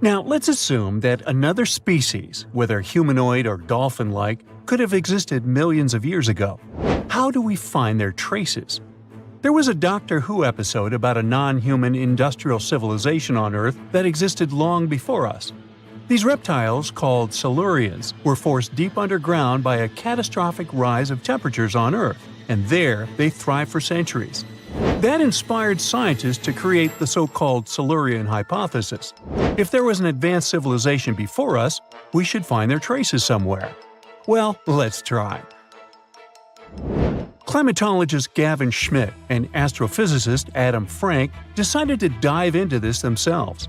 Now, let's assume that another species, whether humanoid or dolphin-like, could have existed millions of years ago. How do we find their traces? There was a Doctor Who episode about a non-human industrial civilization on Earth that existed long before us. These reptiles, called Silurians, were forced deep underground by a catastrophic rise of temperatures on Earth, and there they thrived for centuries. That inspired scientists to create the so-called Silurian hypothesis. If there was an advanced civilization before us, we should find their traces somewhere. Well, let's try. Climatologist Gavin Schmidt and astrophysicist Adam Frank decided to dive into this themselves.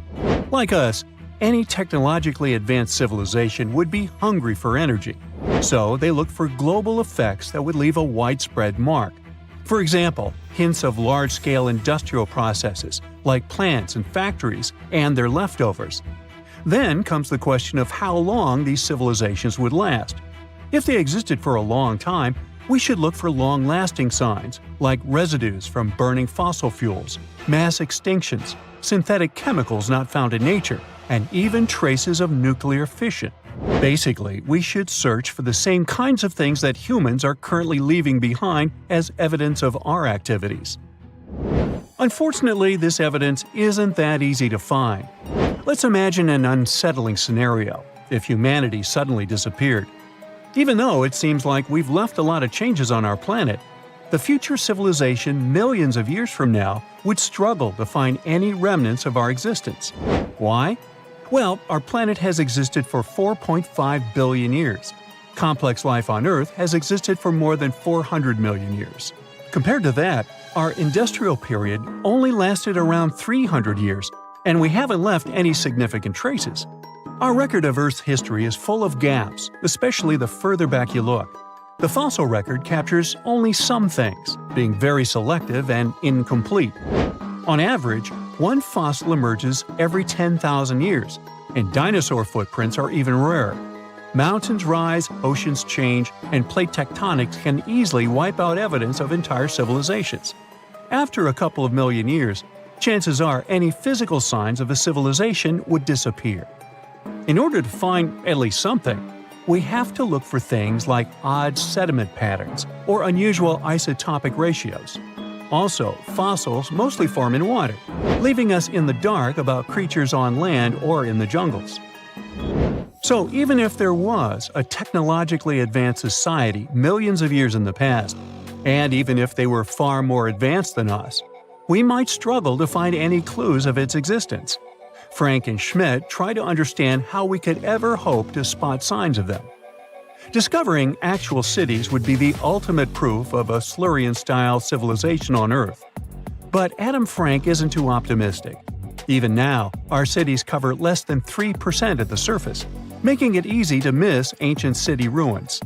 Like us, any technologically advanced civilization would be hungry for energy, so they looked for global effects that would leave a widespread mark. For example, hints of large-scale industrial processes, like plants and factories, and their leftovers. Then comes the question of how long these civilizations would last. If they existed for a long time, we should look for long-lasting signs, like residues from burning fossil fuels, mass extinctions, synthetic chemicals not found in nature, and even traces of nuclear fission. Basically, we should search for the same kinds of things that humans are currently leaving behind as evidence of our activities. Unfortunately, this evidence isn't that easy to find. Let's imagine an unsettling scenario if humanity suddenly disappeared. Even though it seems like we've left a lot of changes on our planet, the future civilization millions of years from now would struggle to find any remnants of our existence. Why? Well, our planet has existed for 4.5 billion years. Complex life on Earth has existed for more than 400 million years. Compared to that, our industrial period only lasted around 300 years, and we haven't left any significant traces. Our record of Earth's history is full of gaps, especially the further back you look. The fossil record captures only some things, being very selective and incomplete. On average, one fossil emerges every 10,000 years, and dinosaur footprints are even rarer. Mountains rise, oceans change, and plate tectonics can easily wipe out evidence of entire civilizations. After a couple of million years, chances are any physical signs of a civilization would disappear. In order to find at least something, we have to look for things like odd sediment patterns or unusual isotopic ratios. Also, fossils mostly form in water, leaving us in the dark about creatures on land or in the jungles. So even if there was a technologically advanced society millions of years in the past, and even if they were far more advanced than us, we might struggle to find any clues of its existence. Frank and Schmidt try to understand how we could ever hope to spot signs of them. Discovering actual cities would be the ultimate proof of a Silurian-style civilization on Earth. But Adam Frank isn't too optimistic. Even now, our cities cover less than 3% at the surface, making it easy to miss ancient city ruins.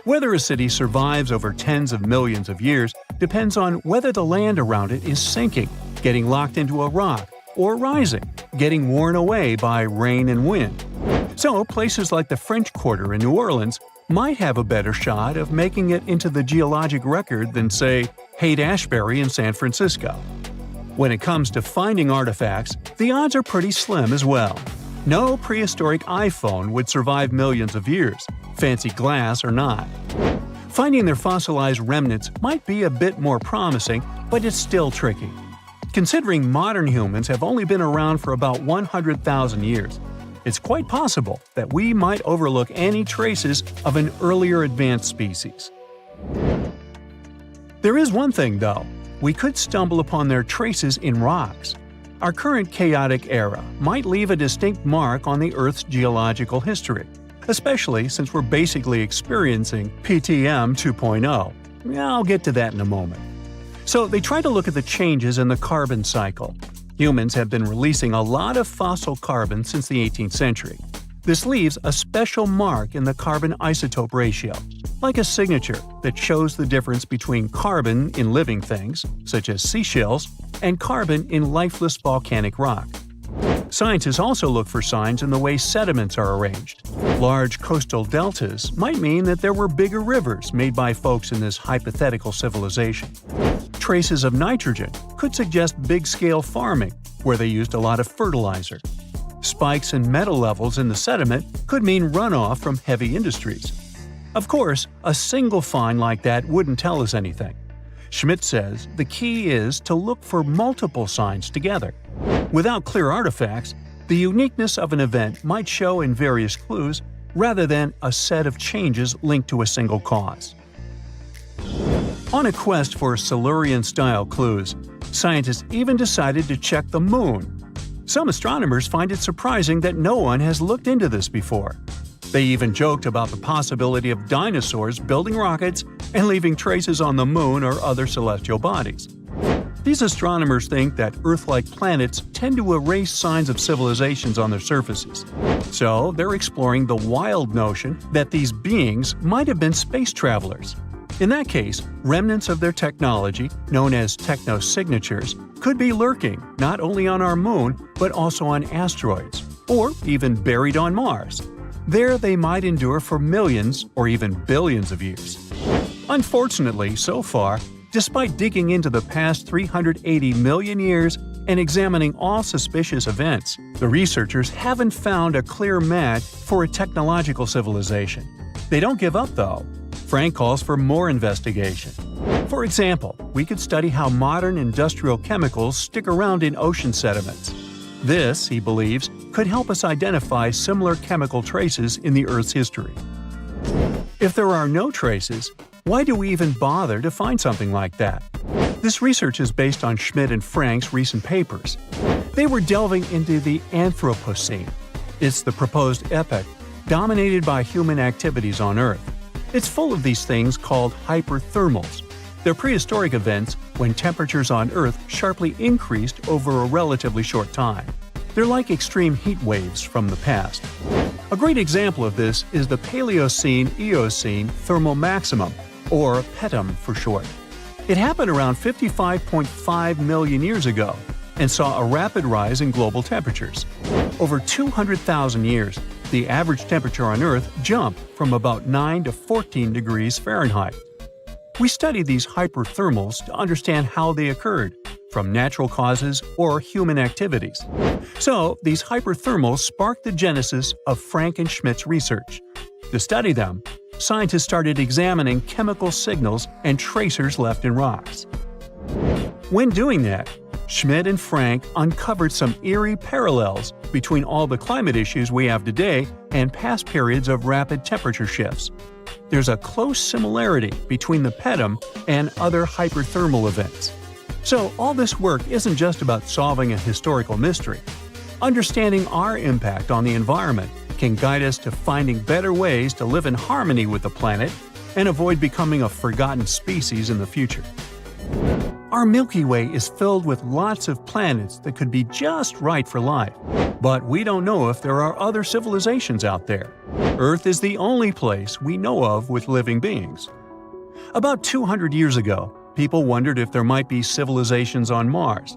Whether a city survives over tens of millions of years depends on whether the land around it is sinking, getting locked into a rock, or rising, getting worn away by rain and wind. So places like the French Quarter in New Orleans might have a better shot of making it into the geologic record than, say, Haight-Ashbury in San Francisco. When it comes to finding artifacts, the odds are pretty slim as well. No prehistoric iPhone would survive millions of years, fancy glass or not. Finding their fossilized remnants might be a bit more promising, but it's still tricky. Considering modern humans have only been around for about 100,000 years, it's quite possible that we might overlook any traces of an earlier advanced species. There is one thing, though. We could stumble upon their traces in rocks. Our current chaotic era might leave a distinct mark on the Earth's geological history, especially since we're basically experiencing PTM 2.0. I'll get to that in a moment. So they try to look at the changes in the carbon cycle. Humans have been releasing a lot of fossil carbon since the 18th century. This leaves a special mark in the carbon isotope ratio, like a signature that shows the difference between carbon in living things, such as seashells, and carbon in lifeless volcanic rock. Scientists also look for signs in the way sediments are arranged. Large coastal deltas might mean that there were bigger rivers made by folks in this hypothetical civilization. Traces of nitrogen could suggest big-scale farming, where they used a lot of fertilizer. Spikes in metal levels in the sediment could mean runoff from heavy industries. Of course, a single find like that wouldn't tell us anything. Schmidt says the key is to look for multiple signs together. Without clear artifacts, the uniqueness of an event might show in various clues rather than a set of changes linked to a single cause. On a quest for Silurian-style clues, scientists even decided to check the Moon. Some astronomers find it surprising that no one has looked into this before. They even joked about the possibility of dinosaurs building rockets and leaving traces on the Moon or other celestial bodies. These astronomers think that Earth-like planets tend to erase signs of civilizations on their surfaces. So they're exploring the wild notion that these beings might have been space travelers. In that case, remnants of their technology, known as technosignatures, could be lurking not only on our Moon but also on asteroids, or even buried on Mars. There they might endure for millions or even billions of years. Unfortunately, so far, despite digging into the past 380 million years and examining all suspicious events, the researchers haven't found a clear match for a technological civilization. They don't give up, though. Frank calls for more investigation. For example, we could study how modern industrial chemicals stick around in ocean sediments. This, he believes, could help us identify similar chemical traces in the Earth's history. If there are no traces, why do we even bother to find something like that? This research is based on Schmidt and Frank's recent papers. They were delving into the Anthropocene. It's the proposed epoch, dominated by human activities on Earth. It's full of these things called hyperthermals. They're prehistoric events when temperatures on Earth sharply increased over a relatively short time. They're like extreme heat waves from the past. A great example of this is the Paleocene-Eocene thermal maximum, or PETM for short. It happened around 55.5 million years ago and saw a rapid rise in global temperatures. Over 200,000 years, the average temperature on Earth jumped from about 9 to 14 degrees Fahrenheit. We study these hyperthermals to understand how they occurred, from natural causes or human activities. So, these hyperthermals sparked the genesis of Frank and Schmidt's research. To study them, scientists started examining chemical signals and tracers left in rocks. When doing that, Schmidt and Frank uncovered some eerie parallels between all the climate issues we have today and past periods of rapid temperature shifts. There's a close similarity between the PETM and other hyperthermal events. So all this work isn't just about solving a historical mystery. Understanding our impact on the environment can guide us to finding better ways to live in harmony with the planet and avoid becoming a forgotten species in the future. Our Milky Way is filled with lots of planets that could be just right for life, but we don't know if there are other civilizations out there. Earth is the only place we know of with living beings. About 200 years ago, people wondered if there might be civilizations on Mars.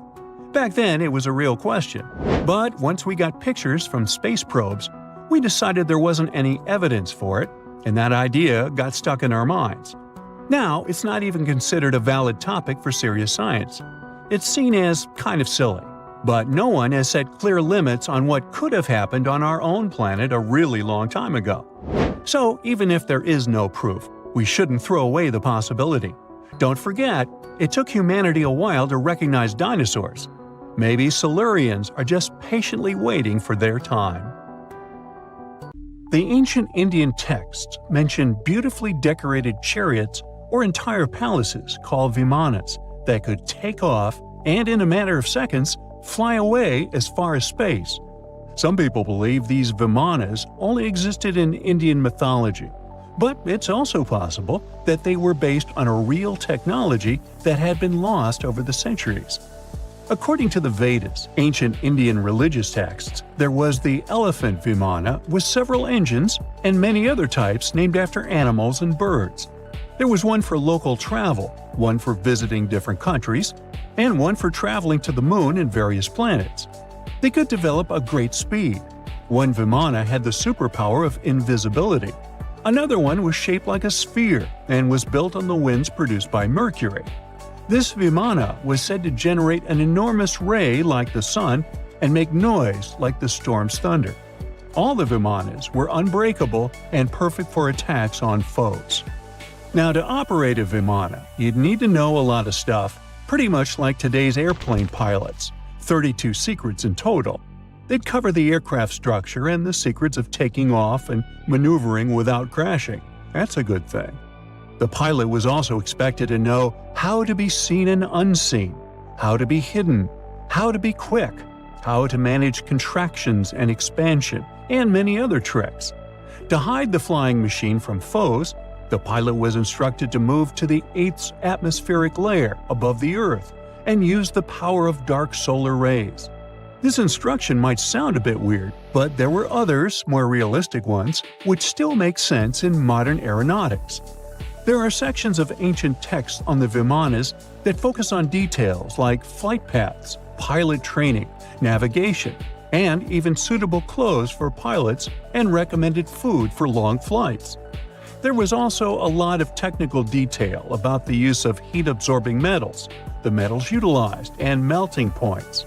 Back then, it was a real question. But once we got pictures from space probes, we decided there wasn't any evidence for it, and that idea got stuck in our minds. Now, it's not even considered a valid topic for serious science. It's seen as kind of silly. But no one has set clear limits on what could have happened on our own planet a really long time ago. So, even if there is no proof, we shouldn't throw away the possibility. Don't forget, it took humanity a while to recognize dinosaurs. Maybe Silurians are just patiently waiting for their time. The ancient Indian texts mention beautifully decorated chariots or entire palaces called vimanas that could take off and, in a matter of seconds, fly away as far as space. Some people believe these vimanas only existed in Indian mythology, but it's also possible that they were based on a real technology that had been lost over the centuries. According to the Vedas, ancient Indian religious texts, there was the elephant vimana with several engines and many other types named after animals and birds. There was one for local travel, one for visiting different countries, and one for traveling to the moon and various planets. They could develop a great speed. One vimana had the superpower of invisibility. Another one was shaped like a sphere and was built on the winds produced by Mercury. This vimana was said to generate an enormous ray like the sun and make noise like the storm's thunder. All the vimanas were unbreakable and perfect for attacks on foes. Now, to operate a vimana, you'd need to know a lot of stuff, pretty much like today's airplane pilots, 32 secrets in total. They'd cover the aircraft structure and the secrets of taking off and maneuvering without crashing. That's a good thing. The pilot was also expected to know how to be seen and unseen, how to be hidden, how to be quick, how to manage contractions and expansion, and many other tricks. To hide the flying machine from foes, the pilot was instructed to move to the 8th atmospheric layer above the Earth and use the power of dark solar rays. This instruction might sound a bit weird, but there were others, more realistic ones, which still make sense in modern aeronautics. There are sections of ancient texts on the vimanas that focus on details like flight paths, pilot training, navigation, and even suitable clothes for pilots and recommended food for long flights. There was also a lot of technical detail about the use of heat-absorbing metals, the metals utilized, and melting points.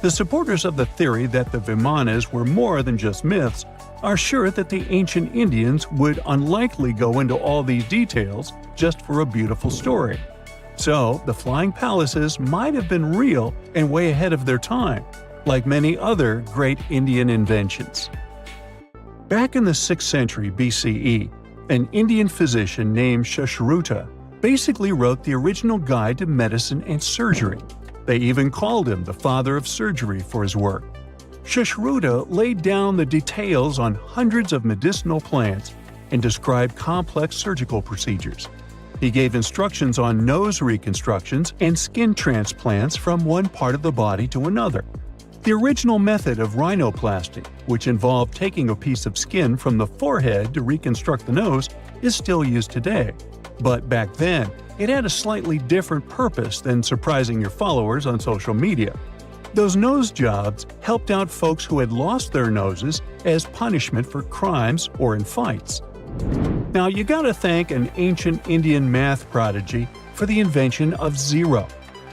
The supporters of the theory that the vimanas were more than just myths are sure that the ancient Indians would unlikely go into all these details just for a beautiful story. So, the flying palaces might have been real and way ahead of their time, like many other great Indian inventions. Back in the 6th century BCE, an Indian physician named Sushruta basically wrote the original guide to medicine and surgery. They even called him the father of surgery for his work. Sushruta laid down the details on hundreds of medicinal plants and described complex surgical procedures. He gave instructions on nose reconstructions and skin transplants from one part of the body to another. The original method of rhinoplasty, which involved taking a piece of skin from the forehead to reconstruct the nose, is still used today. But back then, it had a slightly different purpose than surprising your followers on social media. Those nose jobs helped out folks who had lost their noses as punishment for crimes or in fights. Now, you gotta thank an ancient Indian math prodigy for the invention of zero.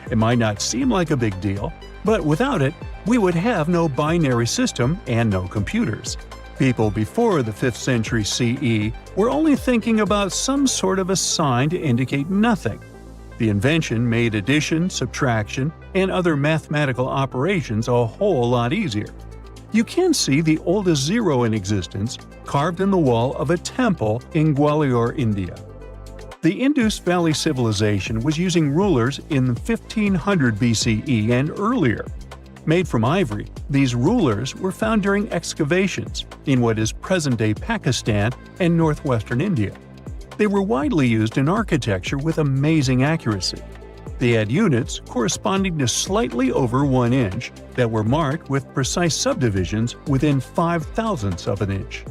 It might not seem like a big deal, but without it, we would have no binary system and no computers. People before the 5th century CE were only thinking about some sort of a sign to indicate nothing. The invention made addition, subtraction, and other mathematical operations a whole lot easier. You can see the oldest zero in existence carved in the wall of a temple in Gwalior, India. The Indus Valley Civilization was using rulers in 1500 BCE and earlier. Made from ivory, these rulers were found during excavations in what is present-day Pakistan and northwestern India. They were widely used in architecture with amazing accuracy. They had units corresponding to slightly over 1 inch that were marked with precise subdivisions within 5/1000ths of an inch.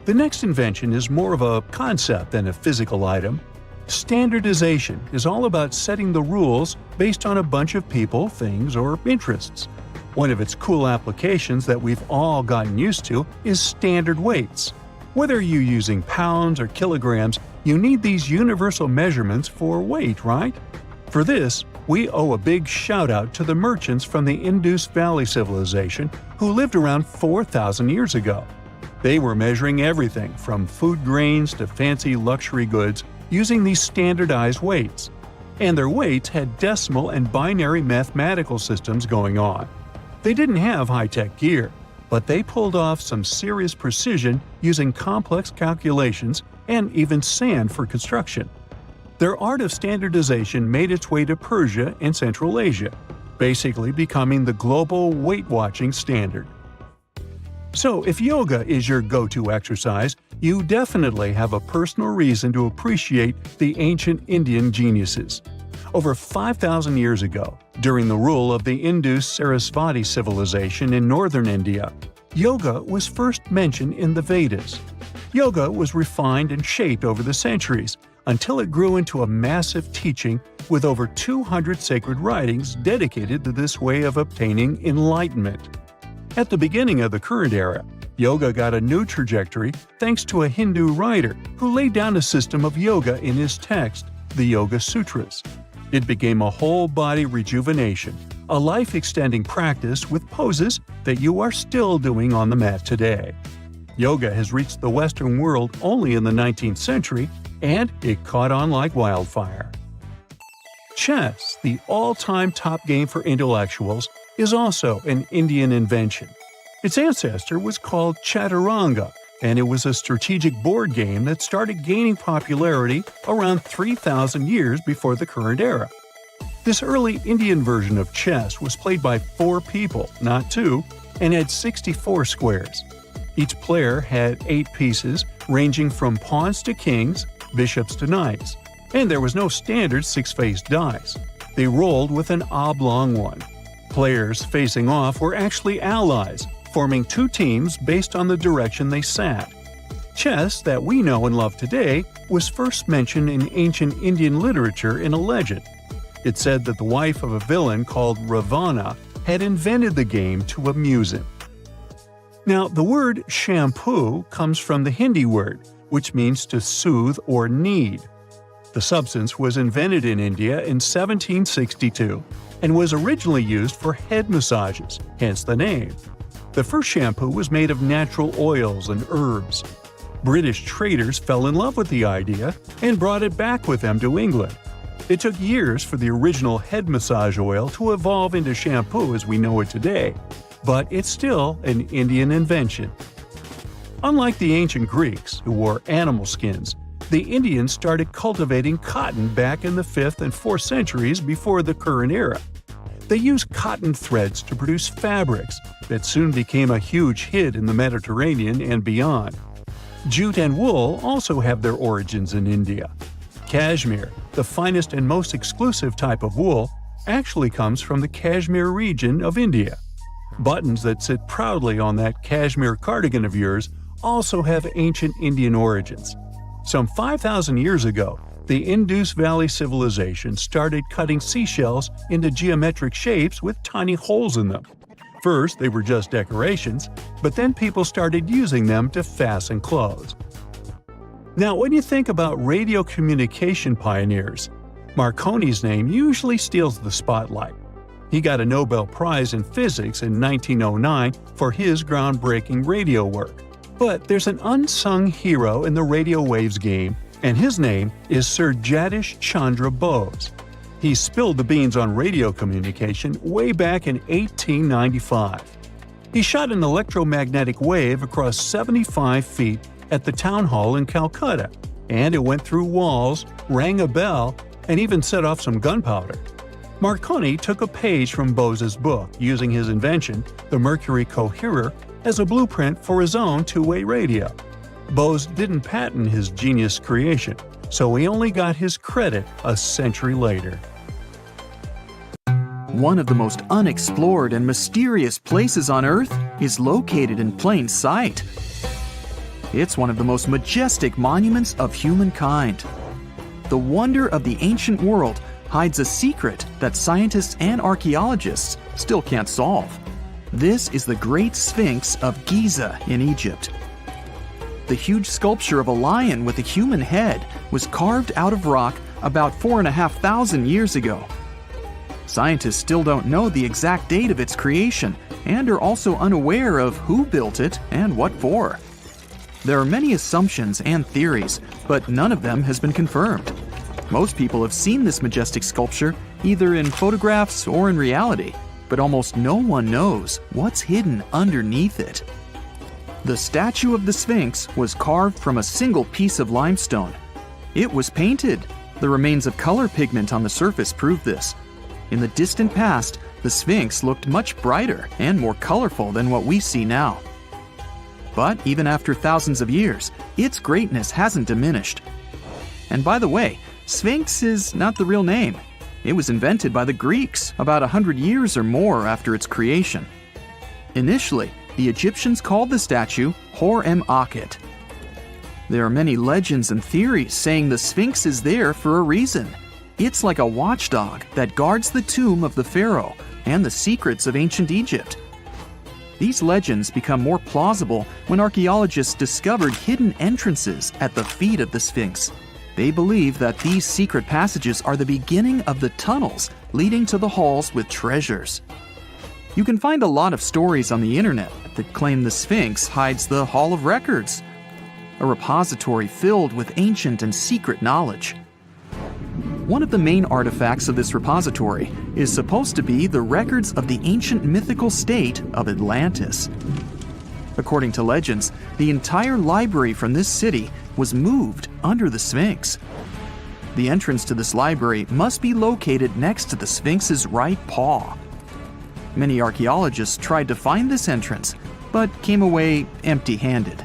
The next invention is more of a concept than a physical item. Standardization is all about setting the rules based on a bunch of people, things, or interests. One of its cool applications that we've all gotten used to is standard weights. Whether you're using pounds or kilograms, you need these universal measurements for weight, right? For this, we owe a big shout-out to the merchants from the Indus Valley Civilization who lived around 4,000 years ago. They were measuring everything from food grains to fancy luxury goods using these standardized weights. And their weights had decimal and binary mathematical systems going on. They didn't have high-tech gear, but they pulled off some serious precision using complex calculations and even sand for construction. Their art of standardization made its way to Persia and Central Asia, basically becoming the global weight-watching standard. So, if yoga is your go-to exercise, you definitely have a personal reason to appreciate the ancient Indian geniuses. Over 5,000 years ago, during the rule of the Indus-Sarasvati civilization in northern India, yoga was first mentioned in the Vedas. Yoga was refined and shaped over the centuries until it grew into a massive teaching with over 200 sacred writings dedicated to this way of obtaining enlightenment. At the beginning of the current era, yoga got a new trajectory thanks to a Hindu writer who laid down a system of yoga in his text, the Yoga Sutras. It became a whole-body rejuvenation, a life-extending practice with poses that you are still doing on the mat today. Yoga has reached the Western world only in the 19th century, and it caught on like wildfire. Chess, the all-time top game for intellectuals, is also an Indian invention. Its ancestor was called Chaturanga, and it was a strategic board game that started gaining popularity around 3,000 years before the current era. This early Indian version of chess was played by 4 people, not 2, and had 64 squares. Each player had 8 pieces, ranging from pawns to kings, bishops to knights, and there was no standard 6-faced dice. They rolled with an oblong one. Players facing off were actually allies, forming 2 teams based on the direction they sat. Chess that we know and love today was first mentioned in ancient Indian literature in a legend. It said that the wife of a villain called Ravana had invented the game to amuse him. Now, the word shampoo comes from the Hindi word, which means to soothe or knead. The substance was invented in India in 1762 and was originally used for head massages, hence the name. The first shampoo was made of natural oils and herbs. British traders fell in love with the idea and brought it back with them to England. It took years for the original head massage oil to evolve into shampoo as we know it today, but it's still an Indian invention. Unlike the ancient Greeks, who wore animal skins, the Indians started cultivating cotton back in the 5th and 4th centuries before the current era. They used cotton threads to produce fabrics that soon became a huge hit in the Mediterranean and beyond. Jute and wool also have their origins in India. Cashmere, the finest and most exclusive type of wool, actually comes from the Kashmir region of India. Buttons that sit proudly on that cashmere cardigan of yours also have ancient Indian origins. Some 5,000 years ago, the Indus Valley Civilization started cutting seashells into geometric shapes with tiny holes in them. First, they were just decorations, but then people started using them to fasten clothes. Now, when you think about radio communication pioneers, Marconi's name usually steals the spotlight. He got a Nobel Prize in Physics in 1909 for his groundbreaking radio work. But there's an unsung hero in the radio waves game, and his name is Sir Jagdish Chandra Bose. He spilled the beans on radio communication way back in 1895. He shot an electromagnetic wave across 75 feet at the town hall in Calcutta, and it went through walls, rang a bell, and even set off some gunpowder. Marconi took a page from Bose's book, using his invention, the Mercury Coherer, as a blueprint for his own two-way radio. Bose didn't patent his genius creation, so he only got his credit a century later. One of the most unexplored and mysterious places on Earth is located in plain sight. It's one of the most majestic monuments of humankind. The wonder of the ancient world hides a secret that scientists and archaeologists still can't solve. This is the Great Sphinx of Giza in Egypt. The huge sculpture of a lion with a human head was carved out of rock about 4,500 years ago. Scientists still don't know the exact date of its creation and are also unaware of who built it and what for. There are many assumptions and theories, but none of them has been confirmed. Most people have seen this majestic sculpture either in photographs or in reality, but almost no one knows what's hidden underneath it. The statue of the Sphinx was carved from a single piece of limestone. It was painted. The remains of color pigment on the surface prove this. In the distant past, the Sphinx looked much brighter and more colorful than what we see now. But even after thousands of years, its greatness hasn't diminished. And by the way, Sphinx is not the real name. It was invented by the Greeks about 100 years or more after its creation. Initially, the Egyptians called the statue Hor-em-Akhet. There are many legends and theories saying the Sphinx is there for a reason. It's like a watchdog that guards the tomb of the pharaoh and the secrets of ancient Egypt. These legends become more plausible when archaeologists discovered hidden entrances at the feet of the Sphinx. They believe that these secret passages are the beginning of the tunnels leading to the halls with treasures. You can find a lot of stories on the internet that claim the Sphinx hides the Hall of Records, a repository filled with ancient and secret knowledge. One of the main artifacts of this repository is supposed to be the records of the ancient mythical state of Atlantis. According to legends, the entire library from this city was moved under the Sphinx. The entrance to this library must be located next to the Sphinx's right paw. Many archaeologists tried to find this entrance, but came away empty-handed.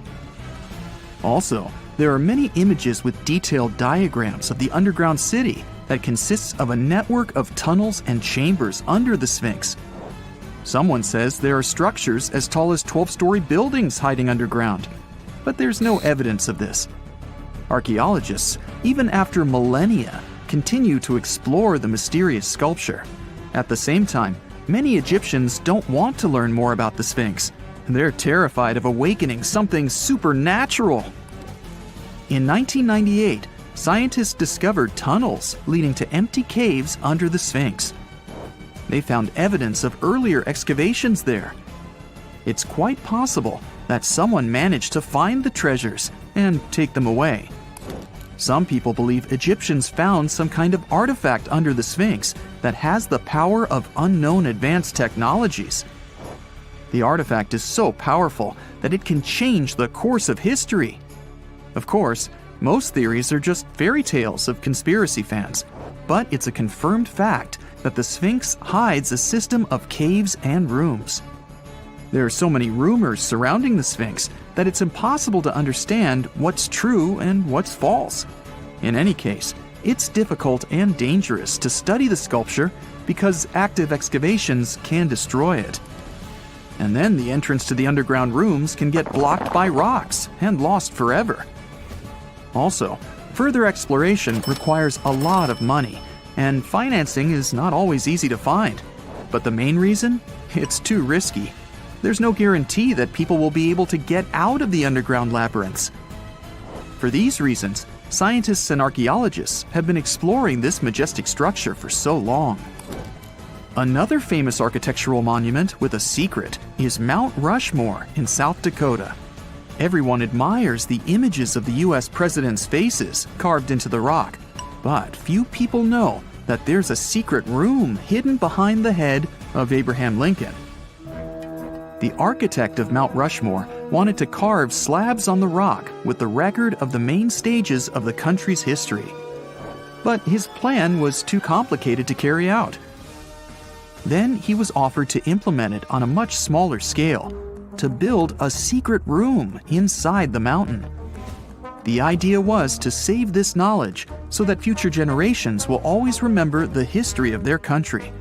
Also, there are many images with detailed diagrams of the underground city that consists of a network of tunnels and chambers under the Sphinx. Someone says there are structures as tall as 12-story buildings hiding underground, but there's no evidence of this. Archaeologists, even after millennia, continue to explore the mysterious sculpture. At the same time, many Egyptians don't want to learn more about the Sphinx. They're terrified of awakening something supernatural. In 1998, scientists discovered tunnels leading to empty caves under the Sphinx. They found evidence of earlier excavations there. It's quite possible that someone managed to find the treasures and take them away. Some people believe Egyptians found some kind of artifact under the Sphinx that has the power of unknown advanced technologies. The artifact is so powerful that it can change the course of history. Of course, most theories are just fairy tales of conspiracy fans, but it's a confirmed fact that the Sphinx hides a system of caves and rooms. There are so many rumors surrounding the Sphinx that it's impossible to understand what's true and what's false. In any case, it's difficult and dangerous to study the sculpture because active excavations can destroy it. And then the entrance to the underground rooms can get blocked by rocks and lost forever. Also, further exploration requires a lot of money, and financing is not always easy to find. But the main reason? It's too risky. There's no guarantee that people will be able to get out of the underground labyrinths. For these reasons, scientists and archaeologists have been exploring this majestic structure for so long. Another famous architectural monument with a secret is Mount Rushmore in South Dakota. Everyone admires the images of the US presidents' faces carved into the rock, but few people know that there's a secret room hidden behind the head of Abraham Lincoln. The architect of Mount Rushmore wanted to carve slabs on the rock with the record of the main stages of the country's history. But his plan was too complicated to carry out. Then he was offered to implement it on a much smaller scale, to build a secret room inside the mountain. The idea was to save this knowledge so that future generations will always remember the history of their country.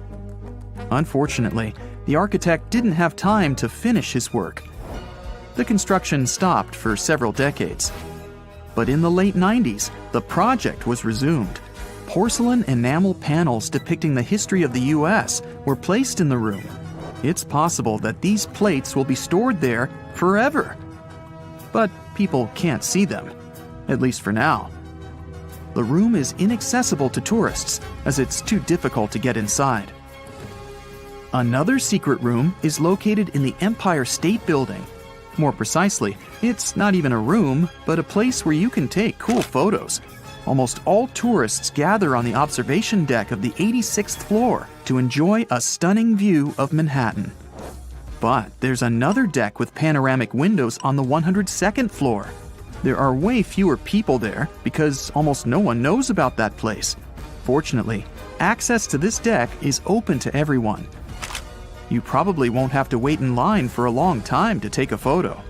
Unfortunately, the architect didn't have time to finish his work. The construction stopped for several decades. But in the late 90s, the project was resumed. Porcelain enamel panels depicting the history of the US were placed in the room. It's possible that these plates will be stored there forever. But people can't see them, at least for now. The room is inaccessible to tourists as it's too difficult to get inside. Another secret room is located in the Empire State Building. More precisely, it's not even a room, but a place where you can take cool photos. Almost all tourists gather on the observation deck of the 86th floor to enjoy a stunning view of Manhattan. But there's another deck with panoramic windows on the 102nd floor. There are way fewer people there because almost no one knows about that place. Fortunately, access to this deck is open to everyone. You probably won't have to wait in line for a long time to take a photo.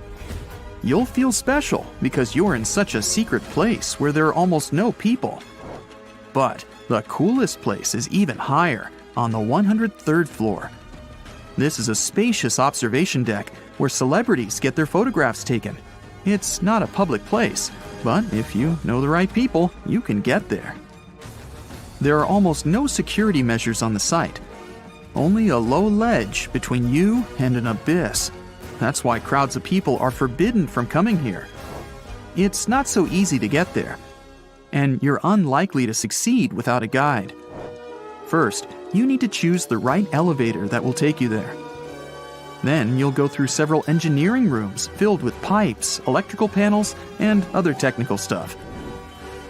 You'll feel special because you're in such a secret place where there are almost no people. But the coolest place is even higher, on the 103rd floor. This is a spacious observation deck where celebrities get their photographs taken. It's not a public place, but if you know the right people, you can get there. There are almost no security measures on the site. Only a low ledge between you and an abyss. That's why crowds of people are forbidden from coming here. It's not so easy to get there. and you're unlikely to succeed without a guide. First, you need to choose the right elevator that will take you there. Then you'll go through several engineering rooms filled with pipes, electrical panels, and other technical stuff.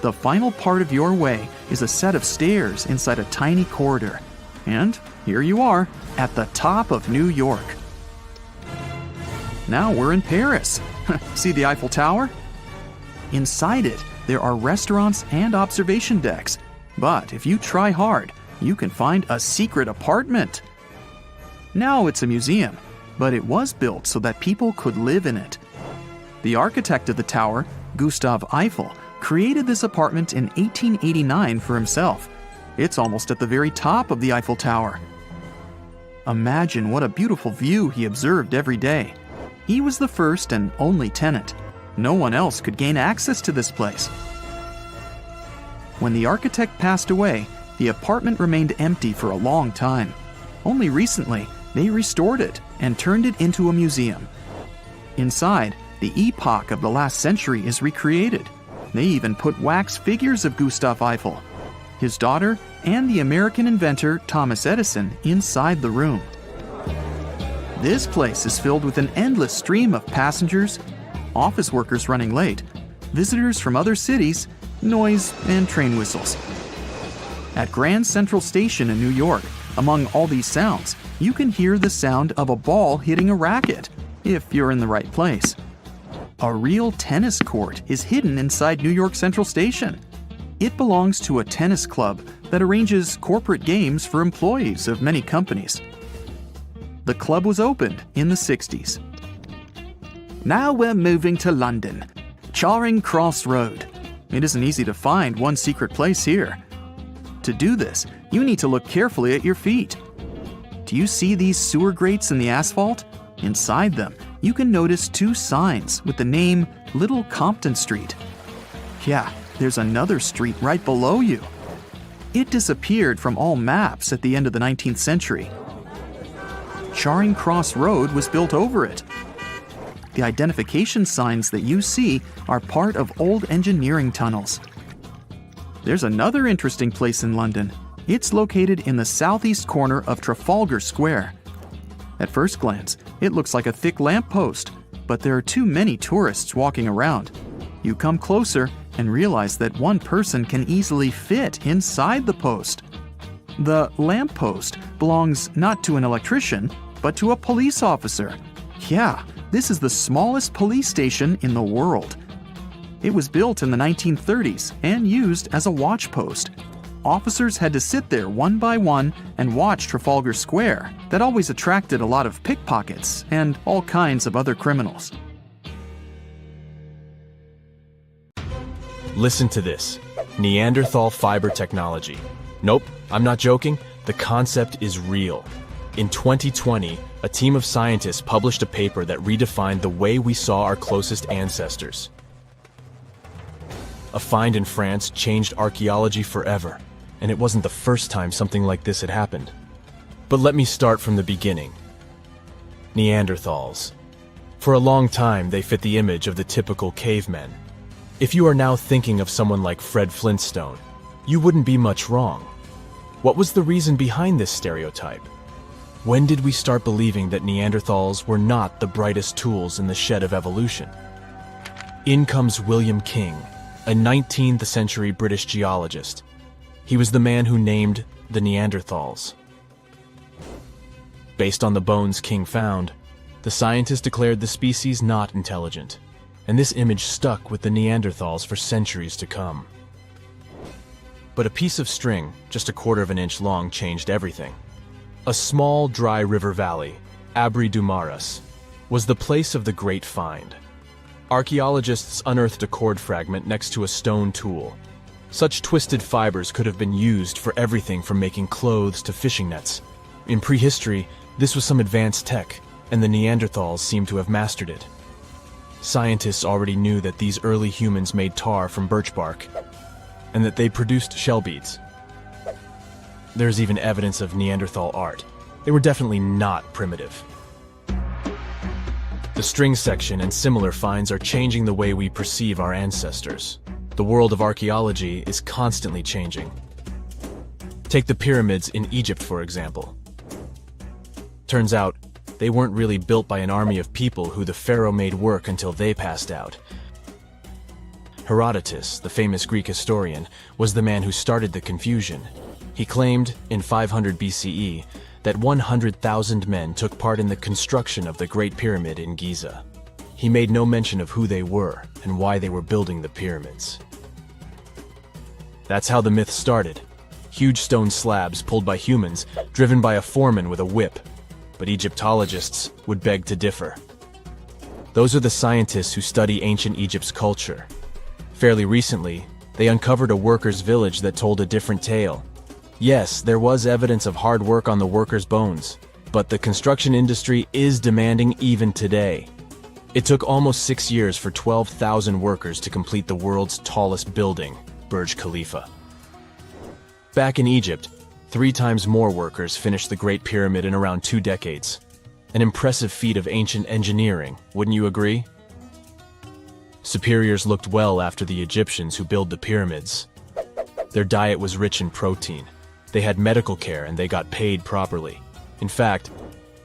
The final part of your way is a set of stairs inside a tiny corridor. And here you are, at the top of New York. Now we're in Paris. See the Eiffel Tower? Inside it, there are restaurants and observation decks. But if you try hard, you can find a secret apartment. Now it's a museum, but it was built so that people could live in it. The architect of the tower, Gustav Eiffel, created this apartment in 1889 for himself. It's almost at the very top of the Eiffel Tower. Imagine what a beautiful view he observed every day. He was the first and only tenant. No one else could gain access to this place. When the architect passed away, the apartment remained empty for a long time. Only recently, they restored it and turned it into a museum. Inside, the epoch of the last century is recreated. They even put wax figures of Gustav Eiffel, his daughter, and the American inventor Thomas Edison inside the room. This place is filled with an endless stream of passengers, office workers running late, visitors from other cities, noise, and train whistles. At Grand Central Station in New York, among all these sounds, you can hear the sound of a ball hitting a racket, if you're in the right place. A real tennis court is hidden inside New York Central Station. It belongs to a tennis club that arranges corporate games for employees of many companies. The club was opened in the 60s. Now we're moving to London, Charing Cross Road. It isn't easy to find one secret place here. To do this, you need to look carefully at your feet. Do you see these sewer grates in the asphalt? Inside them, you can notice two signs with the name Little Compton Street. Yeah, there's another street right below you. It disappeared from all maps at the end of the 19th century. Charing Cross Road was built over it. The identification signs that you see are part of old engineering tunnels. There's another interesting place in London. It's located in the southeast corner of Trafalgar Square. At first glance, it looks like a thick lamppost, but there are too many tourists walking around. You come closer and realize that one person can easily fit inside the post. The lamppost belongs not to an electrician, but to a police officer. Yeah, this is the smallest police station in the world. It was built in the 1930s and used as a watch post. Officers had to sit there one by one and watch Trafalgar Square. That always attracted a lot of pickpockets and all kinds of other criminals. Listen to this. Neanderthal fiber technology. Nope, I'm not joking. The concept is real. In 2020, a team of scientists published a paper that redefined the way we saw our closest ancestors. A find in France changed archaeology forever, and it wasn't the first time something like this had happened. But let me start from the beginning. Neanderthals. For a long time, they fit the image of the typical cavemen. If you are now thinking of someone like Fred Flintstone, you wouldn't be much wrong. What was the reason behind this stereotype? When did we start believing that Neanderthals were not the brightest tools in the shed of evolution? In comes William King, a 19th century British geologist. He was the man who named the Neanderthals. Based on the bones King found, the scientist declared the species not intelligent, and this image stuck with the Neanderthals for centuries to come. But a piece of string, just 1/4 of an inch long, changed everything. A small, dry river valley, Abri du Maras, was the place of the great find. Archaeologists unearthed a cord fragment next to a stone tool. Such twisted fibers could have been used for everything from making clothes to fishing nets. In prehistory, this was some advanced tech, and the Neanderthals seemed to have mastered it. Scientists already knew that these early humans made tar from birch bark, and that they produced shell beads. There's even evidence of Neanderthal art. They were definitely not primitive. The string section and similar finds are changing the way we perceive our ancestors. The world of archaeology is constantly changing. Take the pyramids in Egypt, for example. Turns out, they weren't really built by an army of people who the pharaoh made work until they passed out. Herodotus, the famous Greek historian, was the man who started the confusion. He claimed, in 500 BCE, that 100,000 men took part in the construction of the Great Pyramid in Giza. He made no mention of who they were and why they were building the pyramids. That's how the myth started. Huge stone slabs pulled by humans, driven by a foreman with a whip. But Egyptologists would beg to differ. Those are the scientists who study ancient Egypt's culture. Fairly recently, they uncovered a workers' village that told a different tale. Yes, there was evidence of hard work on the workers' bones, but the construction industry is demanding even today. It took almost 6 years for 12,000 workers to complete the world's tallest building, Burj Khalifa. Back in Egypt, 3 times more workers finished the Great Pyramid in around 2 decades. An impressive feat of ancient engineering, wouldn't you agree? Superiors looked well after the Egyptians who built the pyramids. Their diet was rich in protein. They had medical care and they got paid properly. In fact,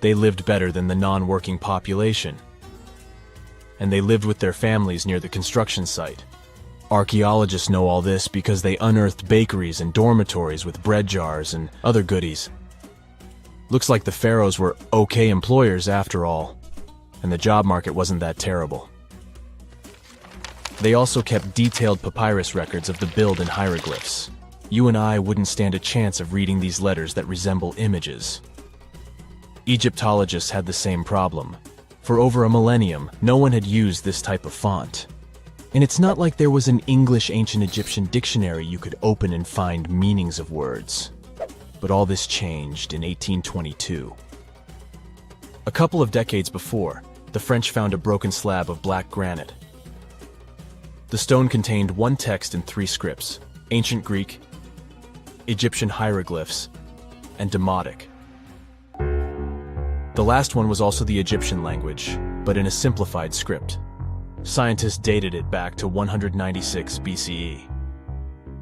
they lived better than the non-working population. And they lived with their families near the construction site. Archaeologists know all this because they unearthed bakeries and dormitories with bread jars and other goodies. Looks like the pharaohs were okay employers after all, and the job market wasn't that terrible. They also kept detailed papyrus records of the build and hieroglyphs. You and I wouldn't stand a chance of reading these letters that resemble images. Egyptologists had the same problem. For over a millennium, no one had used this type of font. And it's not like there was an English ancient Egyptian dictionary you could open and find meanings of words. But all this changed in 1822. A couple of decades before, the French found a broken slab of black granite. The stone contained one text in 3 scripts: Ancient Greek, Egyptian hieroglyphs, and Demotic. The last one was also the Egyptian language, but in a simplified script. Scientists dated it back to 196 BCE.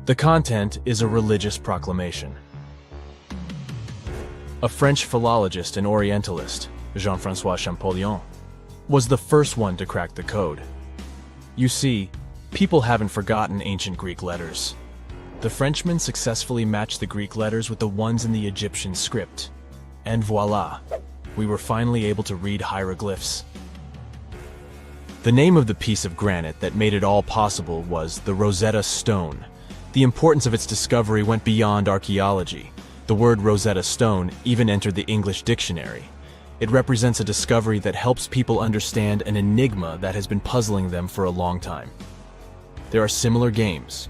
The content is a religious proclamation. A French philologist and Orientalist, Jean-François Champollion, was the first one to crack the code. You see, people haven't forgotten ancient Greek letters. The Frenchman successfully matched the Greek letters with the ones in the Egyptian script. And voila, we were finally able to read hieroglyphs. The name of the piece of granite that made it all possible was the Rosetta Stone. The importance of its discovery went beyond archaeology. The word Rosetta Stone even entered the English dictionary. It represents a discovery that helps people understand an enigma that has been puzzling them for a long time. There are similar games.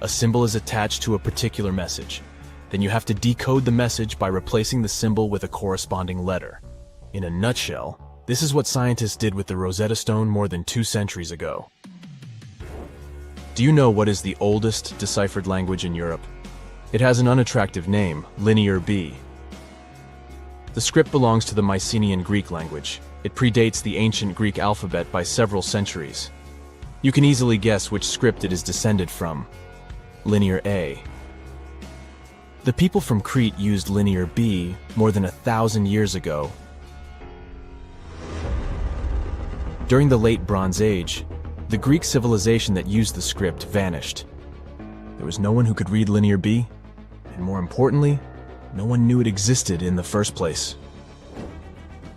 A symbol is attached to a particular message. Then you have to decode the message by replacing the symbol with a corresponding letter. In a nutshell, this is what scientists did with the Rosetta Stone more than 2 centuries ago. Do you know what is the oldest deciphered language in Europe? It has an unattractive name, Linear B. The script belongs to the Mycenaean Greek language. It predates the ancient Greek alphabet by several centuries. You can easily guess which script it is descended from. Linear A. The people from Crete used Linear B more than 1,000 years ago. During the Late Bronze Age, the Greek civilization that used the script vanished. There was no one who could read Linear B, and more importantly, no one knew it existed in the first place.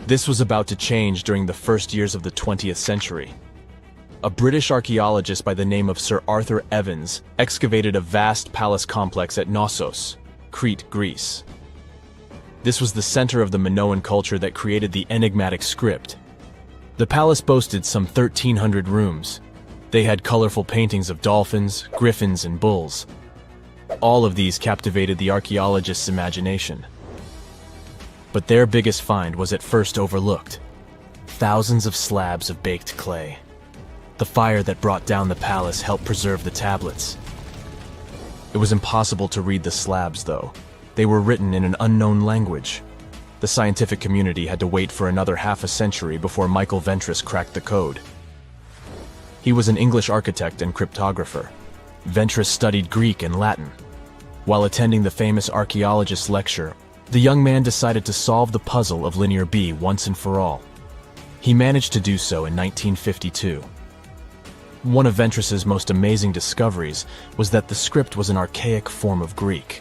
This was about to change during the first years of the 20th century. A British archaeologist by the name of Sir Arthur Evans excavated a vast palace complex at Knossos, Crete, Greece. This was the center of the Minoan culture that created the enigmatic script. The palace boasted some 1,300 rooms. They had colorful paintings of dolphins, griffins, and bulls. All of these captivated the archaeologists' imagination. But their biggest find was at first overlooked: thousands of slabs of baked clay. The fire that brought down the palace helped preserve the tablets. It was impossible to read the slabs, though. They were written in an unknown language. The scientific community had to wait for another half a century before Michael Ventris cracked the code. He was an English architect and cryptographer. Ventris studied Greek and Latin. While attending the famous archaeologist's lecture, the young man decided to solve the puzzle of Linear B once and for all. He managed to do so in 1952. One of Ventris's most amazing discoveries was that the script was an archaic form of Greek.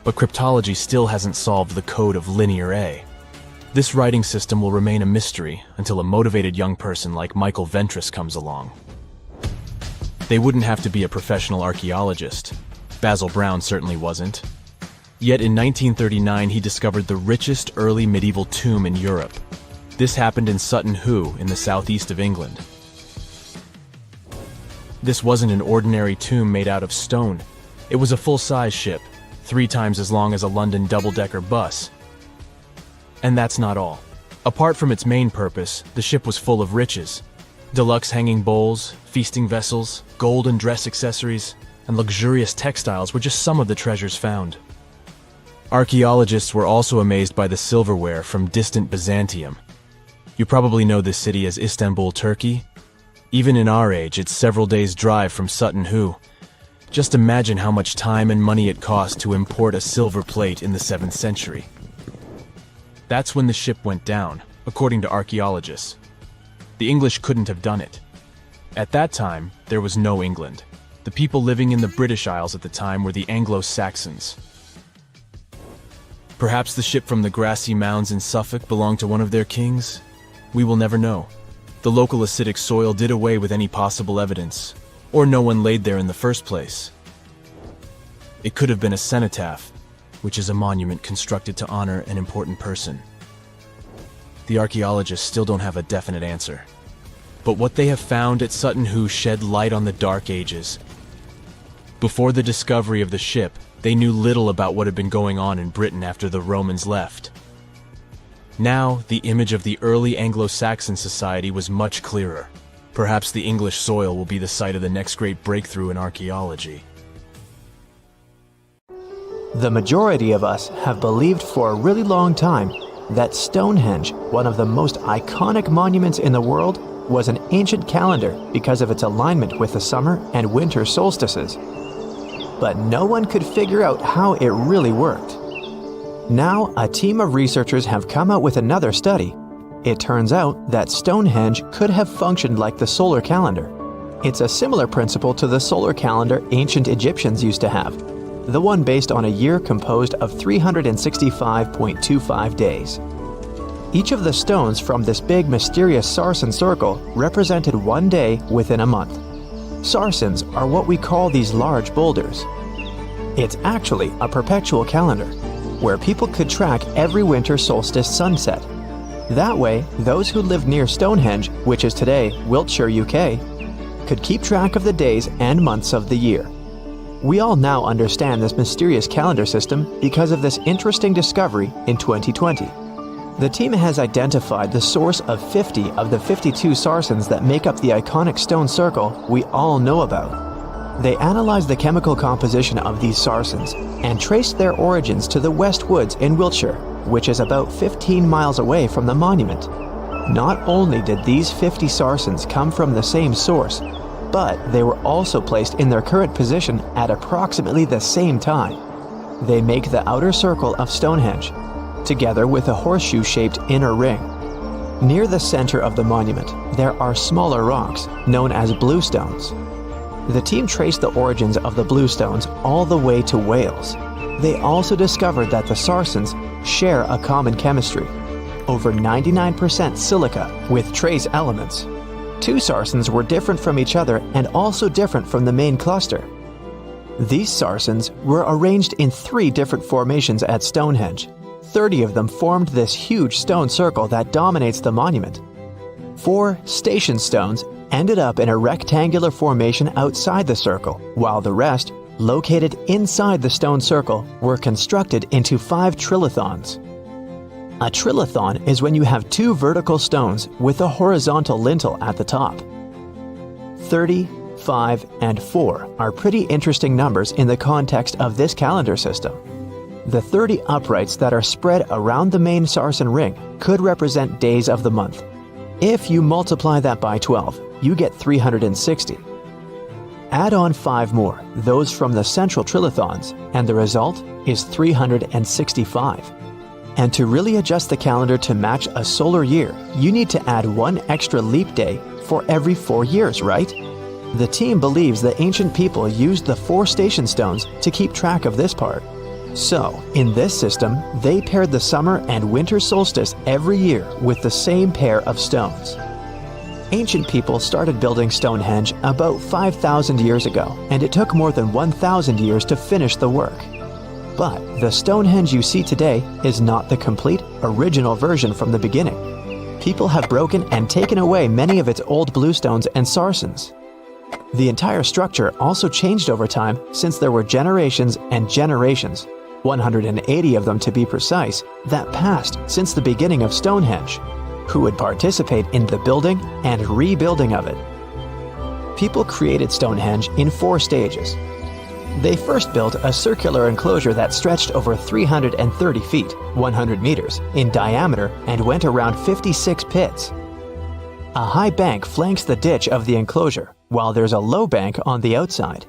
But cryptology still hasn't solved the code of Linear A. This writing system will remain a mystery until a motivated young person like Michael Ventris comes along. They wouldn't have to be a professional archaeologist. Basil Brown certainly wasn't. Yet in 1939 he discovered the richest early medieval tomb in Europe. This happened in Sutton Hoo in the southeast of England. This wasn't an ordinary tomb made out of stone. It was a full-size ship, 3 times as long as a London double-decker bus. And that's not all. Apart from its main purpose, the ship was full of riches. Deluxe hanging bowls, feasting vessels, gold and dress accessories, and luxurious textiles were just some of the treasures found. Archaeologists were also amazed by the silverware from distant Byzantium. You probably know this city as Istanbul, Turkey. Even in our age, it's several days' drive from Sutton Hoo. Just imagine how much time and money it cost to import a silver plate in the 7th century. That's when the ship went down, according to archaeologists. The English couldn't have done it. At that time, there was no England. The people living in the British Isles at the time were the Anglo-Saxons. Perhaps the ship from the grassy mounds in Suffolk belonged to one of their kings? We will never know. The local acidic soil did away with any possible evidence, or no one laid there in the first place. It could have been a cenotaph, which is a monument constructed to honor an important person. The archaeologists still don't have a definite answer. But what they have found at Sutton Hoo shed light on the Dark Ages. Before the discovery of the ship, they knew little about what had been going on in Britain after the Romans left. Now, the image of the early Anglo-Saxon society was much clearer. Perhaps the English soil will be the site of the next great breakthrough in archaeology. The majority of us have believed for a really long time that Stonehenge, one of the most iconic monuments in the world, was an ancient calendar because of its alignment with the summer and winter solstices. But no one could figure out how it really worked. Now, a team of researchers have come out with another study. It turns out that Stonehenge could have functioned like the solar calendar. It's a similar principle to the solar calendar ancient Egyptians used to have, the one based on a year composed of 365.25 days. Each of the stones from this big mysterious sarsen circle represented one day within a month. Sarsens are what we call these large boulders. It's actually a perpetual calendar, where people could track every winter solstice sunset. That way, those who lived near Stonehenge, which is today Wiltshire, UK, could keep track of the days and months of the year. We all now understand this mysterious calendar system because of this interesting discovery in 2020. The team has identified the source of 50 of the 52 sarsens that make up the iconic stone circle we all know about. They analyzed the chemical composition of these sarsens and traced their origins to the West Woods in Wiltshire, which is about 15 miles away from the monument. Not only did these 50 sarsens come from the same source, but they were also placed in their current position at approximately the same time. They make the outer circle of Stonehenge, together with a horseshoe-shaped inner ring. Near the center of the monument, there are smaller rocks, known as bluestones. The team traced the origins of the bluestones all the way to Wales. They also discovered that the sarsens share a common chemistry, over 99% silica with trace elements. 2 sarsens were different from each other and also different from the main cluster. These sarsens were arranged in 3 different formations at Stonehenge. 30 of them formed this huge stone circle that dominates the monument. 4 station stones ended up in a rectangular formation outside the circle, while the rest, located inside the stone circle, were constructed into 5 trilithons. A trilithon is when you have 2 vertical stones with a horizontal lintel at the top. 30, 5, and 4 are pretty interesting numbers in the context of this calendar system. The 30 uprights that are spread around the main sarsen ring could represent days of the month. If you multiply that by 12, you get 360. Add on 5 more, those from the central trilithons, and the result is 365. And to really adjust the calendar to match a solar year, you need to add 1 extra leap day for every 4 years, right? The team believes the ancient people used the 4 station stones to keep track of this part. So, in this system, they paired the summer and winter solstice every year with the same pair of stones. Ancient people started building Stonehenge about 5,000 years ago, and it took more than 1,000 years to finish the work. But the Stonehenge you see today is not the complete, original version from the beginning. People have broken and taken away many of its old bluestones and sarsens. The entire structure also changed over time since there were generations and generations, 180 of them to be precise, that passed since the beginning of Stonehenge, who would participate in the building and rebuilding of it. People created Stonehenge in 4 stages. They first built a circular enclosure that stretched over 330 feet, 100 meters, in diameter and went around 56 pits. A high bank flanks the ditch of the enclosure, while there's a low bank on the outside.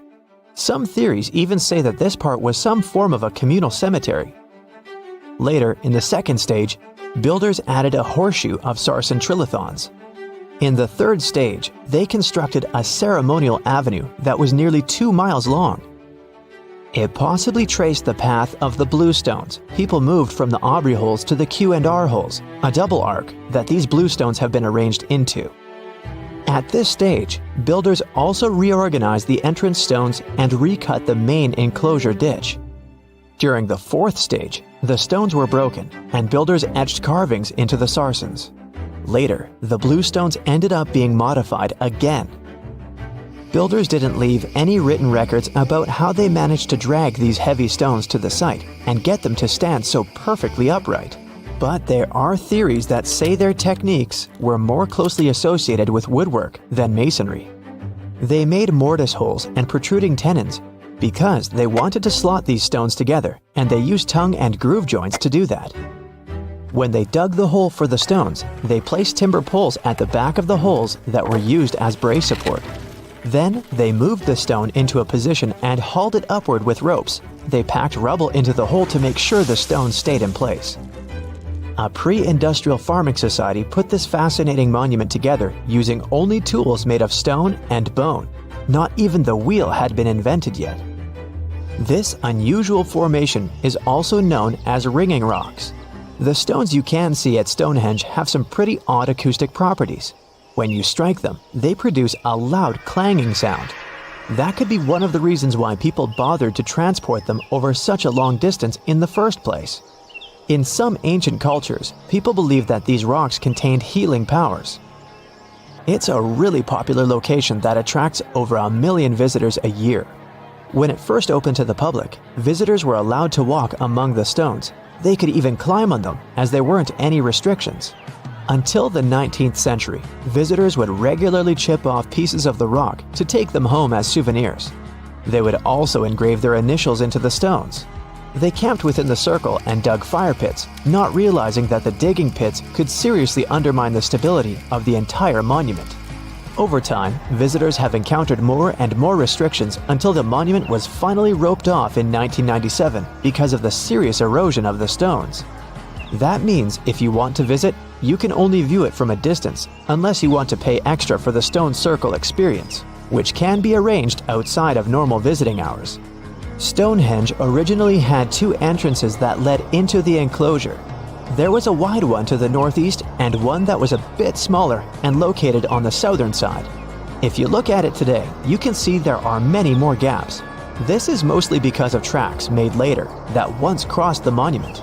Some theories even say that this part was some form of a communal cemetery. Later, in the second stage, builders added a horseshoe of sarsen trilithons. In the third stage, they constructed a ceremonial avenue that was nearly 2 miles long. It possibly traced the path of the bluestones. People moved from the Aubrey holes to the Q&R holes, a double arc that these bluestones have been arranged into. At this stage, builders also reorganized the entrance stones and recut the main enclosure ditch. During the fourth stage, the stones were broken and builders etched carvings into the sarsens. Later, the bluestones ended up being modified again. Builders didn't leave any written records about how they managed to drag these heavy stones to the site and get them to stand so perfectly upright. But there are theories that say their techniques were more closely associated with woodwork than masonry. They made mortise holes and protruding tenons because they wanted to slot these stones together, and they used tongue and groove joints to do that. When they dug the hole for the stones, they placed timber poles at the back of the holes that were used as brace support. Then, they moved the stone into a position and hauled it upward with ropes. They packed rubble into the hole to make sure the stone stayed in place. A pre-industrial farming society put this fascinating monument together using only tools made of stone and bone. Not even the wheel had been invented yet. This unusual formation is also known as ringing rocks. The stones you can see at Stonehenge have some pretty odd acoustic properties. When you strike them, they produce a loud clanging sound. That could be one of the reasons why people bothered to transport them over such a long distance in the first place. In some ancient cultures, people believed that these rocks contained healing powers. It's a really popular location that attracts over 1 million visitors a year. When it first opened to the public, visitors were allowed to walk among the stones. They could even climb on them, as there weren't any restrictions. Until the 19th century, visitors would regularly chip off pieces of the rock to take them home as souvenirs. They would also engrave their initials into the stones. They camped within the circle and dug fire pits, not realizing that the digging pits could seriously undermine the stability of the entire monument. Over time, visitors have encountered more and more restrictions until the monument was finally roped off in 1997 because of the serious erosion of the stones. That means if you want to visit, you can only view it from a distance unless you want to pay extra for the stone circle experience, which can be arranged outside of normal visiting hours. Stonehenge originally had 2 entrances that led into the enclosure. There was a wide one to the northeast and one that was a bit smaller and located on the southern side. If you look at it today, you can see there are many more gaps. This is mostly because of tracks made later that once crossed the monument.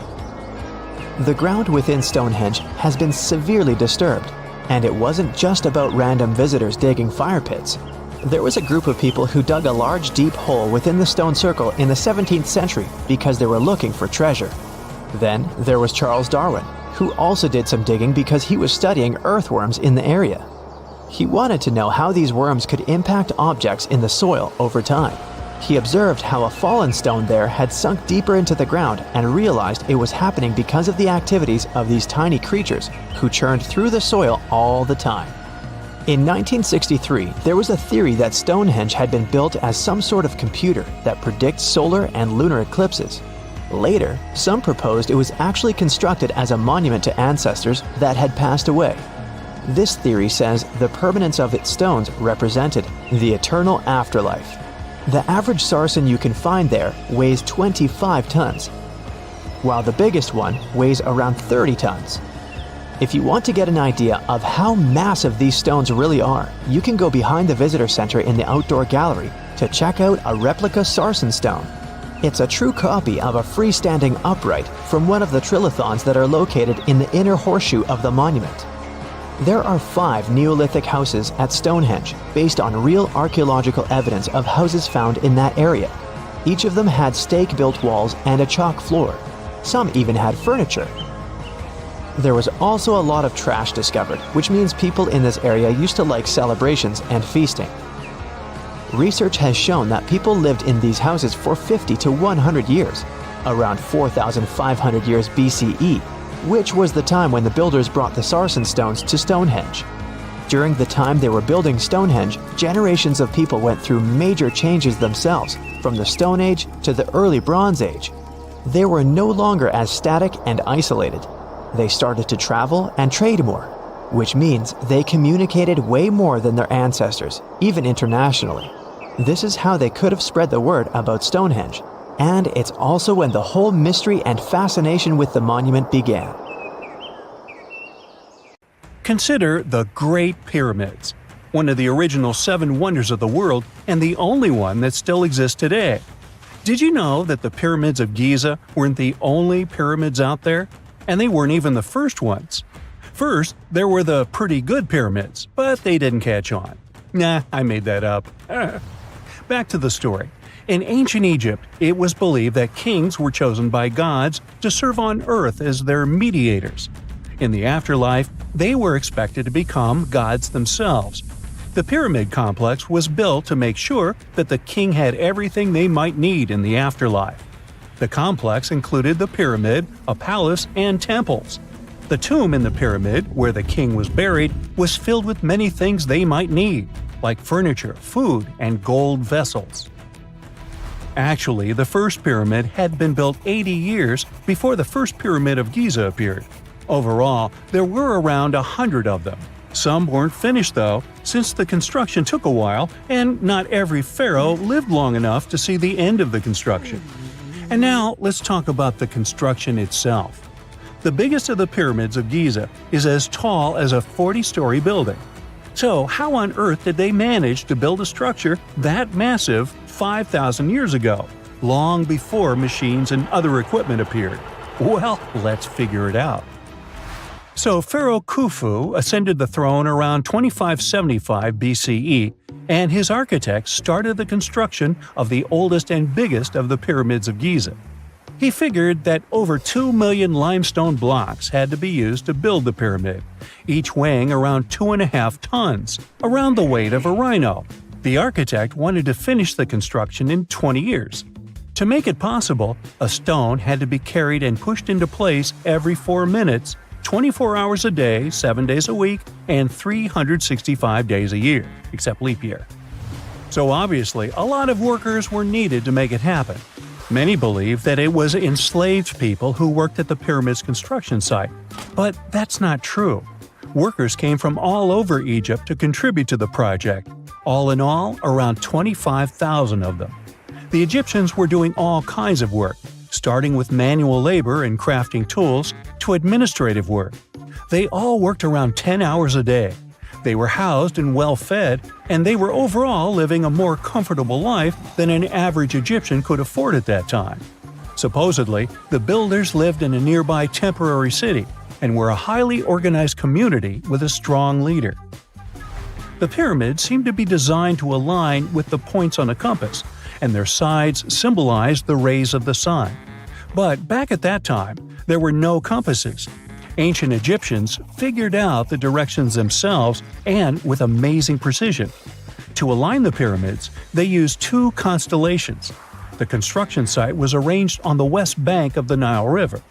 The ground within Stonehenge has been severely disturbed, and it wasn't just about random visitors digging fire pits. There was a group of people who dug a large deep hole within the stone circle in the 17th century because they were looking for treasure. Then there was Charles Darwin, who also did some digging because he was studying earthworms in the area. He wanted to know how these worms could impact objects in the soil over time. He observed how a fallen stone there had sunk deeper into the ground and realized it was happening because of the activities of these tiny creatures who churned through the soil all the time. In 1963, there was a theory that Stonehenge had been built as some sort of computer that predicts solar and lunar eclipses. Later, some proposed it was actually constructed as a monument to ancestors that had passed away. This theory says the permanence of its stones represented the eternal afterlife. The average sarsen you can find there weighs 25 tons, while the biggest one weighs around 30 tons. If you want to get an idea of how massive these stones really are, you can go behind the visitor center in the outdoor gallery to check out a replica sarsen stone. It's a true copy of a freestanding upright from one of the trilithons that are located in the inner horseshoe of the monument. There are 5 Neolithic houses at Stonehenge based on real archaeological evidence of houses found in that area. Each of them had stake-built walls and a chalk floor. Some even had furniture. There was also a lot of trash discovered, which means people in this area used to like celebrations and feasting. Research has shown that people lived in these houses for 50 to 100 years, around 4,500 years BCE, which was the time when the builders brought the sarsen stones to Stonehenge. During the time they were building Stonehenge, generations of people went through major changes themselves, from the Stone Age to the early Bronze Age. They were no longer as static and isolated. They started to travel and trade more, which means they communicated way more than their ancestors, even internationally. This is how they could have spread the word about Stonehenge, and it's also when the whole mystery and fascination with the monument began. Consider the Great Pyramids, one of the original 7 wonders of the world and the only one that still exists today. Did you know that the pyramids of Giza weren't the only pyramids out there? And they weren't even the first ones. First, there were the pretty good pyramids, but they didn't catch on. Nah, I made that up. Back to the story. In ancient Egypt, it was believed that kings were chosen by gods to serve on earth as their mediators. In the afterlife, they were expected to become gods themselves. The pyramid complex was built to make sure that the king had everything they might need in the afterlife. The complex included the pyramid, a palace, and temples. The tomb in the pyramid, where the king was buried, was filled with many things they might need, like furniture, food, and gold vessels. Actually, the first pyramid had been built 80 years before the first pyramid of Giza appeared. Overall, there were around 100 of them. Some weren't finished though, since the construction took a while and not every pharaoh lived long enough to see the end of the construction. And now let's talk about the construction itself. The biggest of the pyramids of Giza is as tall as a 40-story building. So how on earth did they manage to build a structure that massive 5,000 years ago, long before machines and other equipment appeared? Well, let's figure it out. So Pharaoh Khufu ascended the throne around 2575 BCE, and his architects started the construction of the oldest and biggest of the pyramids of Giza. He figured that over 2 million limestone blocks had to be used to build the pyramid, each weighing around 2.5 tons, around the weight of a rhino. The architect wanted to finish the construction in 20 years. To make it possible, a stone had to be carried and pushed into place every 4 minutes, 24 hours a day, 7 days a week, and 365 days a year, except leap year. So obviously, a lot of workers were needed to make it happen. Many believe that it was enslaved people who worked at the pyramid's construction site, but that's not true. Workers came from all over Egypt to contribute to the project. All in all, around 25,000 of them. The Egyptians were doing all kinds of work, starting with manual labor and crafting tools to administrative work. They all worked around 10 hours a day. They were housed and well fed, and they were overall living a more comfortable life than an average Egyptian could afford at that time. Supposedly, the builders lived in a nearby temporary city and were a highly organized community with a strong leader. The pyramids seemed to be designed to align with the points on a compass, and their sides symbolized the rays of the sun. But back at that time, there were no compasses. Ancient Egyptians figured out the directions themselves and with amazing precision. To align the pyramids, they used 2 constellations. The construction site was arranged on the west bank of the Nile River.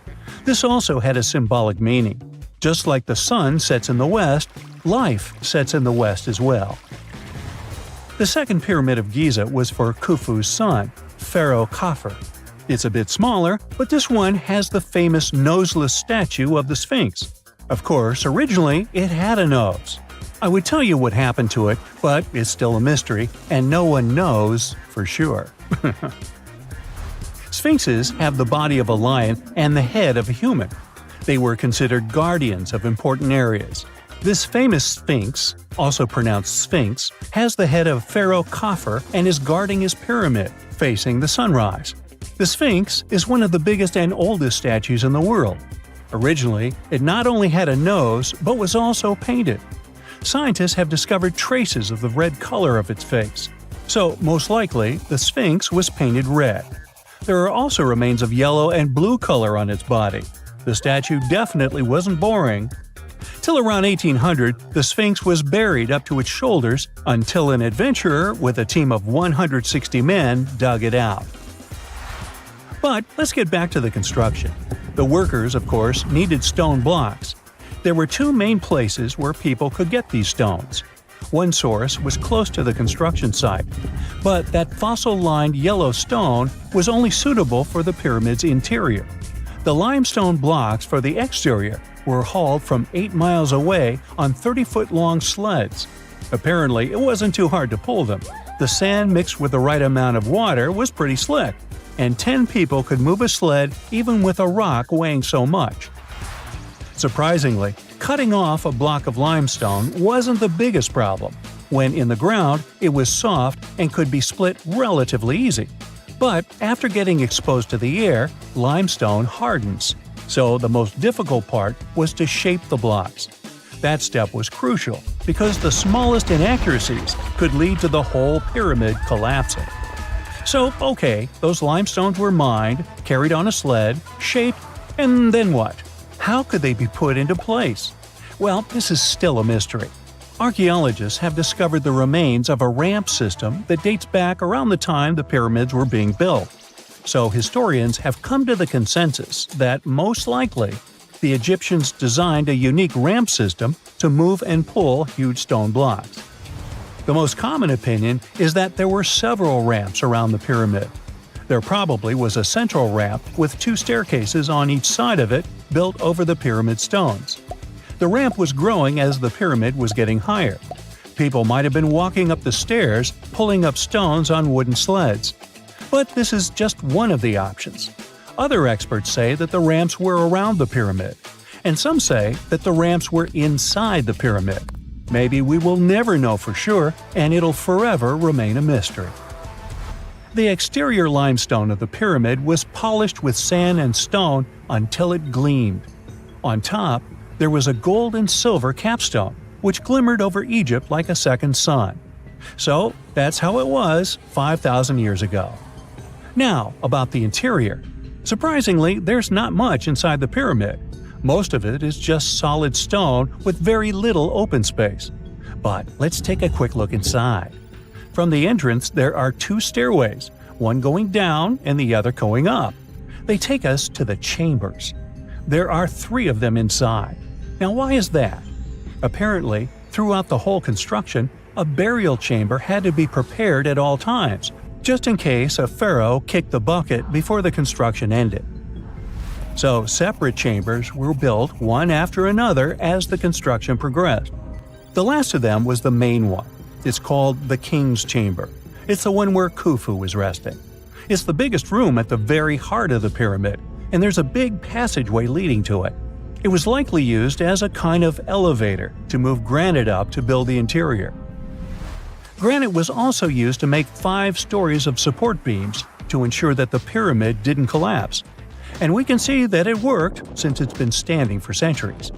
This also had a symbolic meaning. Just like the sun sets in the west, Life sets in the west as well. The second pyramid of Giza was for Khufu's son, Pharaoh Khafre. It's a bit smaller, but this one has the famous noseless statue of the Sphinx. Of course, originally it had a nose. I would tell you what happened to it, but it's still a mystery, and no one knows for sure. Sphinxes have the body of a lion and the head of a human. They were considered guardians of important areas. This famous Sphinx, also pronounced Sphinx, has the head of Pharaoh Khafre and is guarding his pyramid, facing the sunrise. The Sphinx is one of the biggest and oldest statues in the world. Originally, it not only had a nose, but was also painted. Scientists have discovered traces of the red color of its face. So, most likely, the Sphinx was painted red. There are also remains of yellow and blue color on its body. The statue definitely wasn't boring. Till around 1800, the Sphinx was buried up to its shoulders until an adventurer with a team of 160 men dug it out. But let's get back to the construction. The workers, of course, needed stone blocks. There were two main places where people could get these stones. One source was close to the construction site, but that fossil-lined yellow stone was only suitable for the pyramid's interior. The limestone blocks for the exterior were hauled from 8 miles away on 30-foot-long sleds. Apparently, it wasn't too hard to pull them. The sand mixed with the right amount of water was pretty slick, and 10 people could move a sled even with a rock weighing so much. Surprisingly, cutting off a block of limestone wasn't the biggest problem. When in the ground, it was soft and could be split relatively easy. But after getting exposed to the air, limestone hardens. So the most difficult part was to shape the blocks. That step was crucial because the smallest inaccuracies could lead to the whole pyramid collapsing. So, okay, those limestones were mined, carried on a sled, shaped, and then what? How could they be put into place? Well, this is still a mystery. Archaeologists have discovered the remains of a ramp system that dates back around the time the pyramids were being built. So historians have come to the consensus that, most likely, the Egyptians designed a unique ramp system to move and pull huge stone blocks. The most common opinion is that there were several ramps around the pyramid. There probably was a central ramp with 2 staircases on each side of it built over the pyramid stones. The ramp was growing as the pyramid was getting higher. People might have been walking up the stairs, pulling up stones on wooden sleds. But this is just one of the options. Other experts say that the ramps were around the pyramid, and some say that the ramps were inside the pyramid. Maybe we will never know for sure, and it'll forever remain a mystery. The exterior limestone of the pyramid was polished with sand and stone until it gleamed. On top, there was a gold and silver capstone, which glimmered over Egypt like a second sun. So, that's how it was 5,000 years ago. Now, about the interior. Surprisingly, there's not much inside the pyramid. Most of it is just solid stone with very little open space. But let's take a quick look inside. From the entrance, there are 2 stairways, one going down and the other going up. They take us to the chambers. There are 3 of them inside. Now, why is that? Apparently, throughout the whole construction, a burial chamber had to be prepared at all times, just in case a pharaoh kicked the bucket before the construction ended. So, separate chambers were built one after another as the construction progressed. The last of them was the main one. It's called the King's Chamber. It's the one where Khufu was resting. It's the biggest room at the very heart of the pyramid, and there's a big passageway leading to it. It was likely used as a kind of elevator to move granite up to build the interior. Granite was also used to make 5 stories of support beams to ensure that the pyramid didn't collapse. And we can see that it worked since it's been standing for centuries.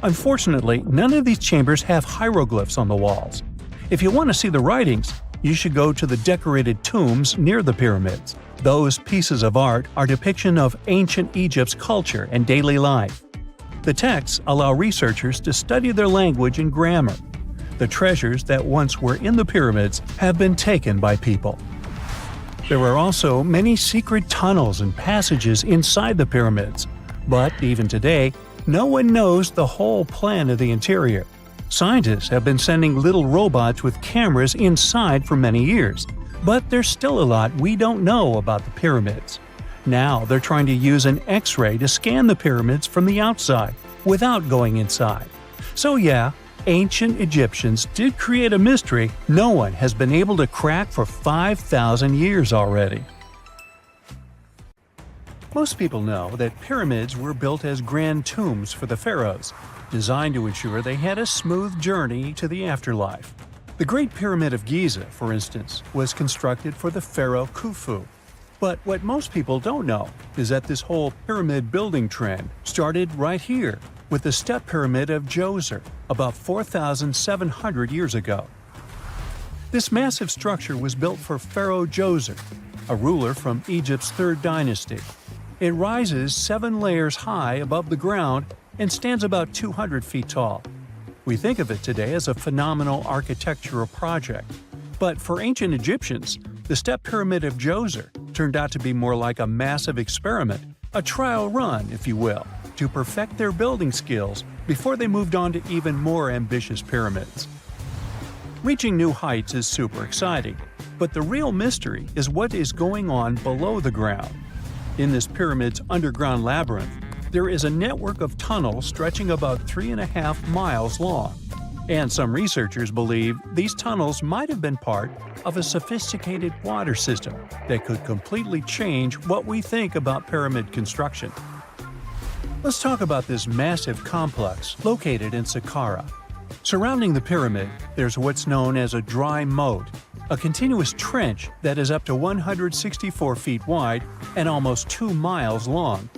Unfortunately, none of these chambers have hieroglyphs on the walls. If you want to see the writings, you should go to the decorated tombs near the pyramids. Those pieces of art are depiction of ancient Egypt's culture and daily life. The texts allow researchers to study their language and grammar. The treasures that once were in the pyramids have been taken by people. There are also many secret tunnels and passages inside the pyramids, but even today, no one knows the whole plan of the interior. Scientists have been sending little robots with cameras inside for many years, but there's still a lot we don't know about the pyramids. Now they're trying to use an X-ray to scan the pyramids from the outside without going inside. So yeah, ancient Egyptians did create a mystery no one has been able to crack for 5,000 years already. Most people know that pyramids were built as grand tombs for the pharaohs, designed to ensure they had a smooth journey to the afterlife. The Great Pyramid of Giza, for instance, was constructed for the pharaoh Khufu. But what most people don't know is that this whole pyramid building trend started right here with the step pyramid of Djoser about 4,700 years ago. This massive structure was built for Pharaoh Djoser, a ruler from Egypt's 3rd dynasty. It rises 7 layers high above the ground and stands about 200 feet tall. We think of it today as a phenomenal architectural project, but for ancient Egyptians, the step pyramid of Djoser turned out to be more like a massive experiment, a trial run, if you will, to perfect their building skills before they moved on to even more ambitious pyramids. Reaching new heights is super exciting, but the real mystery is what is going on below the ground. In this pyramid's underground labyrinth, there is a network of tunnels stretching about 3.5 miles long, and some researchers believe these tunnels might have been part of a sophisticated water system that could completely change what we think about pyramid construction. Let's talk about this massive complex located in Saqqara. Surrounding the pyramid, there's what's known as a dry moat, a continuous trench that is up to 164 feet wide and almost 2 miles long.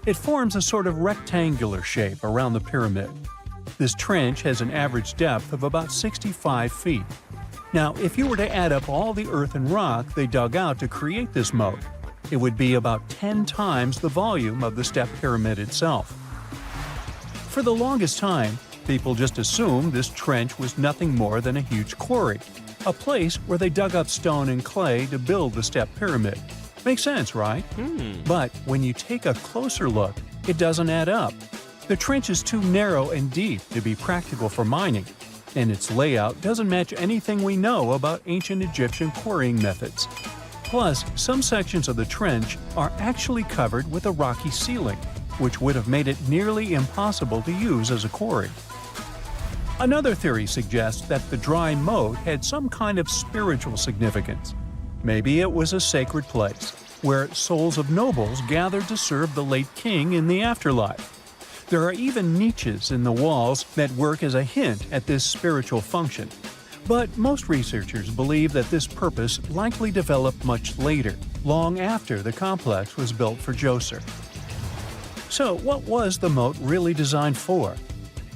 It forms a sort of rectangular shape around the pyramid. This trench has an average depth of about 65 feet. Now, if you were to add up all the earth and rock they dug out to create this moat, it would be about 10 times the volume of the step pyramid itself. For the longest time, people just assumed this trench was nothing more than a huge quarry, a place where they dug up stone and clay to build the step pyramid. Makes sense, right? But when you take a closer look, it doesn't add up. The trench is too narrow and deep to be practical for mining, and its layout doesn't match anything we know about ancient Egyptian quarrying methods. Plus, some sections of the trench are actually covered with a rocky ceiling, which would have made it nearly impossible to use as a quarry. Another theory suggests that the dry moat had some kind of spiritual significance. Maybe it was a sacred place, where souls of nobles gathered to serve the late king in the afterlife. There are even niches in the walls that work as a hint at this spiritual function. But most researchers believe that this purpose likely developed much later, long after the complex was built for Djoser. So what was the moat really designed for?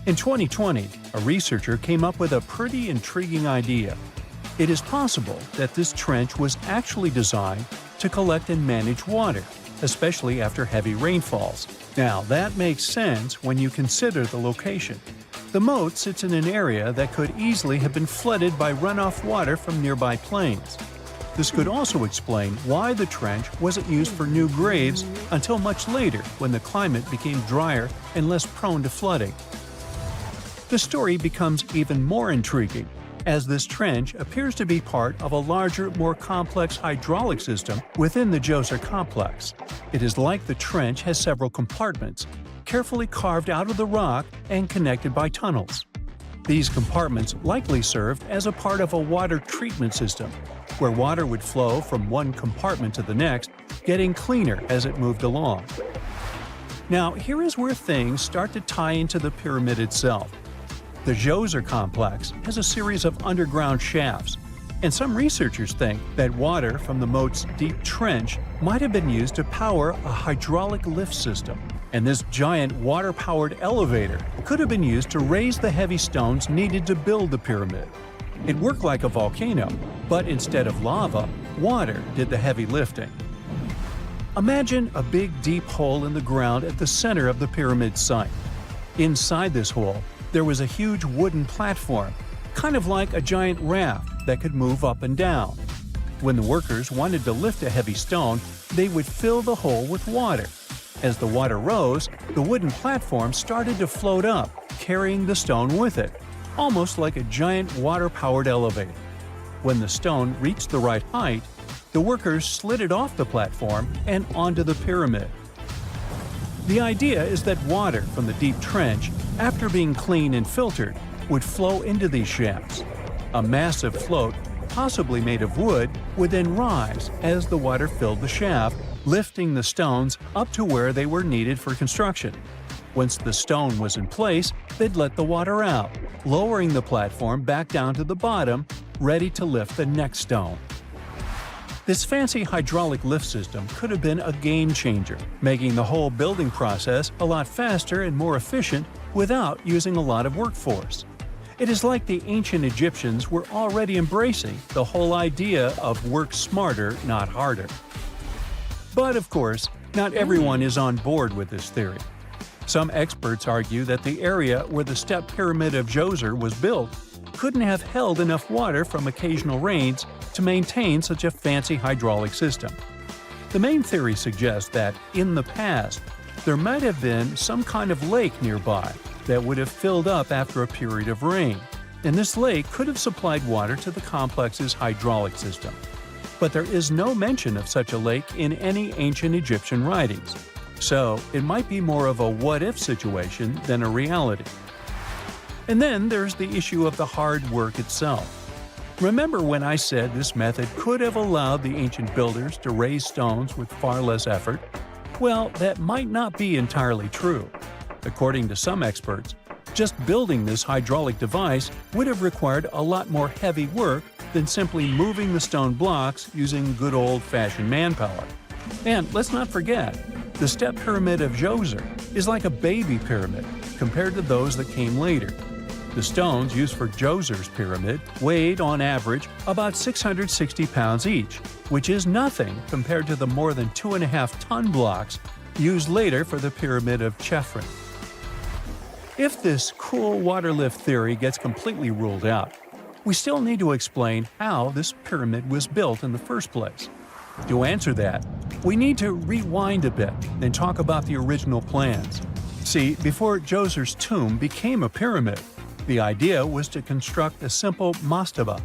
In 2020, a researcher came up with a pretty intriguing idea. It is possible that this trench was actually designed to collect and manage water, especially after heavy rainfalls. Now, that makes sense when you consider the location. The moat sits in an area that could easily have been flooded by runoff water from nearby plains. This could also explain why the trench wasn't used for new graves until much later when the climate became drier and less prone to flooding. The story becomes even more intriguing, as this trench appears to be part of a larger, more complex hydraulic system within the Djoser complex. It is like the trench has several compartments, carefully carved out of the rock and connected by tunnels. These compartments likely served as a part of a water treatment system, where water would flow from one compartment to the next, getting cleaner as it moved along. Now, here is where things start to tie into the pyramid itself. The Djoser complex has a series of underground shafts, and some researchers think that water from the moat's deep trench might have been used to power a hydraulic lift system, and this giant water-powered elevator could have been used to raise the heavy stones needed to build the pyramid. It worked like a volcano, but instead of lava, water did the heavy lifting. Imagine a big deep hole in the ground at the center of the pyramid site. Inside this hole, there was a huge wooden platform, kind of like a giant raft that could move up and down. When the workers wanted to lift a heavy stone, they would fill the hole with water. As the water rose, the wooden platform started to float up, carrying the stone with it. almost like a giant water-powered elevator. When the stone reached the right height, the workers slid it off the platform and onto the pyramid. The idea is that water from the deep trench, after being cleaned and filtered, would flow into these shafts. A massive float, possibly made of wood, would then rise as the water filled the shaft, lifting the stones up to where they were needed for construction. Once the stone was in place, they'd let the water out, lowering the platform back down to the bottom, ready to lift the next stone. This fancy hydraulic lift system could have been a game changer, making the whole building process a lot faster and more efficient without using a lot of workforce. It is like the ancient Egyptians were already embracing the whole idea of work smarter, not harder. But of course, not everyone is on board with this theory. Some experts argue that the area where the step pyramid of Djoser was built couldn't have held enough water from occasional rains to maintain such a fancy hydraulic system. The main theory suggests that, in the past, there might have been some kind of lake nearby that would have filled up after a period of rain, and this lake could have supplied water to the complex's hydraulic system. But there is no mention of such a lake in any ancient Egyptian writings, so it might be more of a what-if situation than a reality. And then there's the issue of the hard work itself. Remember when I said this method could have allowed the ancient builders to raise stones with far less effort? Well, that might not be entirely true. According to some experts, just building this hydraulic device would have required a lot more heavy work than simply moving the stone blocks using good old-fashioned manpower. And let's not forget, the step pyramid of Djoser is like a baby pyramid compared to those that came later. The stones used for Djoser's pyramid weighed, on average, about 660 pounds each, which is nothing compared to the more than 2.5-ton blocks used later for the pyramid of Chephren. If this cool water lift theory gets completely ruled out, we still need to explain how this pyramid was built in the first place. To answer that, we need to rewind a bit and talk about the original plans. See, before Djoser's tomb became a pyramid, the idea was to construct a simple mastaba.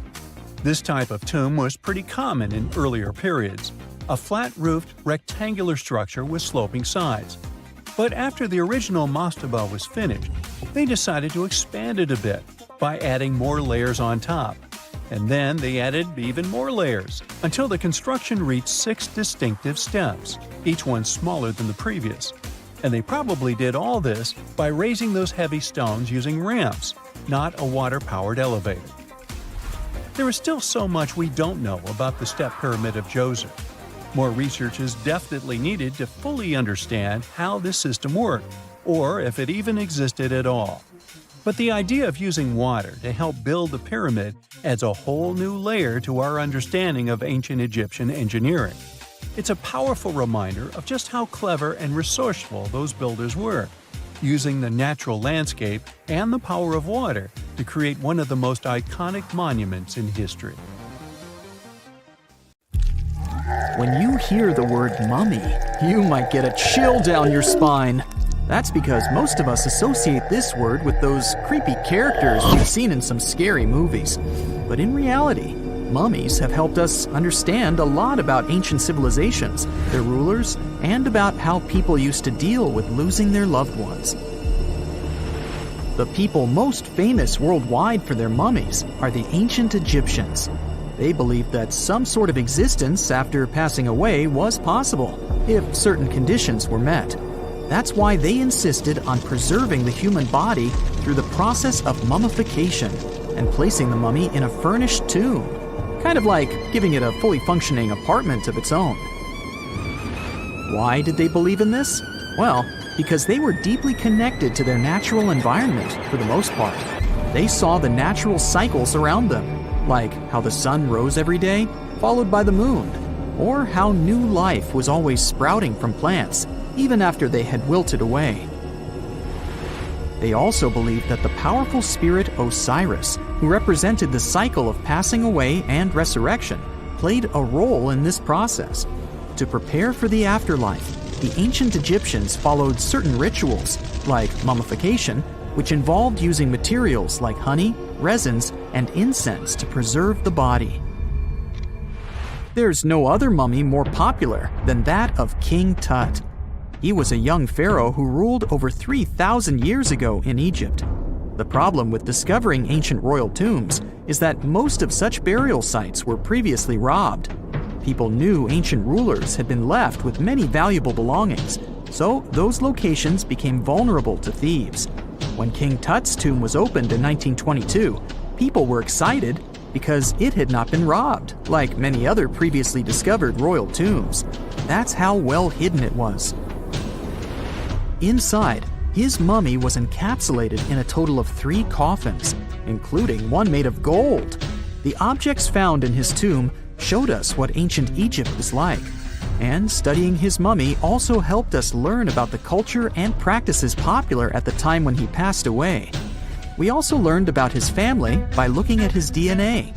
This type of tomb was pretty common in earlier periods, a flat-roofed, rectangular structure with sloping sides. But after the original mastaba was finished, they decided to expand it a bit by adding more layers on top. And then they added even more layers, until the construction reached 6 distinctive steps, each one smaller than the previous. And they probably did all this by raising those heavy stones using ramps, not a water-powered elevator. There is still so much we don't know about the step pyramid of Djoser. More research is definitely needed to fully understand how this system worked, or if it even existed at all. But the idea of using water to help build the pyramid adds a whole new layer to our understanding of ancient Egyptian engineering. It's a powerful reminder of just how clever and resourceful those builders were, using the natural landscape and the power of water to create one of the most iconic monuments in history. When you hear the word mummy, you might get a chill down your spine. That's because most of us associate this word with those creepy characters we've seen in some scary movies. But in reality, mummies have helped us understand a lot about ancient civilizations, their rulers, and about how people used to deal with losing their loved ones. The people most famous worldwide for their mummies are the ancient Egyptians. They believed that some sort of existence after passing away was possible, if certain conditions were met. That's why they insisted on preserving the human body through the process of mummification and placing the mummy in a furnished tomb, kind of like giving it a fully functioning apartment of its own. Why did they believe in this? Well, because they were deeply connected to their natural environment for the most part. They saw the natural cycles around them, like how the sun rose every day, followed by the moon, or how new life was always sprouting from plants, even after they had wilted away. They also believed that the powerful spirit Osiris, who represented the cycle of passing away and resurrection, played a role in this process. To prepare for the afterlife, the ancient Egyptians followed certain rituals, like mummification, which involved using materials like honey, resins, and incense to preserve the body. There's no other mummy more popular than that of King Tut. He was a young pharaoh who ruled over 3,000 years ago in Egypt. The problem with discovering ancient royal tombs is that most of such burial sites were previously robbed. People knew ancient rulers had been left with many valuable belongings, so those locations became vulnerable to thieves. When King Tut's tomb was opened in 1922, people were excited because it had not been robbed, like many other previously discovered royal tombs. That's how well hidden it was. Inside, his mummy was encapsulated in a total of 3 coffins, including one made of gold. The objects found in his tomb showed us what ancient Egypt was like, and studying his mummy also helped us learn about the culture and practices popular at the time when he passed away. We also learned about his family by looking at his DNA.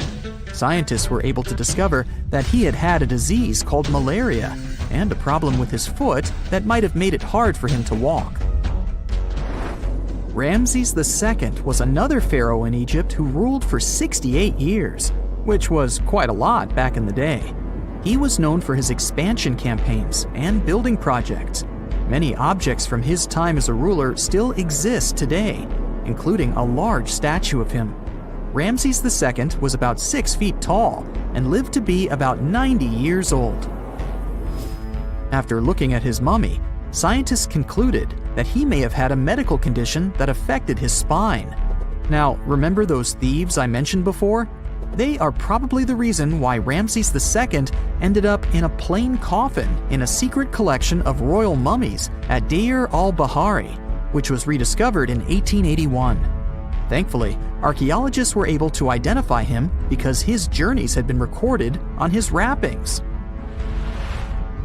Scientists were able to discover that he had had a disease called malaria and a problem with his foot that might have made it hard for him to walk. Ramses II was another pharaoh in Egypt who ruled for 68 years, which was quite a lot back in the day. He was known for his expansion campaigns and building projects. Many objects from his time as a ruler still exist today, including a large statue of him. Ramses II was about 6 feet tall and lived to be about 90 years old. After looking at his mummy, scientists concluded that he may have had a medical condition that affected his spine. Now, remember those thieves I mentioned before? They are probably the reason why Ramses II ended up in a plain coffin in a secret collection of royal mummies at Deir al-Bahari, which was rediscovered in 1881. Thankfully, archaeologists were able to identify him because his journeys had been recorded on his wrappings.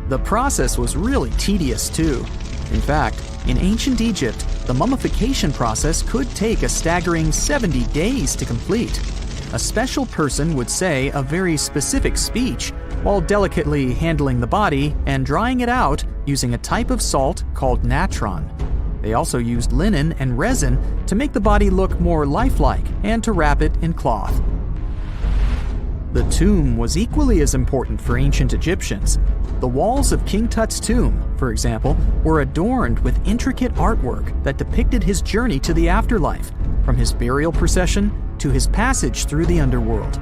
The process was really tedious too. In fact, in ancient Egypt, the mummification process could take a staggering 70 days to complete. A special person would say a very specific speech while delicately handling the body and drying it out using a type of salt called natron. They also used linen and resin to make the body look more lifelike and to wrap it in cloth. The tomb was equally as important for ancient Egyptians. The walls of King Tut's tomb, for example, were adorned with intricate artwork that depicted his journey to the afterlife, from his burial procession to his passage through the underworld.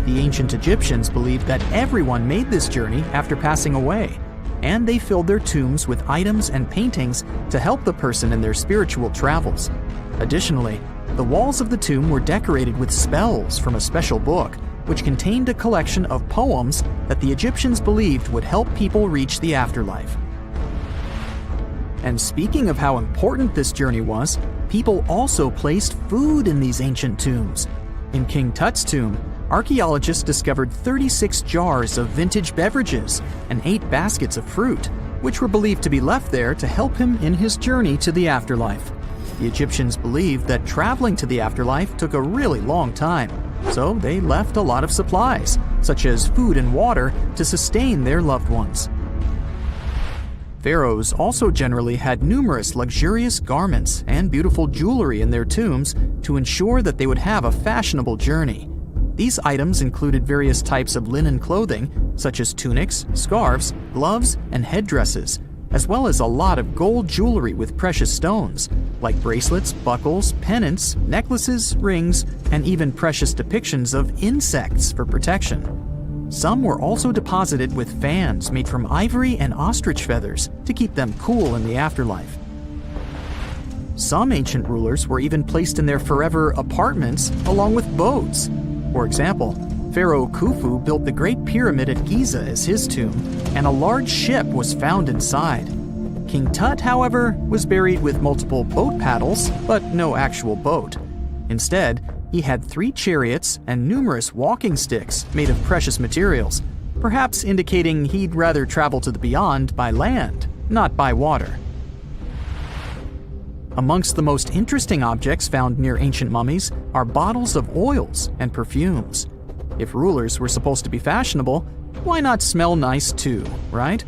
The ancient Egyptians believed that everyone made this journey after passing away, and they filled their tombs with items and paintings to help the person in their spiritual travels. Additionally, the walls of the tomb were decorated with spells from a special book, which contained a collection of poems that the Egyptians believed would help people reach the afterlife. And speaking of how important this journey was, people also placed food in these ancient tombs. In King Tut's tomb, archaeologists discovered 36 jars of vintage beverages and 8 baskets of fruit, which were believed to be left there to help him in his journey to the afterlife. The Egyptians believed that traveling to the afterlife took a really long time, so they left a lot of supplies, such as food and water, to sustain their loved ones. Pharaohs also generally had numerous luxurious garments and beautiful jewelry in their tombs to ensure that they would have a fashionable journey. These items included various types of linen clothing, such as tunics, scarves, gloves, and headdresses, as well as a lot of gold jewelry with precious stones, like bracelets, buckles, pendants, necklaces, rings, and even precious depictions of insects for protection. Some were also deposited with fans made from ivory and ostrich feathers to keep them cool in the afterlife. Some ancient rulers were even placed in their forever apartments along with boats. For example, Pharaoh Khufu built the Great Pyramid at Giza as his tomb, and a large ship was found inside. King Tut, however, was buried with multiple boat paddles, but no actual boat. Instead, he had 3 chariots and numerous walking sticks made of precious materials, perhaps indicating he'd rather travel to the beyond by land, not by water. Amongst the most interesting objects found near ancient mummies are bottles of oils and perfumes. If rulers were supposed to be fashionable, why not smell nice too, right?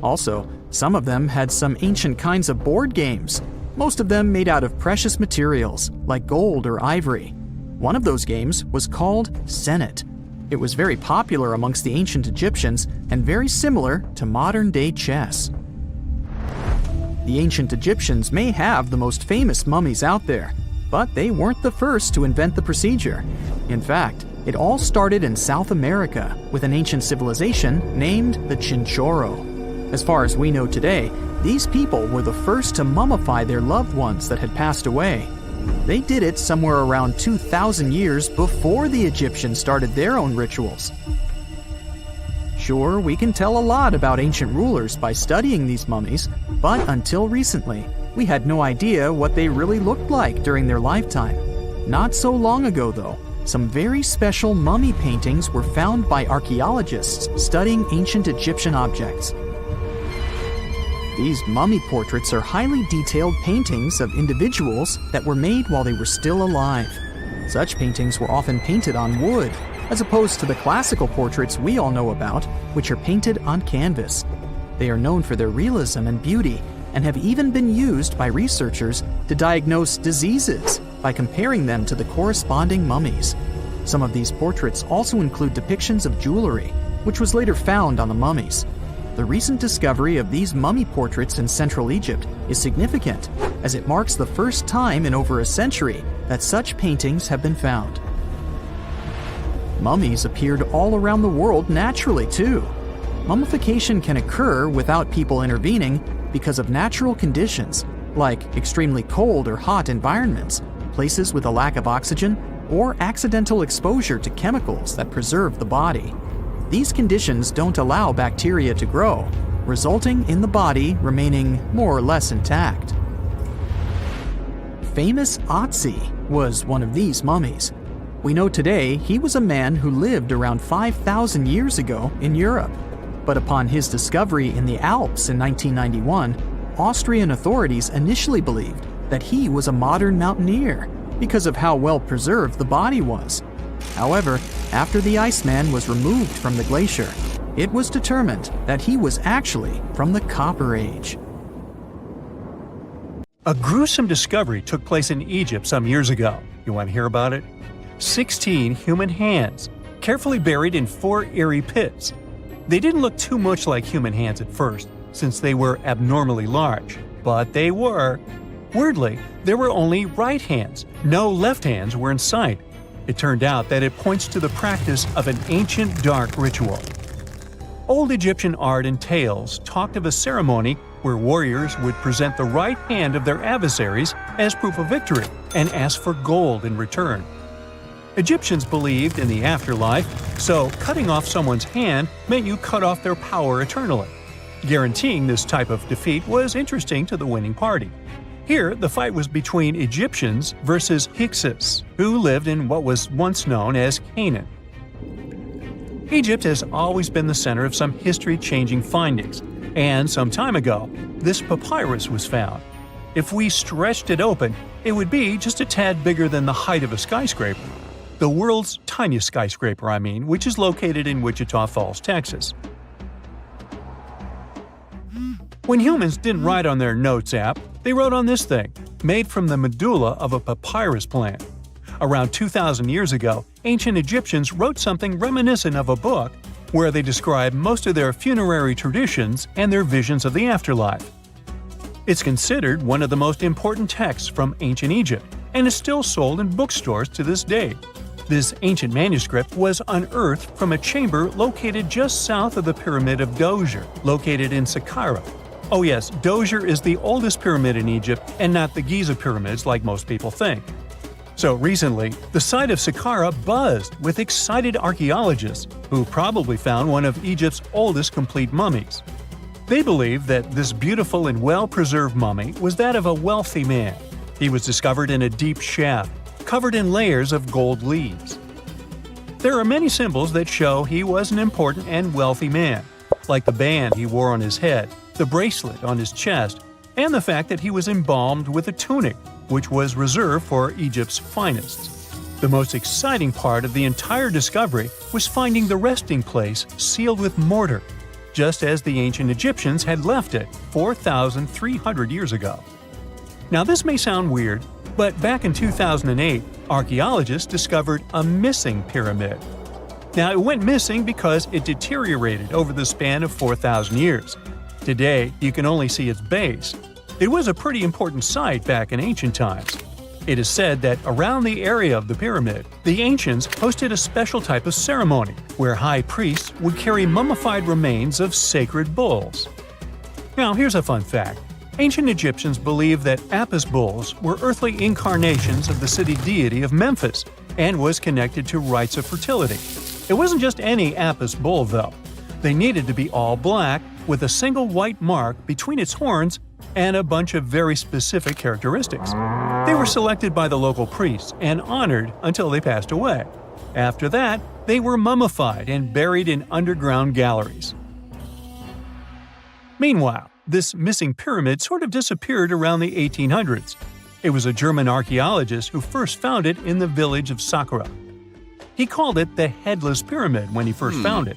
Also, some of them had some ancient kinds of board games. most of them made out of precious materials like gold or ivory. One of those games was called Senet. It was very popular amongst the ancient Egyptians and very similar to modern-day chess. The ancient Egyptians may have the most famous mummies out there, but they weren't the first to invent the procedure. In fact, it all started in South America with an ancient civilization named the Chinchorro. As far as we know today, these people were the first to mummify their loved ones that had passed away. They did it somewhere around 2,000 years before the Egyptians started their own rituals. Sure, we can tell a lot about ancient rulers by studying these mummies, but until recently, we had no idea what they really looked like during their lifetime. Not so long ago, though, some very special mummy paintings were found by archaeologists studying ancient Egyptian objects. These mummy portraits are highly detailed paintings of individuals that were made while they were still alive. Such paintings were often painted on wood, as opposed to the classical portraits we all know about, which are painted on canvas. They are known for their realism and beauty, and have even been used by researchers to diagnose diseases by comparing them to the corresponding mummies. Some of these portraits also include depictions of jewelry, which was later found on the mummies. The recent discovery of these mummy portraits in Central Egypt is significant, as it marks the first time in over a century that such paintings have been found. Mummies appeared all around the world naturally, too. Mummification can occur without people intervening because of natural conditions, like extremely cold or hot environments, places with a lack of oxygen, or accidental exposure to chemicals that preserve the body. These conditions don't allow bacteria to grow, resulting in the body remaining more or less intact. Famous Otzi was one of these mummies. We know today he was a man who lived around 5,000 years ago in Europe. But upon his discovery in the Alps in 1991, Austrian authorities initially believed that he was a modern mountaineer because of how well preserved the body was. However, after the Iceman was removed from the glacier, it was determined that he was actually from the Copper Age. A gruesome discovery took place in Egypt some years ago. You want to hear about it? 16 human hands, carefully buried in 4 eerie pits. They didn't look too much like human hands at first, since they were abnormally large, but they were. Weirdly, there were only right hands. No left hands were in sight. It turned out that it points to the practice of an ancient dark ritual. Old Egyptian art and tales talked of a ceremony where warriors would present the right hand of their adversaries as proof of victory and ask for gold in return. Egyptians believed in the afterlife, so cutting off someone's hand meant you cut off their power eternally. Guaranteeing this type of defeat was interesting to the winning party. Here, the fight was between Egyptians versus Hyksos, who lived in what was once known as Canaan. Egypt has always been the center of some history-changing findings, and some time ago, this papyrus was found. If we stretched it open, it would be just a tad bigger than the height of a skyscraper. The world's tiniest skyscraper, which is located in Wichita Falls, Texas. When humans didn't write on their notes app, they wrote on this thing, made from the medulla of a papyrus plant. Around 2,000 years ago, ancient Egyptians wrote something reminiscent of a book where they describe most of their funerary traditions and their visions of the afterlife. It's considered one of the most important texts from ancient Egypt and is still sold in bookstores to this day. This ancient manuscript was unearthed from a chamber located just south of the Pyramid of Djoser, located in Saqqara. Oh yes, Djoser is the oldest pyramid in Egypt and not the Giza pyramids like most people think. So recently, the site of Saqqara buzzed with excited archaeologists who probably found one of Egypt's oldest complete mummies. They believe that this beautiful and well-preserved mummy was that of a wealthy man. He was discovered in a deep shaft, covered in layers of gold leaves. There are many symbols that show he was an important and wealthy man, like the band he wore on his head, the bracelet on his chest, and the fact that he was embalmed with a tunic, which was reserved for Egypt's finest. The most exciting part of the entire discovery was finding the resting place sealed with mortar, just as the ancient Egyptians had left it 4,300 years ago. Now this may sound weird, but back in 2008, archaeologists discovered a missing pyramid. Now it went missing because it deteriorated over the span of 4,000 years. Today, you can only see its base. It was a pretty important site back in ancient times. It is said that around the area of the pyramid, the ancients hosted a special type of ceremony where high priests would carry mummified remains of sacred bulls. Now here's a fun fact. Ancient Egyptians believed that Apis bulls were earthly incarnations of the city deity of Memphis and was connected to rites of fertility. It wasn't just any Apis bull, though. They needed to be all black, with a single white mark between its horns and a bunch of very specific characteristics. They were selected by the local priests and honored until they passed away. After that, they were mummified and buried in underground galleries. Meanwhile, this missing pyramid sort of disappeared around the 1800s. It was a German archaeologist who first found it in the village of Saqqara. He called it the Headless Pyramid when he first found it.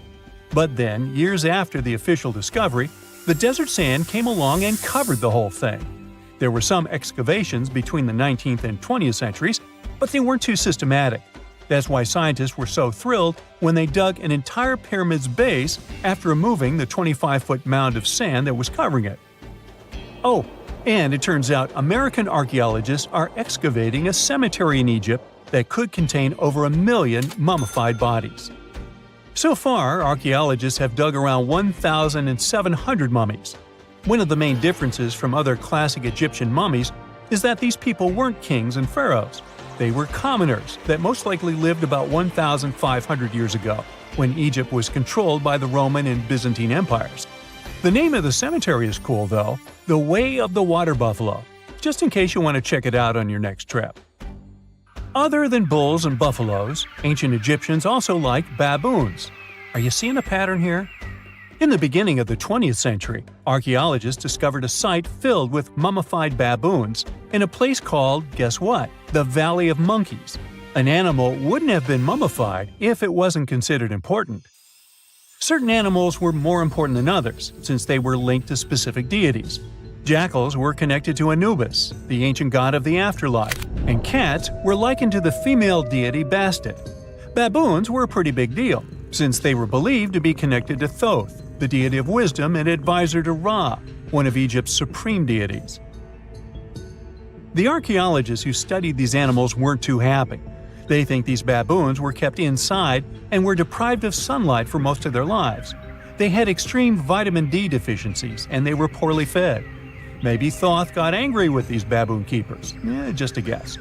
But then, years after the official discovery, the desert sand came along and covered the whole thing. There were some excavations between the 19th and 20th centuries, but they weren't too systematic. That's why scientists were so thrilled when they dug an entire pyramid's base after removing the 25-foot mound of sand that was covering it. Oh, and it turns out American archaeologists are excavating a cemetery in Egypt that could contain over 1 million mummified bodies. So far, archaeologists have dug around 1,700 mummies. One of the main differences from other classic Egyptian mummies is that these people weren't kings and pharaohs. They were commoners that most likely lived about 1,500 years ago, when Egypt was controlled by the Roman and Byzantine empires. The name of the cemetery is cool, though, the Way of the Water Buffalo, just in case you want to check it out on your next trip. Other than bulls and buffaloes, ancient Egyptians also liked baboons. Are you seeing a pattern here? In the beginning of the 20th century, archaeologists discovered a site filled with mummified baboons in a place called, guess what? The Valley of Monkeys. An animal wouldn't have been mummified if it wasn't considered important. Certain animals were more important than others, since they were linked to specific deities. Jackals were connected to Anubis, the ancient god of the afterlife, and cats were likened to the female deity Bastet. Baboons were a pretty big deal, since they were believed to be connected to Thoth, the deity of wisdom and advisor to Ra, one of Egypt's supreme deities. The archaeologists who studied these animals weren't too happy. They think these baboons were kept inside and were deprived of sunlight for most of their lives. They had extreme vitamin D deficiencies and they were poorly fed. Maybe Thoth got angry with these baboon keepers. Just a guess.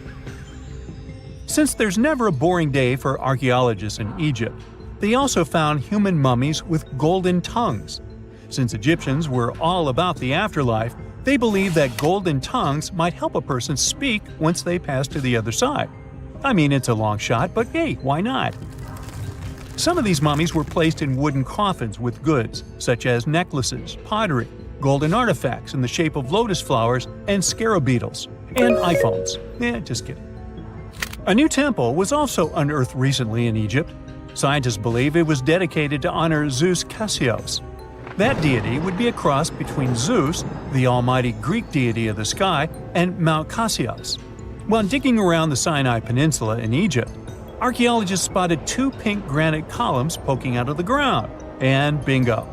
Since there's never a boring day for archaeologists in Egypt, they also found human mummies with golden tongues. Since Egyptians were all about the afterlife, they believed that golden tongues might help a person speak once they pass to the other side. I mean, it's a long shot, but hey, why not? Some of these mummies were placed in wooden coffins with goods, such as necklaces, pottery, golden artifacts in the shape of lotus flowers and scarab beetles, and iPhones. Just kidding. A new temple was also unearthed recently in Egypt. Scientists believe it was dedicated to honor Zeus Cassios. That deity would be a cross between Zeus, the almighty Greek deity of the sky, and Mount Cassios. While digging around the Sinai Peninsula in Egypt, archaeologists spotted 2 pink granite columns poking out of the ground, and bingo.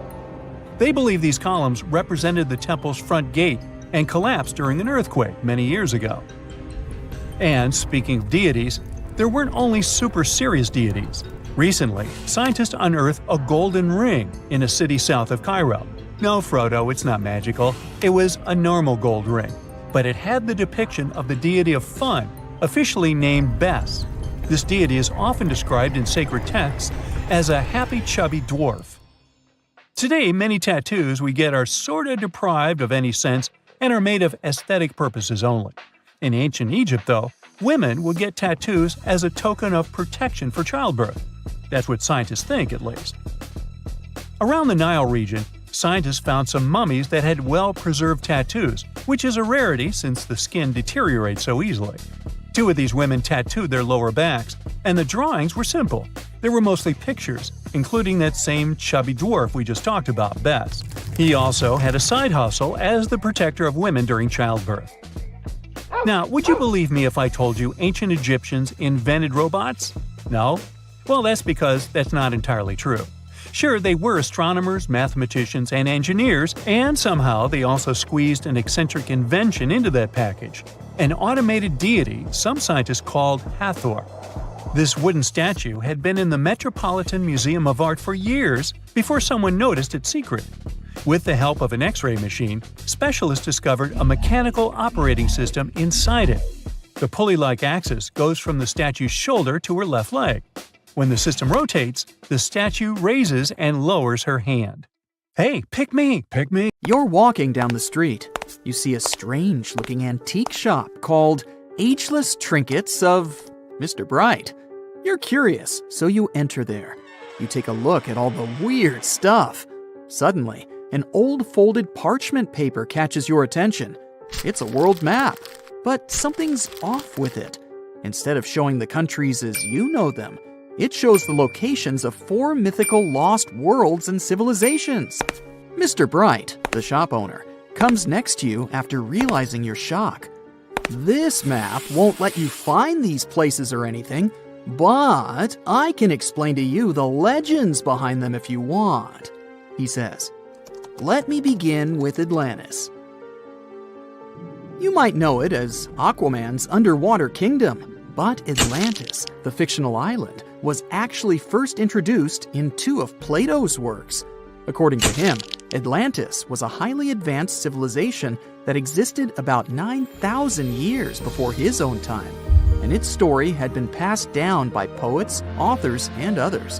They believe these columns represented the temple's front gate and collapsed during an earthquake many years ago. And speaking of deities, there weren't only super serious deities. Recently, scientists unearthed a golden ring in a city south of Cairo. No, Frodo, it's not magical. It was a normal gold ring, but it had the depiction of the deity of fun, officially named Bes. This deity is often described in sacred texts as a happy chubby dwarf. Today, many tattoos we get are sorta deprived of any sense and are made of aesthetic purposes only. In ancient Egypt, though, women would get tattoos as a token of protection for childbirth. That's what scientists think, at least. Around the Nile region, scientists found some mummies that had well-preserved tattoos, which is a rarity since the skin deteriorates so easily. 2 of these women tattooed their lower backs, and the drawings were simple. They were mostly pictures, including that same chubby dwarf we just talked about, Bes. He also had a side hustle as the protector of women during childbirth. Now, would you believe me if I told you ancient Egyptians invented robots? No? Well, that's because that's not entirely true. Sure, they were astronomers, mathematicians, and engineers, and somehow they also squeezed an eccentric invention into that package – an automated deity some scientists called Hathor. This wooden statue had been in the Metropolitan Museum of Art for years before someone noticed its secret. With the help of an X-ray machine, specialists discovered a mechanical operating system inside it. The pulley-like axis goes from the statue's shoulder to her left leg. When the system rotates, the statue raises and lowers her hand. Hey, pick me, pick me. You're walking down the street. You see a strange-looking antique shop called Ageless Trinkets of Mr. Bright. You're curious, so you enter there. You take a look at all the weird stuff. Suddenly, an old folded parchment paper catches your attention. It's a world map, but something's off with it. Instead of showing the countries as you know them, it shows the locations of 4 mythical lost worlds and civilizations. Mr. Bright, the shop owner, comes next to you after realizing your shock. This map won't let you find these places or anything, but I can explain to you the legends behind them if you want, he says. Let me begin with Atlantis. You might know it as Aquaman's underwater kingdom, but Atlantis, the fictional island, was actually first introduced in 2 of Plato's works. According to him, Atlantis was a highly advanced civilization that existed about 9,000 years before his own time, and its story had been passed down by poets, authors, and others.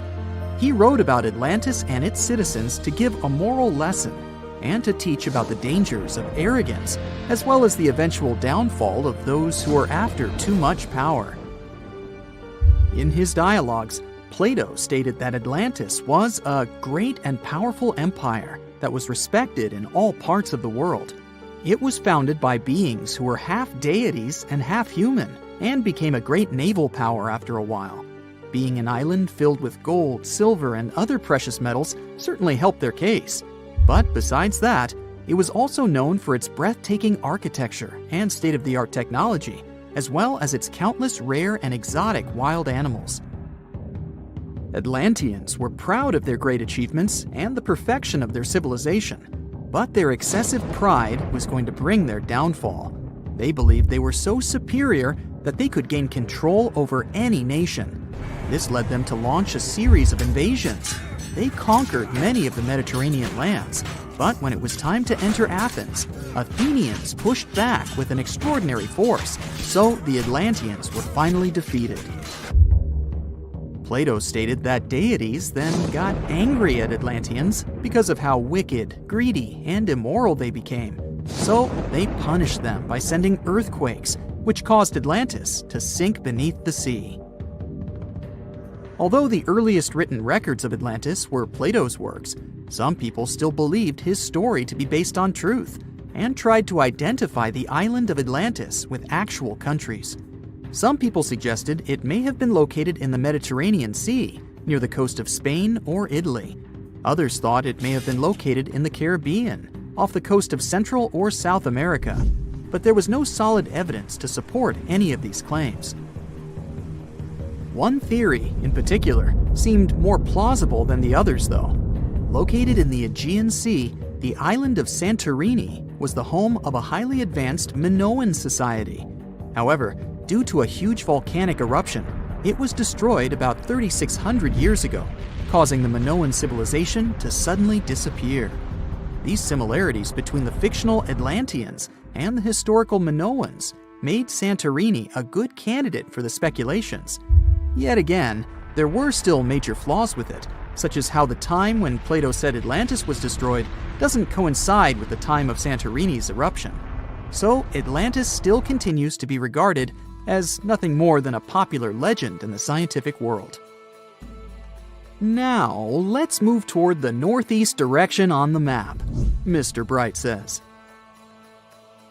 He wrote about Atlantis and its citizens to give a moral lesson and to teach about the dangers of arrogance, as well as the eventual downfall of those who are after too much power. In his dialogues, Plato stated that Atlantis was a great and powerful empire that was respected in all parts of the world. It was founded by beings who were half deities and half human, and became a great naval power after a while. Being an island filled with gold, silver, and other precious metals certainly helped their case. But besides that, it was also known for its breathtaking architecture and state-of-the-art technology, as well as its countless rare and exotic wild animals. Atlanteans were proud of their great achievements and the perfection of their civilization, but their excessive pride was going to bring their downfall. They believed they were so superior that they could gain control over any nation. This led them to launch a series of invasions. They conquered many of the Mediterranean lands, but when it was time to enter Athens, Athenians pushed back with an extraordinary force, so the Atlanteans were finally defeated. Plato stated that deities then got angry at Atlanteans because of how wicked, greedy, and immoral they became, so they punished them by sending earthquakes, which caused Atlantis to sink beneath the sea. Although the earliest written records of Atlantis were Plato's works, some people still believed his story to be based on truth and tried to identify the island of Atlantis with actual countries. Some people suggested it may have been located in the Mediterranean Sea, near the coast of Spain or Italy. Others thought it may have been located in the Caribbean, off the coast of Central or South America, but there was no solid evidence to support any of these claims. One theory, in particular, seemed more plausible than the others, though. Located in the Aegean Sea, the island of Santorini was the home of a highly advanced Minoan society. However, due to a huge volcanic eruption, it was destroyed about 3,600 years ago, causing the Minoan civilization to suddenly disappear. These similarities between the fictional Atlanteans and the historical Minoans made Santorini a good candidate for the speculations. Yet again, there were still major flaws with it, such as how the time when Plato said Atlantis was destroyed doesn't coincide with the time of Santorini's eruption. So Atlantis still continues to be regarded as nothing more than a popular legend in the scientific world. Now, let's move toward the northeast direction on the map, Mr. Bright says.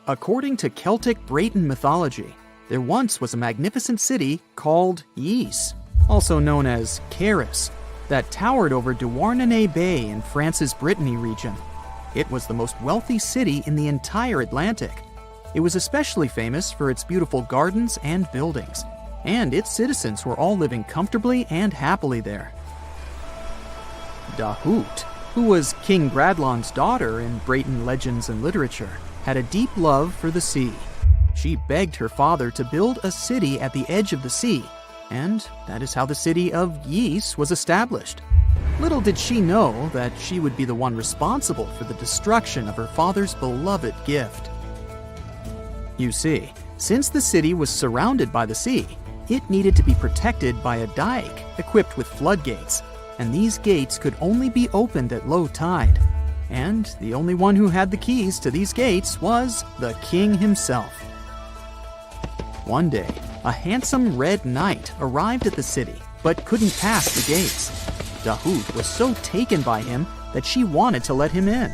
According to Celtic Breton mythology, there once was a magnificent city called Ys, also known as Caris, that towered over Douarnenez Bay in France's Brittany region. It was the most wealthy city in the entire Atlantic. It was especially famous for its beautiful gardens and buildings, and its citizens were all living comfortably and happily there. Dahut, who was King Gradlon's daughter in Breton legends and literature, had a deep love for the sea. She begged her father to build a city at the edge of the sea, and that is how the city of Ys was established. Little did she know that she would be the one responsible for the destruction of her father's beloved gift. You see, since the city was surrounded by the sea, it needed to be protected by a dike equipped with floodgates, and these gates could only be opened at low tide. And the only one who had the keys to these gates was the king himself. One day, a handsome red knight arrived at the city, but couldn't pass the gates. Dahut was so taken by him that she wanted to let him in.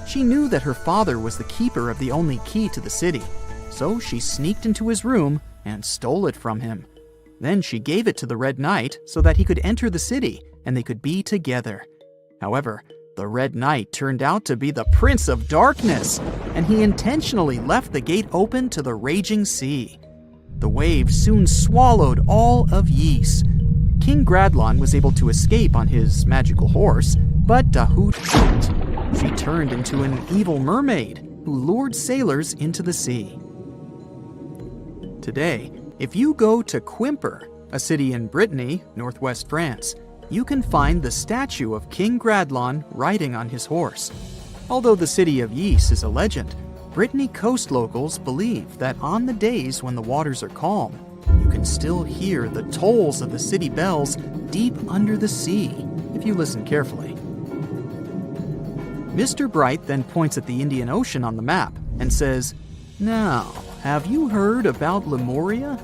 She knew that her father was the keeper of the only key to the city, so she sneaked into his room and stole it from him. Then she gave it to the Red Knight so that he could enter the city and they could be together. However, the Red Knight turned out to be the Prince of Darkness, and he intentionally left the gate open to the raging sea. The waves soon swallowed all of Ys. King Gradlon was able to escape on his magical horse, but Dahut couldn't. She turned into an evil mermaid who lured sailors into the sea. Today, if you go to Quimper, a city in Brittany, northwest France, you can find the statue of King Gradlon riding on his horse. Although the city of Ys is a legend, Brittany coast locals believe that on the days when the waters are calm, you can still hear the tolls of the city bells deep under the sea, if you listen carefully. Mr. Bright then points at the Indian Ocean on the map and says, "Now, have you heard about Lemuria?"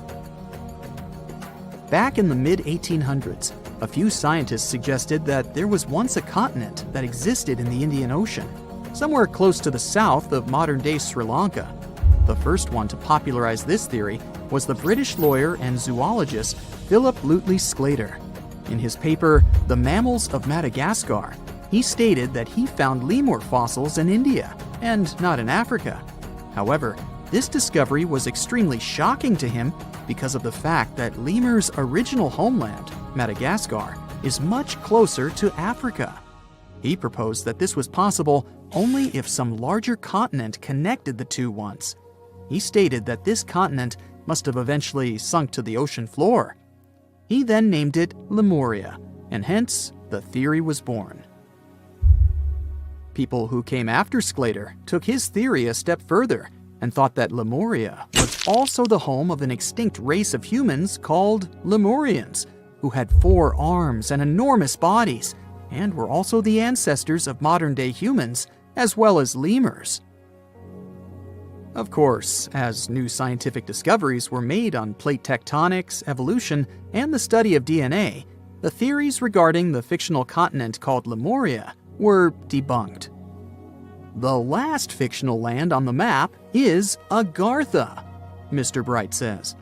Back in the mid-1800s, a few scientists suggested that there was once a continent that existed in the Indian Ocean, somewhere close to the south of modern-day Sri Lanka. The first one to popularize this theory was the British lawyer and zoologist Philip Lutley Sclater. In his paper, The Mammals of Madagascar, he stated that he found lemur fossils in India, and not in Africa. However, this discovery was extremely shocking to him because of the fact that lemurs' original homeland, Madagascar, is much closer to Africa. He proposed that this was possible only if some larger continent connected the two once. He stated that this continent must have eventually sunk to the ocean floor. He then named it Lemuria, and hence the theory was born. People who came after Sclater took his theory a step further and thought that Lemuria was also the home of an extinct race of humans called Lemurians, who had 4 arms and enormous bodies, and were also the ancestors of modern-day humans, as well as lemurs. Of course, as new scientific discoveries were made on plate tectonics, evolution, and the study of DNA, the theories regarding the fictional continent called Lemuria were debunked. The last fictional land on the map is Agartha, Mr. Bright says.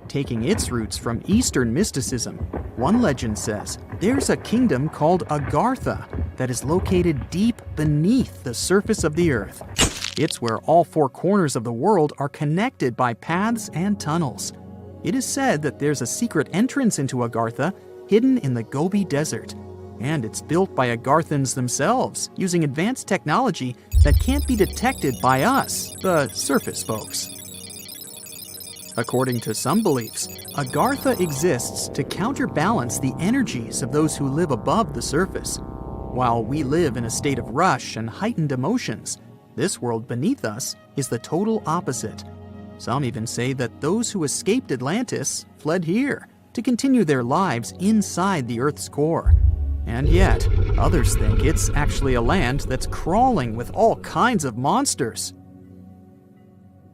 Taking its roots from Eastern mysticism, one legend says there's a kingdom called Agartha that is located deep beneath the surface of the earth. It's where all 4 corners of the world are connected by paths and tunnels. It is said that there's a secret entrance into Agartha hidden in the Gobi Desert, and it's built by Agarthans themselves using advanced technology that can't be detected by us, the surface folks. According to some beliefs, Agartha exists to counterbalance the energies of those who live above the surface. While we live in a state of rush and heightened emotions, this world beneath us is the total opposite. Some even say that those who escaped Atlantis fled here to continue their lives inside the Earth's core. And yet, others think it's actually a land that's crawling with all kinds of monsters.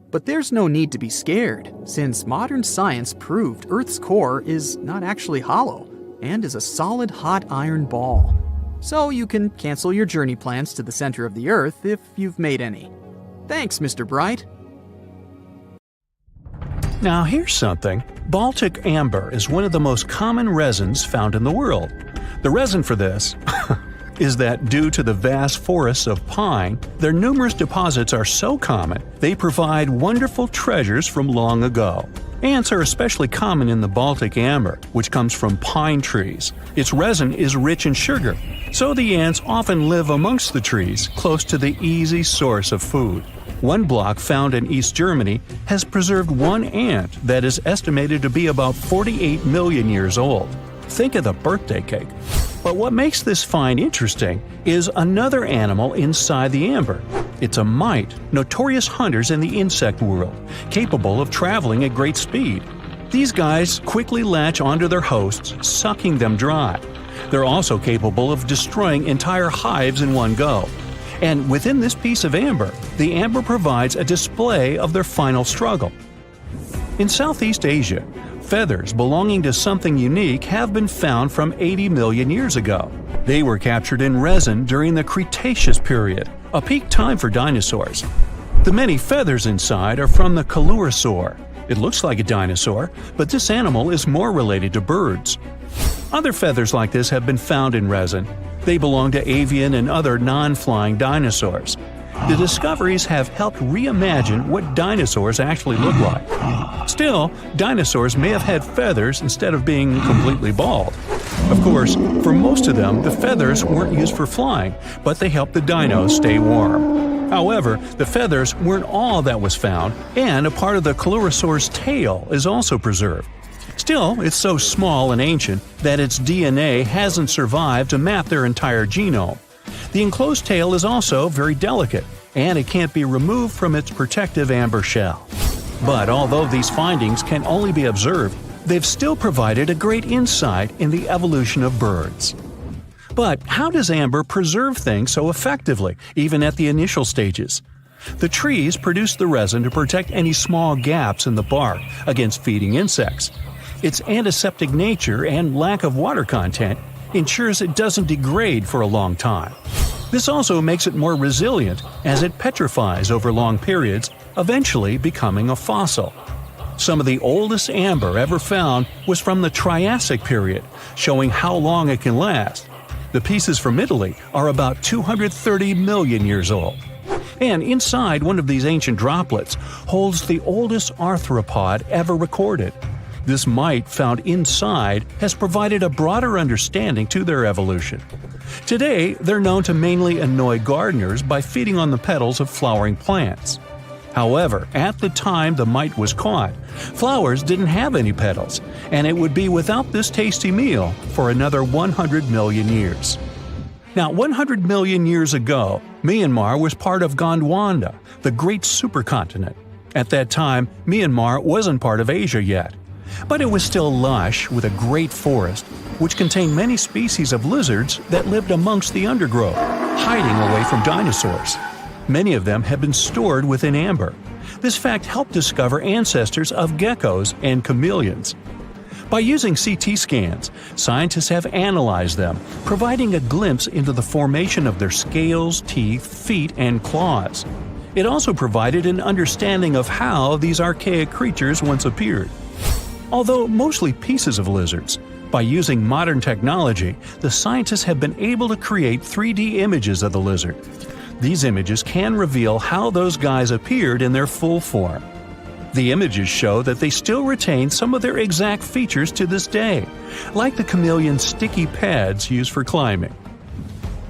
But there's no need to be scared, since modern science proved Earth's core is not actually hollow and is a solid hot iron ball. So you can cancel your journey plans to the center of the Earth if you've made any. Thanks, Mr. Bright. Now here's something. Baltic amber is one of the most common resins found in the world. The resin for this, is that due to the vast forests of pine, their numerous deposits are so common they provide wonderful treasures from long ago. Ants are especially common in the Baltic amber, which comes from pine trees. Its resin is rich in sugar, so the ants often live amongst the trees, close to the easy source of food. One block found in East Germany has preserved one ant that is estimated to be about 48 million years old. Think of the birthday cake. But what makes this find interesting is another animal inside the amber. It's a mite, notorious hunters in the insect world, capable of traveling at great speed. These guys quickly latch onto their hosts, sucking them dry. They're also capable of destroying entire hives in one go. And within this piece of amber, the amber provides a display of their final struggle. In Southeast Asia, feathers belonging to something unique have been found from 80 million years ago. They were captured in resin during the Cretaceous period, a peak time for dinosaurs. The many feathers inside are from the Coelurosaur. It looks like a dinosaur, but this animal is more related to birds. Other feathers like this have been found in resin. They belong to avian and other non-flying dinosaurs. The discoveries have helped reimagine what dinosaurs actually look like. Still, dinosaurs may have had feathers instead of being completely bald. Of course, for most of them, the feathers weren't used for flying, but they helped the dinos stay warm. However, the feathers weren't all that was found, and a part of the Coelurosaur's tail is also preserved. Still, it's so small and ancient that its DNA hasn't survived to map their entire genome. The enclosed tail is also very delicate, and it can't be removed from its protective amber shell. But although these findings can only be observed, they've still provided a great insight in the evolution of birds. But how does amber preserve things so effectively, even at the initial stages? The trees produce the resin to protect any small gaps in the bark against feeding insects. Its antiseptic nature and lack of water content ensures it doesn't degrade for a long time. This also makes it more resilient as it petrifies over long periods, eventually becoming a fossil. Some of the oldest amber ever found was from the Triassic period, showing how long it can last. The pieces from Italy are about 230 million years old. And inside one of these ancient droplets holds the oldest arthropod ever recorded. This mite found inside has provided a broader understanding to their evolution. Today, they're known to mainly annoy gardeners by feeding on the petals of flowering plants. However, at the time the mite was caught, flowers didn't have any petals, and it would be without this tasty meal for another 100 million years. Now, 100 million years ago, Myanmar was part of Gondwana, the great supercontinent. At that time, Myanmar wasn't part of Asia yet. But it was still lush with a great forest, which contained many species of lizards that lived amongst the undergrowth, hiding away from dinosaurs. Many of them have been stored within amber. This fact helped discover ancestors of geckos and chameleons. By using CT scans, scientists have analyzed them, providing a glimpse into the formation of their scales, teeth, feet, and claws. It also provided an understanding of how these archaic creatures once appeared. Although mostly pieces of lizards, by using modern technology, the scientists have been able to create 3D images of the lizard. These images can reveal how those guys appeared in their full form. The images show that they still retain some of their exact features to this day, like the chameleon's sticky pads used for climbing.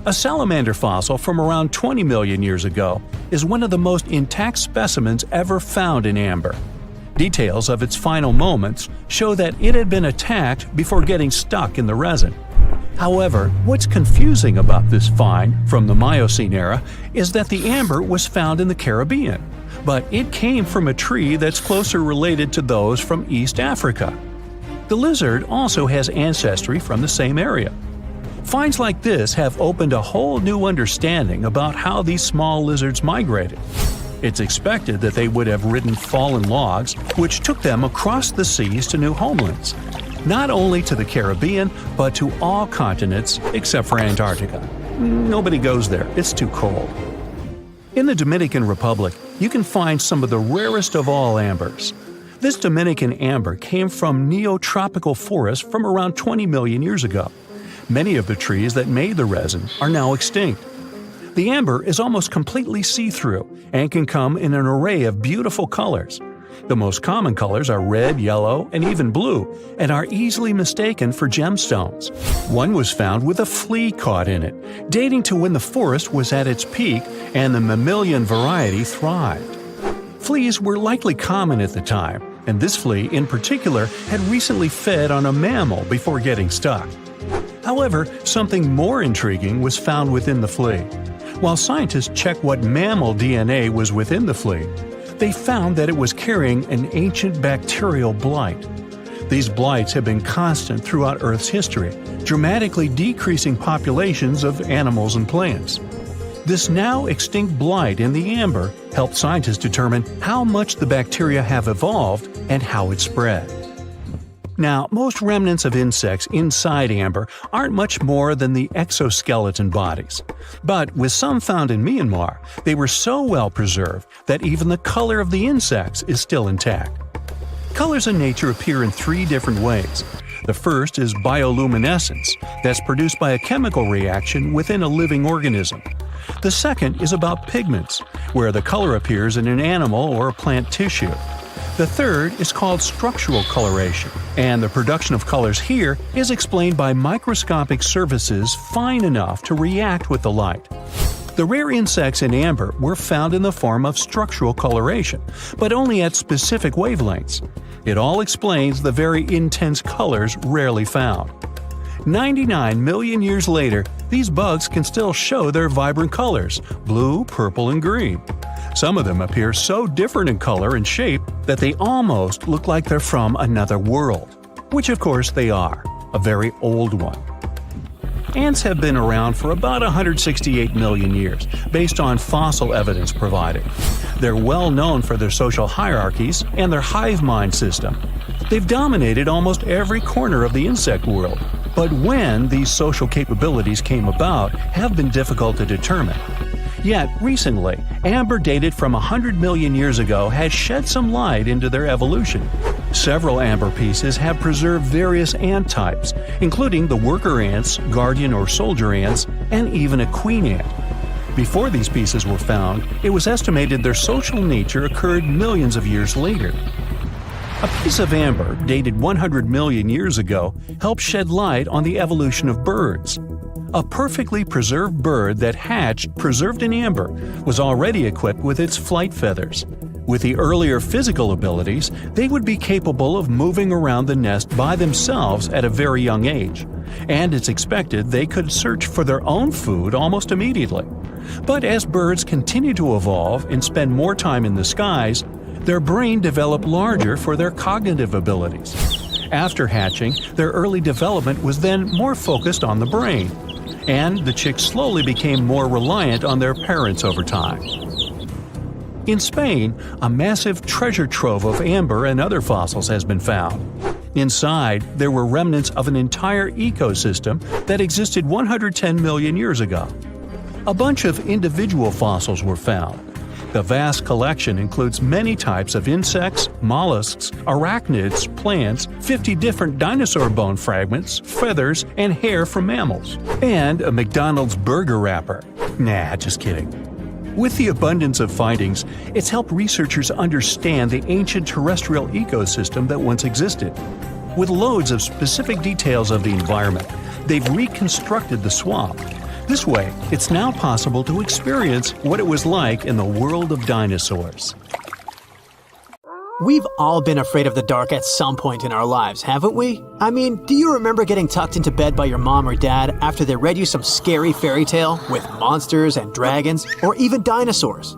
A salamander fossil from around 20 million years ago is one of the most intact specimens ever found in amber. Details of its final moments show that it had been attacked before getting stuck in the resin. However, what's confusing about this find from the Miocene era is that the amber was found in the Caribbean, but it came from a tree that's closer related to those from East Africa. The lizard also has ancestry from the same area. Finds like this have opened a whole new understanding about how these small lizards migrated. It's expected that they would have ridden fallen logs, which took them across the seas to new homelands, not only to the Caribbean, but to all continents except for Antarctica. Nobody goes there, it's too cold. In the Dominican Republic, you can find some of the rarest of all ambers. This Dominican amber came from neotropical forests from around 20 million years ago. Many of the trees that made the resin are now extinct. The amber is almost completely see-through and can come in an array of beautiful colors. The most common colors are red, yellow, and even blue, and are easily mistaken for gemstones. One was found with a flea caught in it, dating to when the forest was at its peak and the mammalian variety thrived. Fleas were likely common at the time, and this flea in particular had recently fed on a mammal before getting stuck. However, something more intriguing was found within the flea. While scientists checked what mammal DNA was within the flea, they found that it was carrying an ancient bacterial blight. These blights have been constant throughout Earth's history, dramatically decreasing populations of animals and plants. This now extinct blight in the amber helped scientists determine how much the bacteria have evolved and how it spread. Now, most remnants of insects inside amber aren't much more than the exoskeleton bodies. But with some found in Myanmar, they were so well preserved that even the color of the insects is still intact. Colors in nature appear in three different ways. The first is bioluminescence, that's produced by a chemical reaction within a living organism. The second is about pigments, where the color appears in an animal or a plant tissue. The third is called structural coloration, and the production of colors here is explained by microscopic surfaces fine enough to react with the light. The rare insects in amber were found in the form of structural coloration, but only at specific wavelengths. It all explains the very intense colors rarely found. 99 million years later, these bugs can still show their vibrant colors – blue, purple, and green. Some of them appear so different in color and shape that they almost look like they're from another world. Which of course they are, a very old one. Ants have been around for about 168 million years, based on fossil evidence provided. They're well known for their social hierarchies and their hive mind system. They've dominated almost every corner of the insect world, but when these social capabilities came about have been difficult to determine. Yet, recently, amber dated from 100 million years ago has shed some light into their evolution. Several amber pieces have preserved various ant types, including the worker ants, guardian or soldier ants, and even a queen ant. Before these pieces were found, it was estimated their social nature occurred millions of years later. A piece of amber dated 100 million years ago helped shed light on the evolution of birds. A perfectly preserved bird that hatched preserved in amber was already equipped with its flight feathers. With the earlier physical abilities, they would be capable of moving around the nest by themselves at a very young age, and it's expected they could search for their own food almost immediately. But as birds continue to evolve and spend more time in the skies, their brain developed larger for their cognitive abilities. After hatching, their early development was then more focused on the brain, and the chicks slowly became more reliant on their parents over time. In Spain, a massive treasure trove of amber and other fossils has been found. Inside, there were remnants of an entire ecosystem that existed 110 million years ago. A bunch of individual fossils were found. The vast collection includes many types of insects, mollusks, arachnids, plants, 50 different dinosaur bone fragments, feathers, and hair from mammals, and a McDonald's burger wrapper. Nah, just kidding. With the abundance of findings, it's helped researchers understand the ancient terrestrial ecosystem that once existed. With loads of specific details of the environment, they've reconstructed the swamp. This way, it's now possible to experience what it was like in the world of dinosaurs. We've all been afraid of the dark at some point in our lives, haven't we? I mean, do you remember getting tucked into bed by your mom or dad after they read you some scary fairy tale with monsters and dragons or even dinosaurs?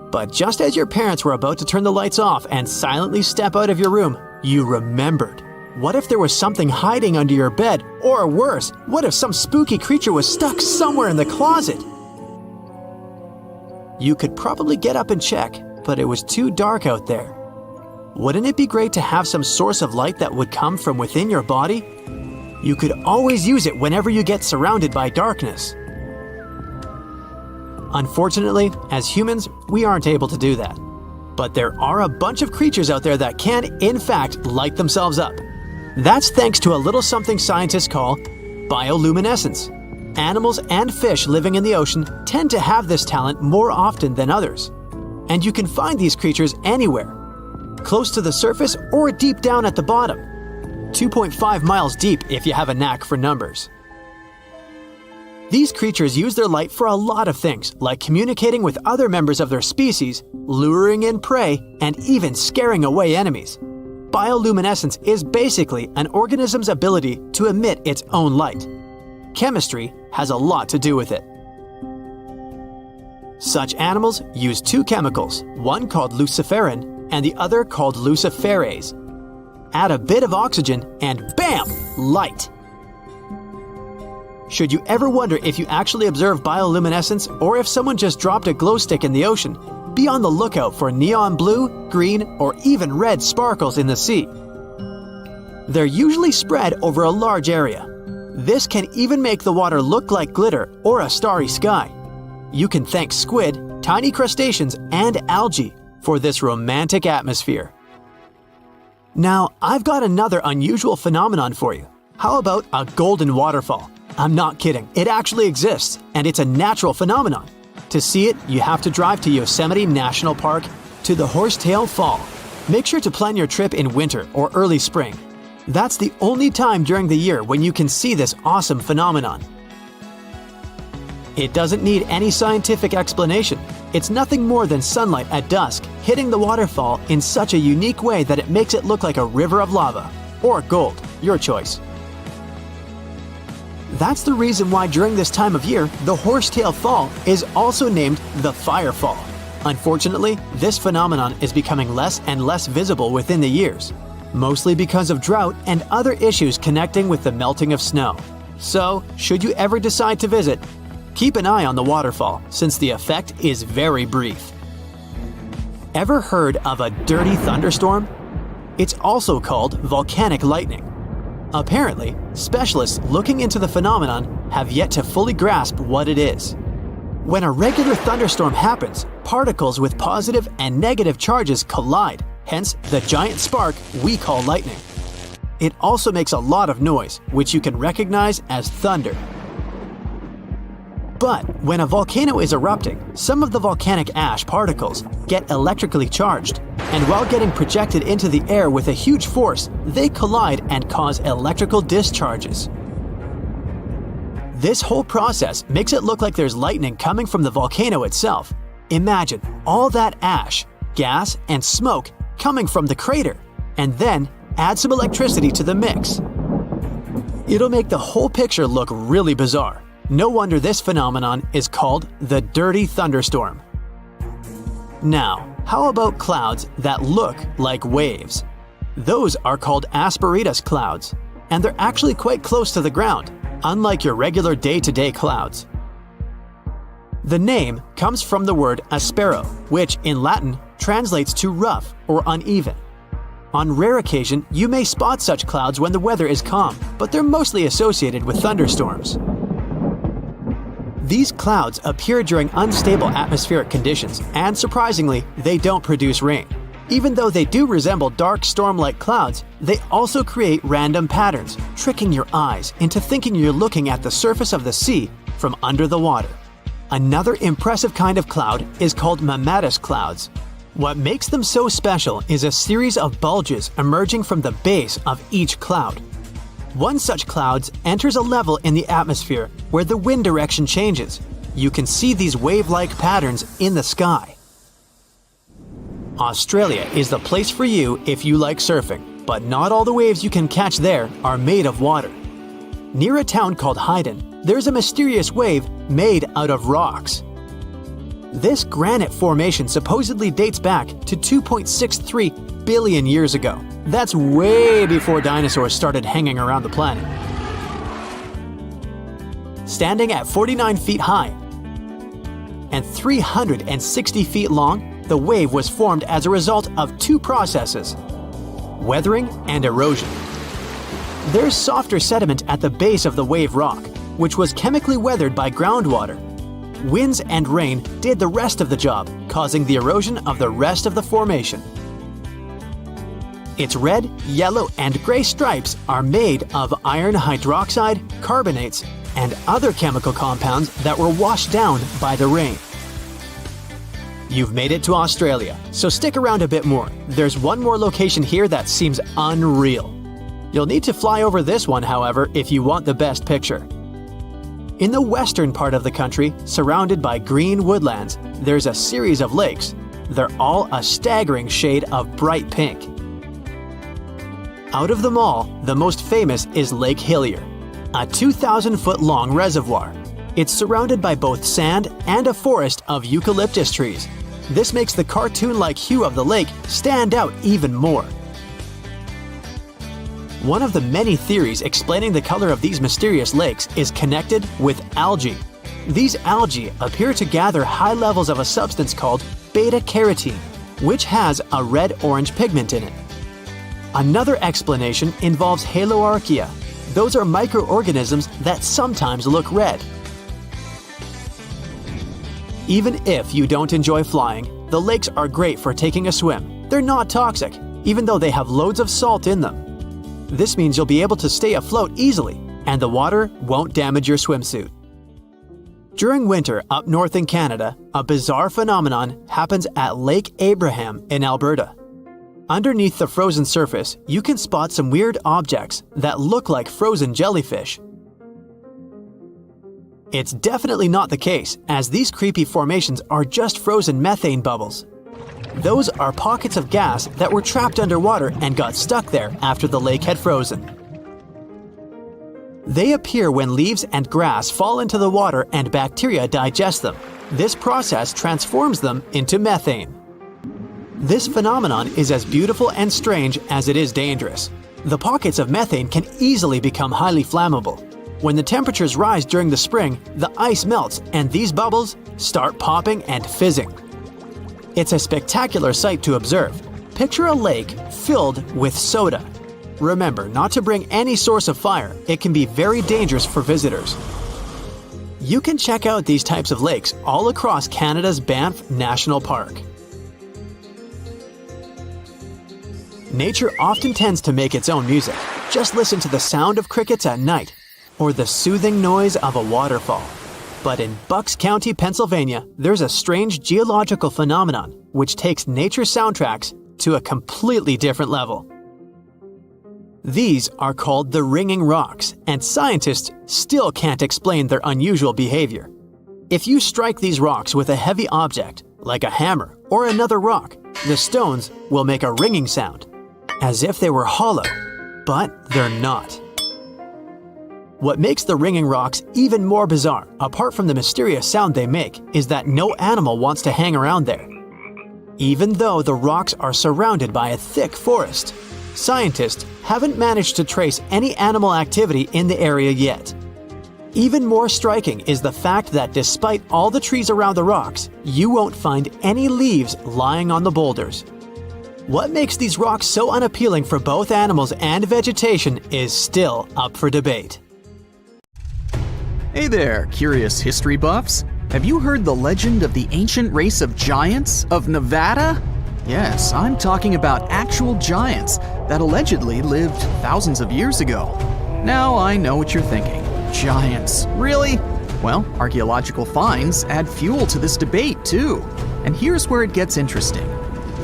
But just as your parents were about to turn the lights off and silently step out of your room, you remembered. What if there was something hiding under your bed? Or worse, what if some spooky creature was stuck somewhere in the closet? You could probably get up and check, but it was too dark out there. Wouldn't it be great to have some source of light that would come from within your body? You could always use it whenever you get surrounded by darkness. Unfortunately, as humans, we aren't able to do that. But there are a bunch of creatures out there that can, in fact, light themselves up. That's thanks to a little something scientists call Bioluminescence. Animals and fish living in the ocean tend to have this talent more often than others. And you can find these creatures anywhere, close to the surface or deep down at the bottom. 2.5 miles deep if you have a knack for numbers. These creatures use their light for a lot of things, like communicating with other members of their species, luring in prey, and even scaring away enemies. Bioluminescence is basically an organism's ability to emit its own light. Chemistry has a lot to do with it. Such animals use two chemicals, one called luciferin and the other called luciferase. Add a bit of oxygen and bam! Light! Should you ever wonder if you actually observe bioluminescence or if someone just dropped a glow stick in the ocean, be on the lookout for neon blue, green, or even red sparkles in the sea. They're usually spread over a large area. This can even make the water look like glitter or a starry sky. You can thank squid, tiny crustaceans, and algae for this romantic atmosphere. Now, I've got another unusual phenomenon for you. How about a golden waterfall? I'm not kidding, it actually exists, and it's a natural phenomenon. To see it, you have to drive to Yosemite National Park to the Horsetail Fall. Make sure to plan your trip in winter or early spring. That's the only time during the year when you can see this awesome phenomenon. It doesn't need any scientific explanation. It's nothing more than sunlight at dusk hitting the waterfall in such a unique way that it makes it look like a river of lava. Or gold, your choice. That's the reason why during this time of year, the Horsetail Fall is also named the Fire Fall. Unfortunately, this phenomenon is becoming less and less visible within the years, mostly because of drought and other issues connecting with the melting of snow. So, should you ever decide to visit, keep an eye on the waterfall since the effect is very brief. Ever heard of a dirty thunderstorm? It's also called volcanic lightning. Apparently, specialists looking into the phenomenon have yet to fully grasp what it is. When a regular thunderstorm happens, particles with positive and negative charges collide, hence the giant spark we call lightning. It also makes a lot of noise, which you can recognize as thunder. But when a volcano is erupting, some of the volcanic ash particles get electrically charged, and while getting projected into the air with a huge force, they collide and cause electrical discharges. This whole process makes it look like there's lightning coming from the volcano itself. Imagine all that ash, gas, and smoke coming from the crater, and then add some electricity to the mix. It'll make the whole picture look really bizarre. No wonder this phenomenon is called the dirty thunderstorm. Now, how about clouds that look like waves? Those are called asperitas clouds, and they're actually quite close to the ground, unlike your regular day-to-day clouds. The name comes from the word aspero, which in Latin translates to rough or uneven. On rare occasion, you may spot such clouds when the weather is calm, but they're mostly associated with thunderstorms. These clouds appear during unstable atmospheric conditions, and surprisingly, they don't produce rain. Even though they do resemble dark storm-like clouds, they also create random patterns, tricking your eyes into thinking you're looking at the surface of the sea from under the water. Another impressive kind of cloud is called mammatus clouds. What makes them so special is a series of bulges emerging from the base of each cloud. One such cloud enters a level in the atmosphere where the wind direction changes. You can see these wave-like patterns in the sky. Australia is the place for you if you like surfing, but not all the waves you can catch there are made of water. Near a town called Hyden, there's a mysterious wave made out of rocks. This granite formation supposedly dates back to 2.63 billion years ago. That's way before dinosaurs started hanging around the planet. Standing at 49 feet high and 360 feet long, the wave was formed as a result of two processes: weathering and erosion. There's softer sediment at the base of the wave rock, which was chemically weathered by groundwater. Winds and rain did the rest of the job, causing the erosion of the rest of the formation. Its red, yellow, and gray stripes are made of iron hydroxide, carbonates, and other chemical compounds that were washed down by the rain. You've made it to Australia, so stick around a bit more. There's one more location here that seems unreal. You'll need to fly over this one, however, if you want the best picture. In the western part of the country, surrounded by green woodlands, there's a series of lakes. They're all a staggering shade of bright pink. Out of them all, the most famous is Lake Hillier, a 2,000-foot-long reservoir. It's surrounded by both sand and a forest of eucalyptus trees. This makes the cartoon-like hue of the lake stand out even more. One of the many theories explaining the color of these mysterious lakes is connected with algae. These algae appear to gather high levels of a substance called beta-carotene, which has a red-orange pigment in it. Another explanation involves haloarchaea. Those are microorganisms that sometimes look red. Even if you don't enjoy flying, the lakes are great for taking a swim. They're not toxic, even though they have loads of salt in them. This means you'll be able to stay afloat easily, and the water won't damage your swimsuit. During winter up north in Canada, a bizarre phenomenon happens at Lake Abraham in Alberta. Underneath the frozen surface, you can spot some weird objects that look like frozen jellyfish. It's definitely not the case, as these creepy formations are just frozen methane bubbles. Those are pockets of gas that were trapped underwater and got stuck there after the lake had frozen. They appear when leaves and grass fall into the water and bacteria digest them. This process transforms them into methane. This phenomenon is as beautiful and strange as it is dangerous. The pockets of methane can easily become highly flammable. When the temperatures rise during the spring, the ice melts and these bubbles start popping and fizzing. It's a spectacular sight to observe. Picture a lake filled with soda. Remember not to bring any source of fire. It can be very dangerous for visitors. You can check out these types of lakes all across Canada's Banff National Park. Nature often tends to make its own music. Just listen to the sound of crickets at night, or the soothing noise of a waterfall. But in Bucks County, Pennsylvania, there's a strange geological phenomenon which takes nature soundtracks to a completely different level. These are called the ringing rocks, and scientists still can't explain their unusual behavior. If you strike these rocks with a heavy object, like a hammer or another rock, the stones will make a ringing sound, as if they were hollow, but they're not. What makes the ringing rocks even more bizarre, apart from the mysterious sound they make, is that no animal wants to hang around there. Even though the rocks are surrounded by a thick forest, scientists haven't managed to trace any animal activity in the area yet. Even more striking is the fact that despite all the trees around the rocks, you won't find any leaves lying on the boulders. What makes these rocks so unappealing for both animals and vegetation is still up for debate. Hey there, curious history buffs. Have you heard the legend of the ancient race of giants of Nevada? Yes, I'm talking about actual giants that allegedly lived thousands of years ago. Now I know what you're thinking. Giants, really? Well, archaeological finds add fuel to this debate too. And here's where it gets interesting.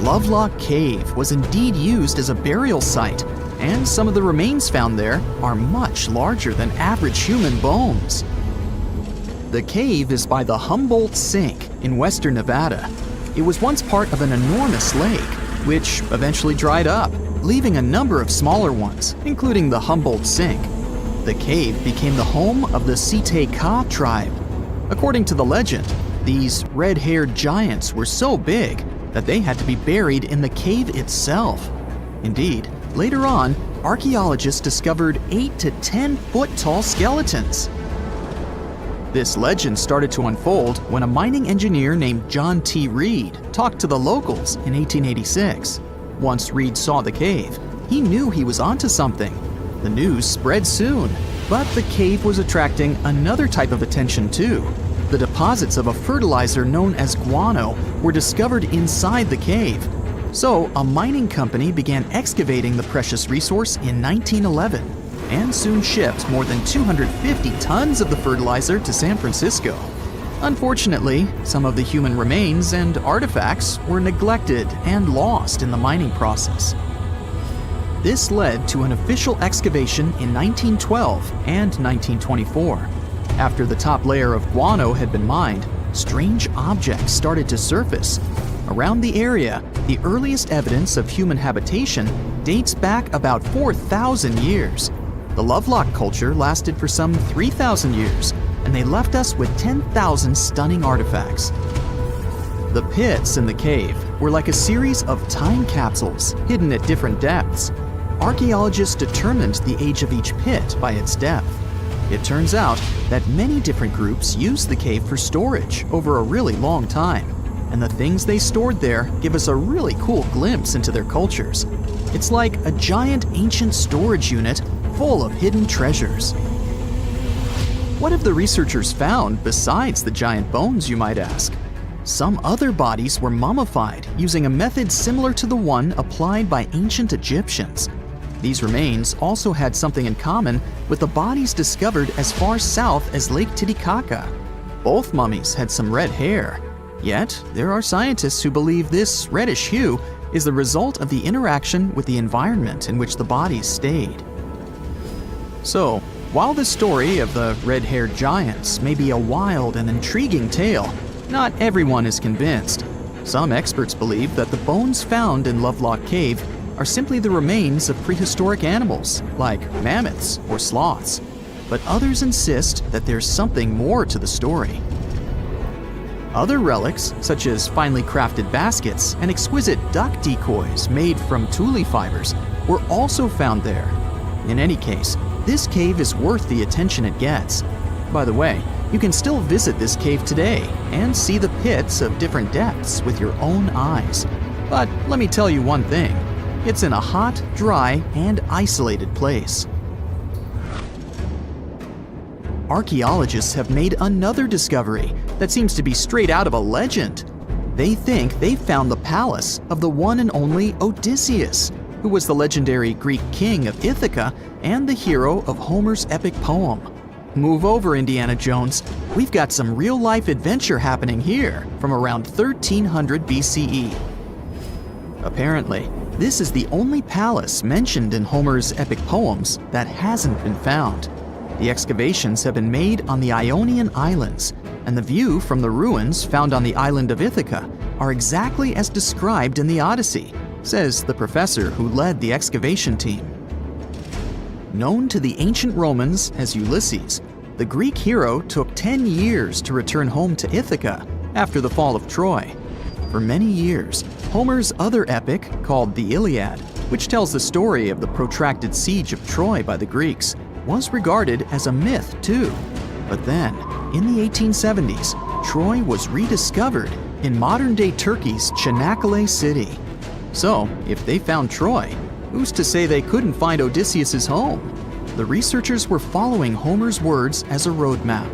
Lovelock Cave was indeed used as a burial site, and some of the remains found there are much larger than average human bones. The cave is by the Humboldt Sink in western Nevada. It was once part of an enormous lake, which eventually dried up, leaving a number of smaller ones, including the Humboldt Sink. The cave became the home of the Site-Ka tribe. According to the legend, these red-haired giants were so big that they had to be buried in the cave itself. Indeed, later on, archaeologists discovered 8 to 10 foot tall skeletons. This legend started to unfold when a mining engineer named John T. Reed talked to the locals in 1886. Once Reed saw the cave, he knew he was onto something. The news spread soon, but the cave was attracting another type of attention too. The deposits of a fertilizer known as guano were discovered inside the cave. So, a mining company began excavating the precious resource in 1911 and soon shipped more than 250 tons of the fertilizer to San Francisco. Unfortunately, some of the human remains and artifacts were neglected and lost in the mining process. This led to an official excavation in 1912 and 1924. After the top layer of guano had been mined, strange objects started to surface. Around the area, the earliest evidence of human habitation dates back about 4,000 years. The Lovelock culture lasted for some 3,000 years, and they left us with 10,000 stunning artifacts. The pits in the cave were like a series of time capsules hidden at different depths. Archaeologists determined the age of each pit by its depth. It turns out that many different groups used the cave for storage over a really long time, and the things they stored there give us a really cool glimpse into their cultures. It's like a giant ancient storage unit full of hidden treasures. What have the researchers found besides the giant bones, you might ask? Some other bodies were mummified using a method similar to the one applied by ancient Egyptians. These remains also had something in common with the bodies discovered as far south as Lake Titicaca. Both mummies had some red hair, yet there are scientists who believe this reddish hue is the result of the interaction with the environment in which the bodies stayed. So, while the story of the red-haired giants may be a wild and intriguing tale, not everyone is convinced. Some experts believe that the bones found in Lovelock Cave are simply the remains of prehistoric animals, like mammoths or sloths. But others insist that there's something more to the story. Other relics, such as finely crafted baskets and exquisite duck decoys made from tule fibers, were also found there. In any case, this cave is worth the attention it gets. By the way, you can still visit this cave today and see the pits of different depths with your own eyes. But let me tell you one thing. It's in a hot, dry, and isolated place. Archaeologists have made another discovery that seems to be straight out of a legend. They think they found the palace of the one and only Odysseus, who was the legendary Greek king of Ithaca and the hero of Homer's epic poem. Move over, Indiana Jones. We've got some real-life adventure happening here from around 1300 BCE. Apparently, this is the only palace mentioned in Homer's epic poems that hasn't been found. The excavations have been made on the Ionian Islands, and the view from the ruins found on the island of Ithaca are exactly as described in the Odyssey, says the professor who led the excavation team. Known to the ancient Romans as Ulysses, the Greek hero took 10 years to return home to Ithaca after the fall of Troy. For many years, Homer's other epic, called the Iliad, which tells the story of the protracted siege of Troy by the Greeks, was regarded as a myth too. But then, in the 1870s, Troy was rediscovered in modern-day Turkey's Çanakkale city. So, if they found Troy, who's to say they couldn't find Odysseus's home? The researchers were following Homer's words as a roadmap.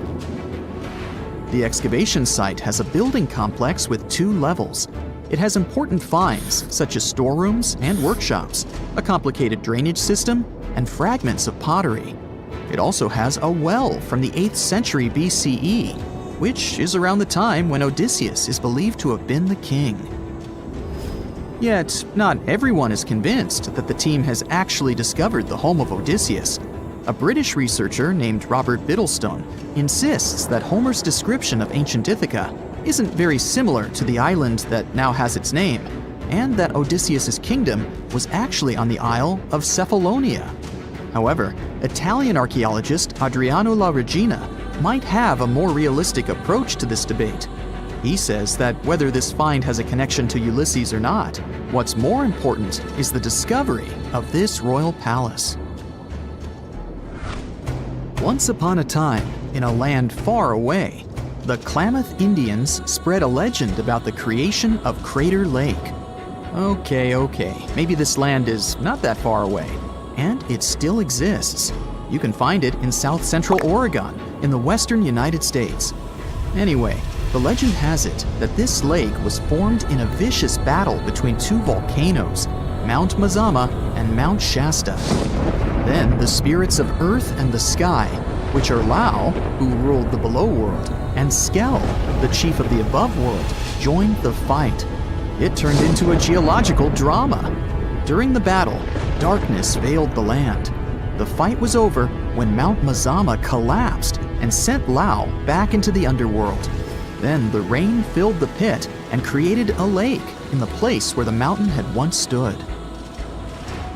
The excavation site has a building complex with 2 levels. It has important finds, such as storerooms and workshops, a complicated drainage system, and fragments of pottery. It also has a well from the 8th century BCE, which is around the time when Odysseus is believed to have been the king. Yet, not everyone is convinced that the team has actually discovered the home of Odysseus. A British researcher named Robert Biddlestone insists that Homer's description of ancient Ithaca isn't very similar to the island that now has its name, and that Odysseus's kingdom was actually on the Isle of Cephalonia. However, Italian archaeologist Adriano La Regina might have a more realistic approach to this debate. He says that whether this find has a connection to Ulysses or not, what's more important is the discovery of this royal palace. Once upon a time, in a land far away, the Klamath Indians spread a legend about the creation of Crater Lake. Okay, maybe this land is not that far away, and it still exists. You can find it in south central Oregon, in the western United States. Anyway, The legend has it that this lake was formed in a vicious battle between two volcanoes, Mount Mazama and Mount Shasta. Then the spirits of earth and the sky, which are Lao, who ruled the below world, and Skell, the chief of the above world, joined the fight. It turned into a geological drama. During the battle, darkness veiled the land. The fight was over when Mount Mazama collapsed and sent Lao back into the underworld. Then the rain filled the pit and created a lake in the place where the mountain had once stood.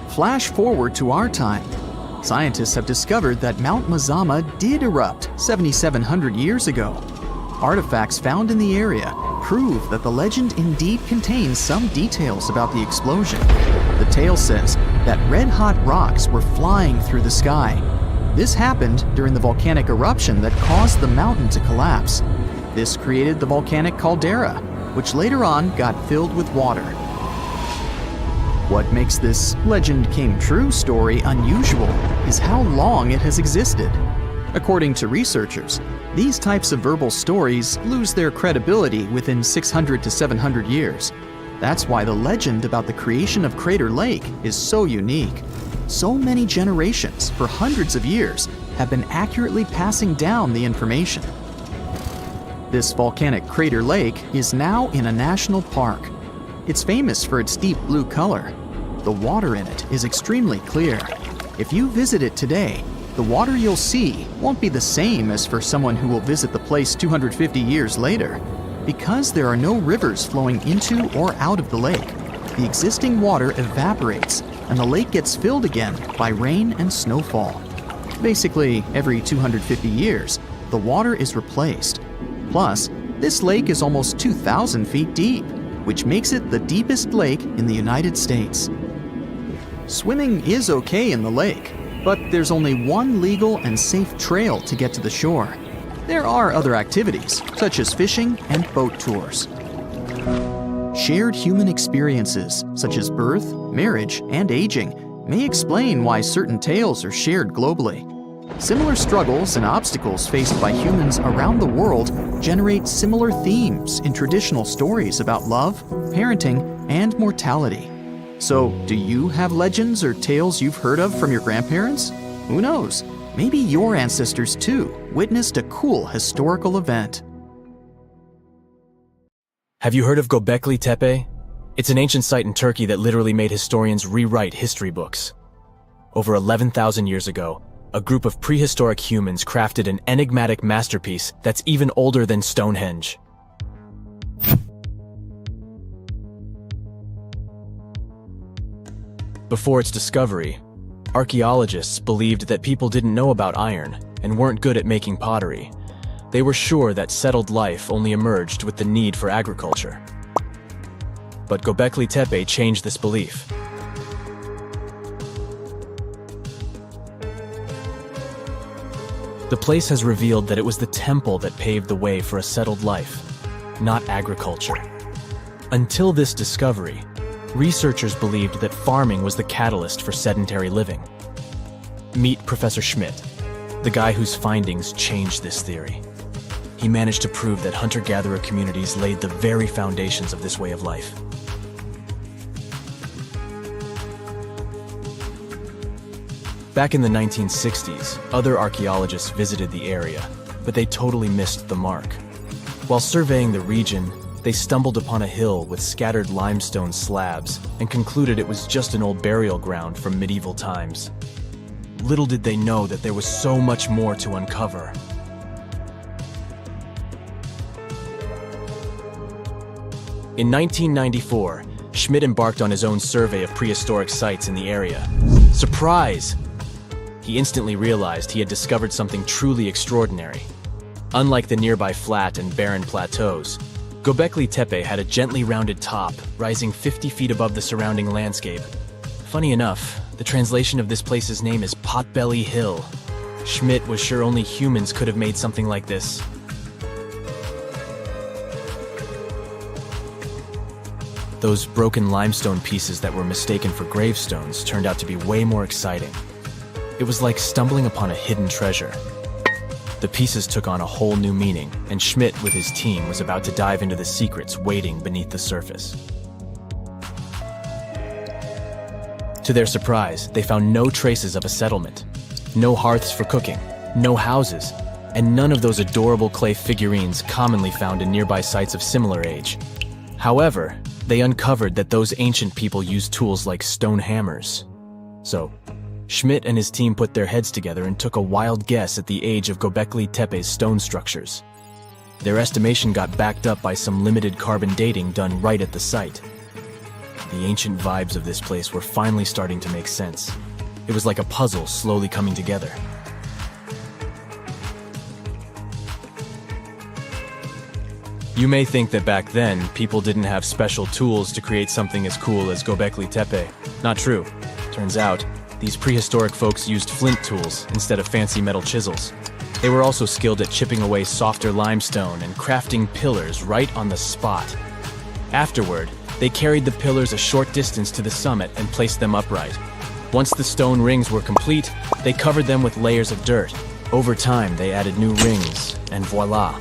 Flash forward to our time. Scientists have discovered that Mount Mazama did erupt 7,700 years ago. Artifacts found in the area prove that the legend indeed contains some details about the explosion. The tale says that red-hot rocks were flying through the sky. This happened during the volcanic eruption that caused the mountain to collapse. This created the volcanic caldera, which later on got filled with water. What makes this legend came true story unusual is how long it has existed. According to researchers, these types of verbal stories lose their credibility within 600 to 700 years. That's why the legend about the creation of Crater Lake is so unique. So many generations, for hundreds of years, have been accurately passing down the information. This volcanic crater lake is now in a national park. It's famous for its deep blue color. The water in it is extremely clear. If you visit it today, the water you'll see won't be the same as for someone who will visit the place 250 years later. Because there are no rivers flowing into or out of the lake, the existing water evaporates and the lake gets filled again by rain and snowfall. Basically, every 250 years, the water is replaced. Plus, this lake is almost 2,000 feet deep, which makes it the deepest lake in the United States. Swimming is okay in the lake, but there's only one legal and safe trail to get to the shore. There are other activities, such as fishing and boat tours. Shared human experiences, such as birth, marriage, and aging, may explain why certain tales are shared globally. Similar struggles and obstacles faced by humans around the world generate similar themes in traditional stories about love, parenting, and mortality. So, do you have legends or tales you've heard of from your grandparents? Who knows? Maybe your ancestors too witnessed a cool historical event. Have you heard of Göbekli Tepe? It's an ancient site in Turkey that literally made historians rewrite history books. Over 11,000 years ago, a group of prehistoric humans crafted an enigmatic masterpiece that's even older than Stonehenge. Before its discovery, archaeologists believed that people didn't know about iron and weren't good at making pottery. They were sure that settled life only emerged with the need for agriculture. But Göbekli Tepe changed this belief. The place has revealed that it was the temple that paved the way for a settled life, not agriculture. Until this discovery, researchers believed that farming was the catalyst for sedentary living. Meet Professor Schmidt, the guy whose findings changed this theory. He managed to prove that hunter-gatherer communities laid the very foundations of this way of life. Back in the 1960s, other archaeologists visited the area, but they totally missed the mark. While surveying the region, they stumbled upon a hill with scattered limestone slabs and concluded it was just an old burial ground from medieval times. Little did they know that there was so much more to uncover. In 1994, Schmidt embarked on his own survey of prehistoric sites in the area. Surprise! He instantly realized he had discovered something truly extraordinary. Unlike the nearby flat and barren plateaus, Göbekli Tepe had a gently rounded top, rising 50 feet above the surrounding landscape. Funny enough, the translation of this place's name is Potbelly Hill. Schmidt was sure only humans could have made something like this. Those broken limestone pieces that were mistaken for gravestones turned out to be way more exciting. It was like stumbling upon a hidden treasure. the pieces took on a whole new meaning, and Schmidt with his team was about to dive into the secrets waiting beneath the surface. To their surprise, they found no traces of a settlement, no hearths for cooking, no houses, and none of those adorable clay figurines commonly found in nearby sites of similar age. However, they uncovered that those ancient people used tools like stone hammers. So, Schmidt and his team put their heads together and took a wild guess at the age of Göbekli Tepe's stone structures. Their estimation got backed up by some limited carbon dating done right at the site. The ancient vibes of this place were finally starting to make sense. It was like a puzzle slowly coming together. You may think that back then, people didn't have special tools to create something as cool as Göbekli Tepe. Not true. Turns out, these prehistoric folks used flint tools instead of fancy metal chisels. They were also skilled at chipping away softer limestone and crafting pillars right on the spot. Afterward, they carried the pillars a short distance to the summit and placed them upright. Once the stone rings were complete, they covered them with layers of dirt. Over time, they added new rings, and voila!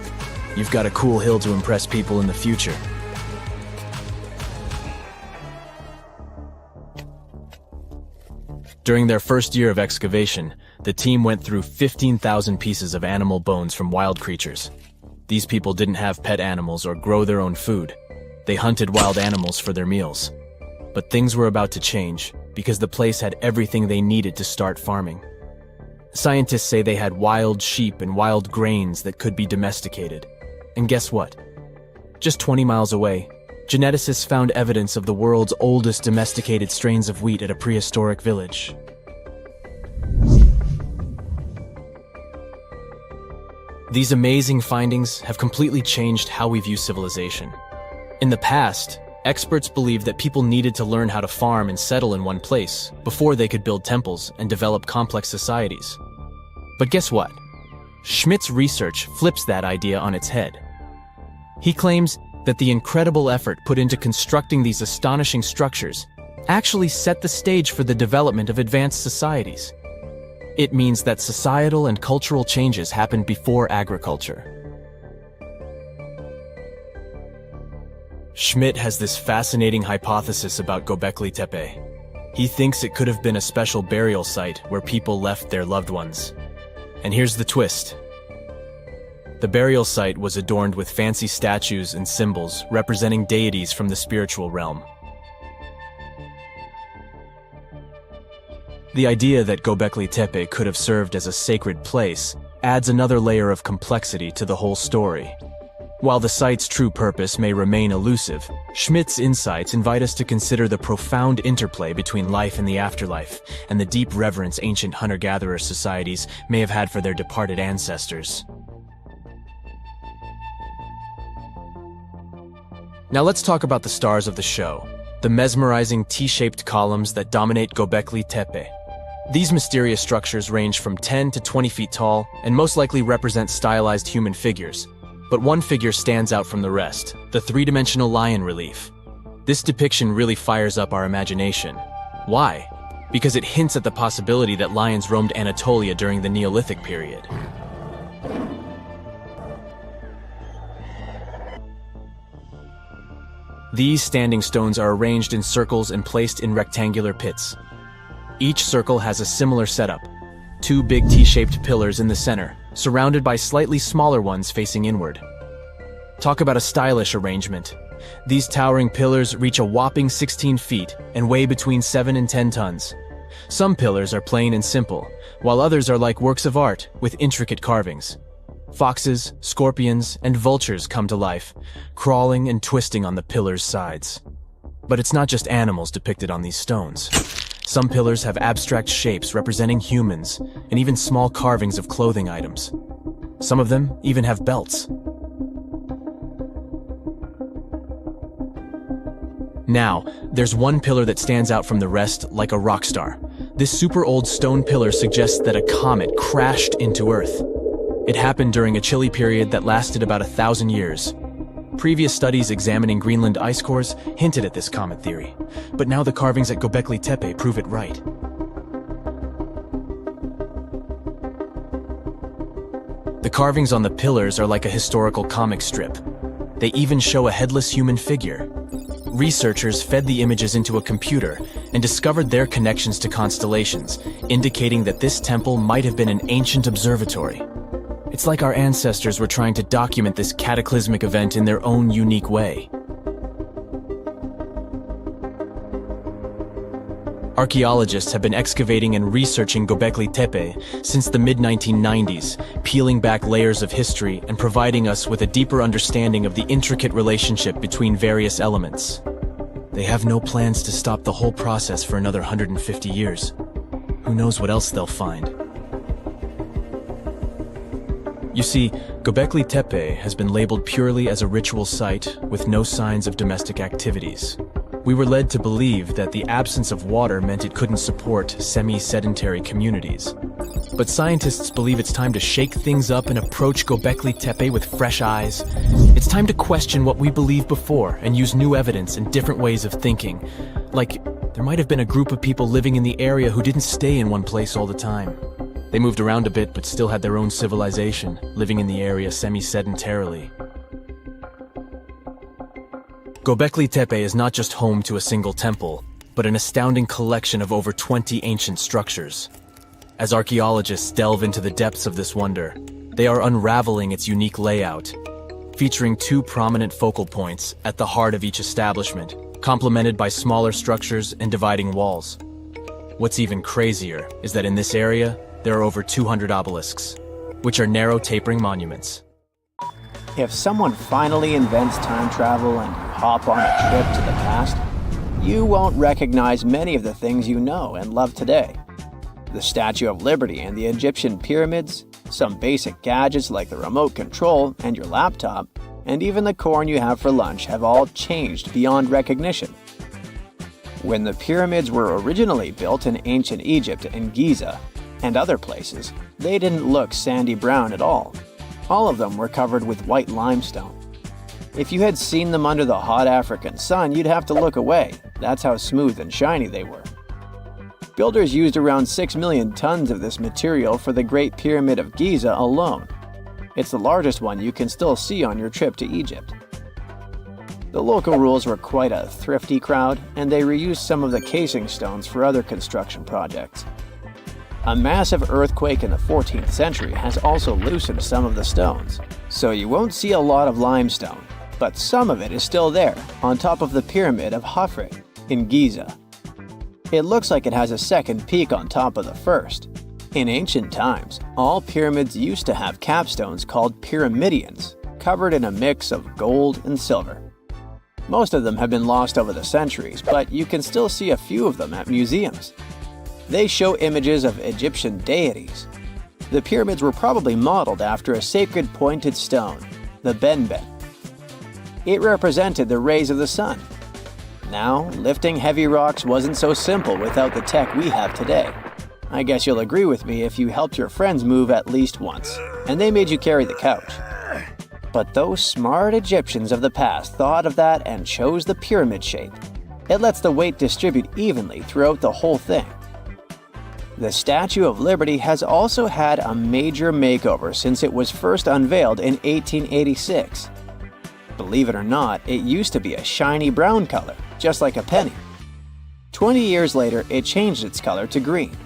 You've got a cool hill to impress people in the future. During their first year of excavation, the team went through 15,000 pieces of animal bones from wild creatures. These people didn't have pet animals or grow their own food. They hunted wild animals for their meals. But things were about to change, because the place had everything they needed to start farming. Scientists say they had wild sheep and wild grains that could be domesticated. And guess what? Just 20 miles away, geneticists found evidence of the world's oldest domesticated strains of wheat at a prehistoric village. These amazing findings have completely changed how we view civilization. In the past, experts believed that people needed to learn how to farm and settle in one place before they could build temples and develop complex societies. But guess what? Schmidt's research flips that idea on its head. He claims that the incredible effort put into constructing these astonishing structures actually set the stage for the development of advanced societies. It means that societal and cultural changes happened before agriculture. Schmidt has this fascinating hypothesis about Göbekli Tepe. He thinks it could have been a special burial site where people left their loved ones. And here's the twist. The burial site was adorned with fancy statues and symbols representing deities from the spiritual realm. The idea that Göbekli Tepe could have served as a sacred place adds another layer of complexity to the whole story. While the site's true purpose may remain elusive, Schmidt's insights invite us to consider the profound interplay between life and the afterlife, and the deep reverence ancient hunter-gatherer societies may have had for their departed ancestors. Now let's talk about the stars of the show, the mesmerizing T-shaped columns that dominate Göbekli Tepe. These mysterious structures range from 10 to 20 feet tall and most likely represent stylized human figures. But one figure stands out from the rest, the three-dimensional lion relief. This depiction really fires up our imagination. Why? Because it hints at the possibility that lions roamed Anatolia during the Neolithic period. These standing stones are arranged in circles and placed in rectangular pits. Each circle has a similar setup. Two big T-shaped pillars in the center, surrounded by slightly smaller ones facing inward. Talk about a stylish arrangement. These towering pillars reach a whopping 16 feet and weigh between 7 and 10 tons. Some pillars are plain and simple, while others are like works of art with intricate carvings. Foxes, scorpions, and vultures come to life, crawling and twisting on the pillars' sides. But it's not just animals depicted on these stones. Some pillars have abstract shapes representing humans, and even small carvings of clothing items. Some of them even have belts. Now, there's one pillar that stands out from the rest like a rock star. This super old stone pillar suggests that a comet crashed into Earth. It happened during a chilly period that lasted about 1,000 years. Previous studies examining Greenland ice cores hinted at this comet theory, but now the carvings at Göbekli Tepe prove it right. The carvings on the pillars are like a historical comic strip. They even show a headless human figure. Researchers fed the images into a computer and discovered their connections to constellations, indicating that this temple might have been an ancient observatory. It's like our ancestors were trying to document this cataclysmic event in their own unique way. Archaeologists have been excavating and researching Göbekli Tepe since the mid-1990s, peeling back layers of history and providing us with a deeper understanding of the intricate relationship between various elements. They have no plans to stop the whole process for another 150 years. Who knows what else they'll find? You see, Göbekli Tepe has been labeled purely as a ritual site with no signs of domestic activities. We were led to believe that the absence of water meant it couldn't support semi-sedentary communities. But scientists believe it's time to shake things up and approach Göbekli Tepe with fresh eyes. It's time to question what we believed before and use new evidence and different ways of thinking. Like, there might have been a group of people living in the area who didn't stay in one place all the time. They moved around a bit but still had their own civilization, living in the area semi-sedentarily. Göbekli Tepe is not just home to a single temple, but an astounding collection of over 20 ancient structures. As archaeologists delve into the depths of this wonder, they are unraveling its unique layout, featuring two prominent focal points at the heart of each establishment, complemented by smaller structures and dividing walls. What's even crazier is that in this area, there are over 200 obelisks, which are narrow tapering monuments. If someone finally invents time travel and you hop on a trip to the past, you won't recognize many of the things you know and love today. The Statue of Liberty and the Egyptian pyramids, some basic gadgets like the remote control and your laptop, and even the corn you have for lunch have all changed beyond recognition. When the pyramids were originally built in ancient Egypt and Giza and other places, they didn't look sandy brown at all. All of them were covered with white limestone. If you had seen them under the hot African sun, you'd have to look away. That's how smooth and shiny they were. Builders used around 6 million tons of this material for the Great Pyramid of Giza alone. It's the largest one you can still see on your trip to Egypt. The local rules were quite a thrifty crowd, and they reused some of the casing stones for other construction projects. A massive earthquake in the 14th century has also loosened some of the stones, so you won't see a lot of limestone, but some of it is still there, on top of the Pyramid of Khafre in Giza. It looks like it has a second peak on top of the first. In ancient times, all pyramids used to have capstones called pyramidions, covered in a mix of gold and silver. Most of them have been lost over the centuries, but you can still see a few of them at museums. They show images of Egyptian deities. The pyramids were probably modeled after a sacred pointed stone, the benben. It represented the rays of the sun. Now, lifting heavy rocks wasn't so simple without the tech we have today. I guess you'll agree with me if you helped your friends move at least once, and they made you carry the couch. But those smart Egyptians of the past thought of that and chose the pyramid shape. It lets the weight distribute evenly throughout the whole thing. The Statue of Liberty has also had a major makeover since it was first unveiled in 1886. Believe it or not, it used to be a shiny brown color, just like a penny. 20 years later, it changed its color to green.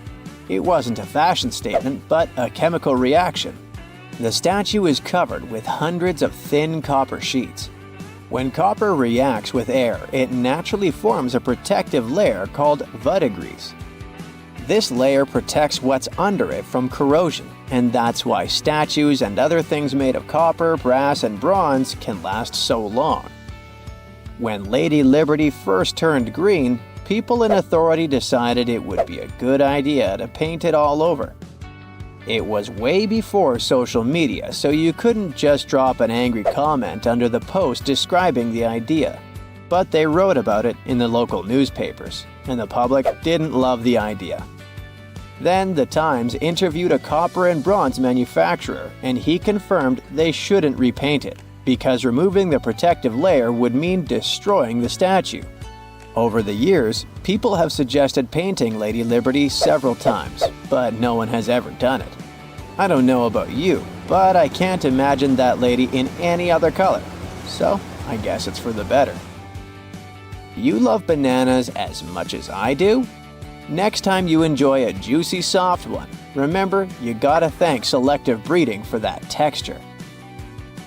It wasn't a fashion statement, but a chemical reaction. The statue is covered with hundreds of thin copper sheets. When copper reacts with air, it naturally forms a protective layer called verdigris. This layer protects what's under it from corrosion, and that's why statues and other things made of copper, brass, and bronze can last so long. When Lady Liberty first turned green, people in authority decided it would be a good idea to paint it all over. It was way before social media, so you couldn't just drop an angry comment under the post describing the idea. But they wrote about it in the local newspapers, and the public didn't love the idea. Then the Times interviewed a copper and bronze manufacturer, and he confirmed they shouldn't repaint it, because removing the protective layer would mean destroying the statue. Over the years, people have suggested painting Lady Liberty several times, but no one has ever done it. I don't know about you, but I can't imagine that lady in any other color, so I guess it's for the better. You love bananas as much as I do? Next time you enjoy a juicy soft one, remember you gotta thank selective breeding for that texture.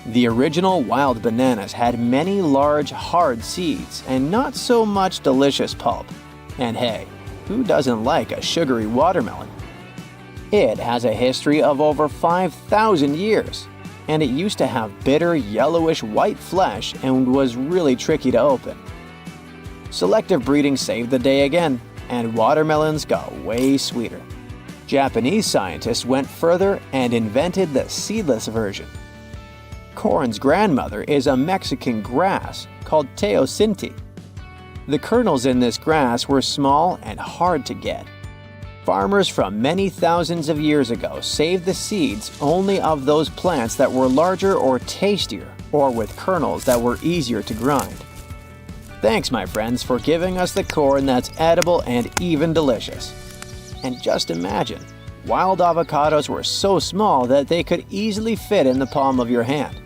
The original wild bananas had many large, hard seeds and not so much delicious pulp. And hey, who doesn't like a sugary watermelon? It has a history of over 5,000 years, and it used to have bitter yellowish white flesh and was really tricky to open. Selective breeding saved the day again, and watermelons got way sweeter. Japanese scientists went further and invented the seedless version. Corn's grandmother is a Mexican grass called teosinte. The kernels in this grass were small and hard to get. Farmers from many thousands of years ago saved the seeds only of those plants that were larger or tastier, or with kernels that were easier to grind. Thanks, my friends, for giving us the corn that's edible and even delicious. And just imagine, wild avocados were so small that they could easily fit in the palm of your hand.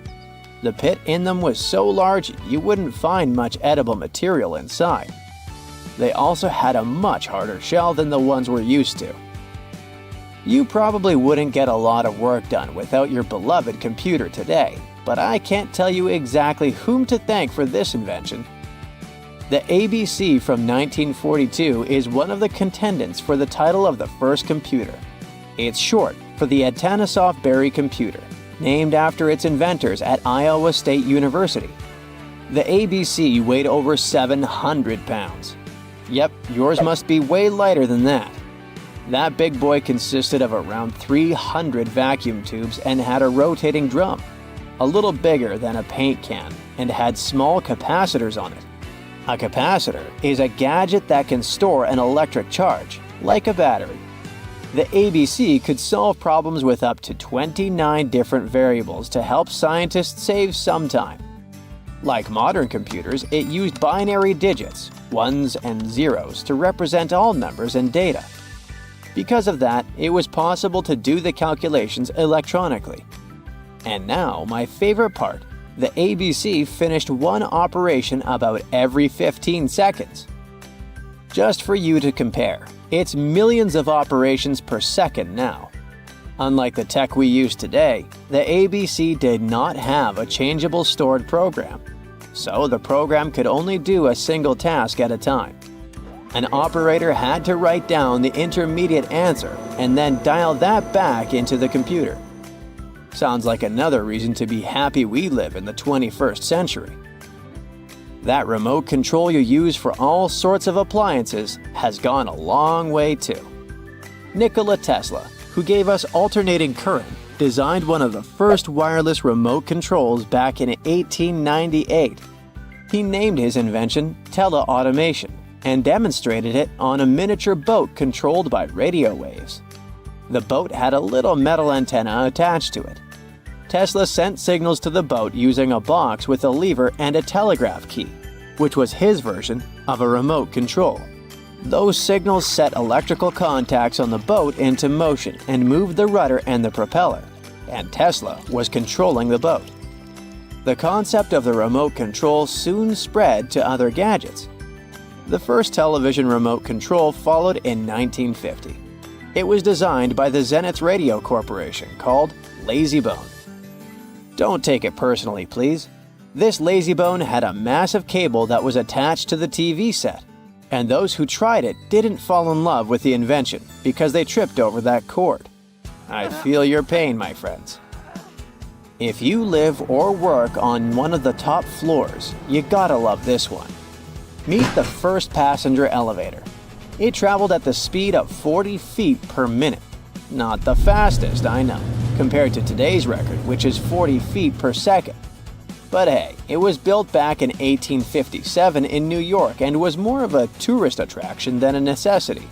The pit in them was so large you wouldn't find much edible material inside. They also had a much harder shell than the ones we're used to. You probably wouldn't get a lot of work done without your beloved computer today, but I can't tell you exactly whom to thank for this invention. The ABC from 1942 is one of the contendants for the title of the first computer. It's short for the Atanasoff Berry computer, named after its inventors at Iowa State University. The ABC weighed over 700 pounds. Yep, yours must be way lighter than that. That big boy consisted of around 300 vacuum tubes and had a rotating drum, a little bigger than a paint can, and had small capacitors on it. A capacitor is a gadget that can store an electric charge, like a battery. The ABC could solve problems with up to 29 different variables to help scientists save some time. Like modern computers, it used binary digits, ones and zeros, to represent all numbers and data. Because of that, it was possible to do the calculations electronically. And now, my favorite part, the ABC finished one operation about every 15 seconds. Just for you to compare, it's millions of operations per second now. Unlike the tech we use today, the ABC did not have a changeable stored program, so the program could only do a single task at a time. An operator had to write down the intermediate answer and then dial that back into the computer. Sounds like another reason to be happy we live in the 21st century. That remote control you use for all sorts of appliances has gone a long way too. Nikola Tesla, who gave us alternating current, designed one of the first wireless remote controls back in 1898. He named his invention teleautomation and demonstrated it on a miniature boat controlled by radio waves. The boat had a little metal antenna attached to it. Tesla sent signals to the boat using a box with a lever and a telegraph key, which was his version of a remote control. Those signals set electrical contacts on the boat into motion and moved the rudder and the propeller, and Tesla was controlling the boat. The concept of the remote control soon spread to other gadgets. The first television remote control followed in 1950. It was designed by the Zenith Radio Corporation called LazyBone. Don't take it personally, please. This LazyBone had a massive cable that was attached to the TV set, and those who tried it didn't fall in love with the invention because they tripped over that cord. I feel your pain, my friends. If you live or work on one of the top floors, you gotta love this one. Meet the first passenger elevator. It traveled at the speed of 40 feet per minute. Not the fastest, I know, compared to today's record, which is 40 feet per second. But hey, it was built back in 1857 in New York and was more of a tourist attraction than a necessity.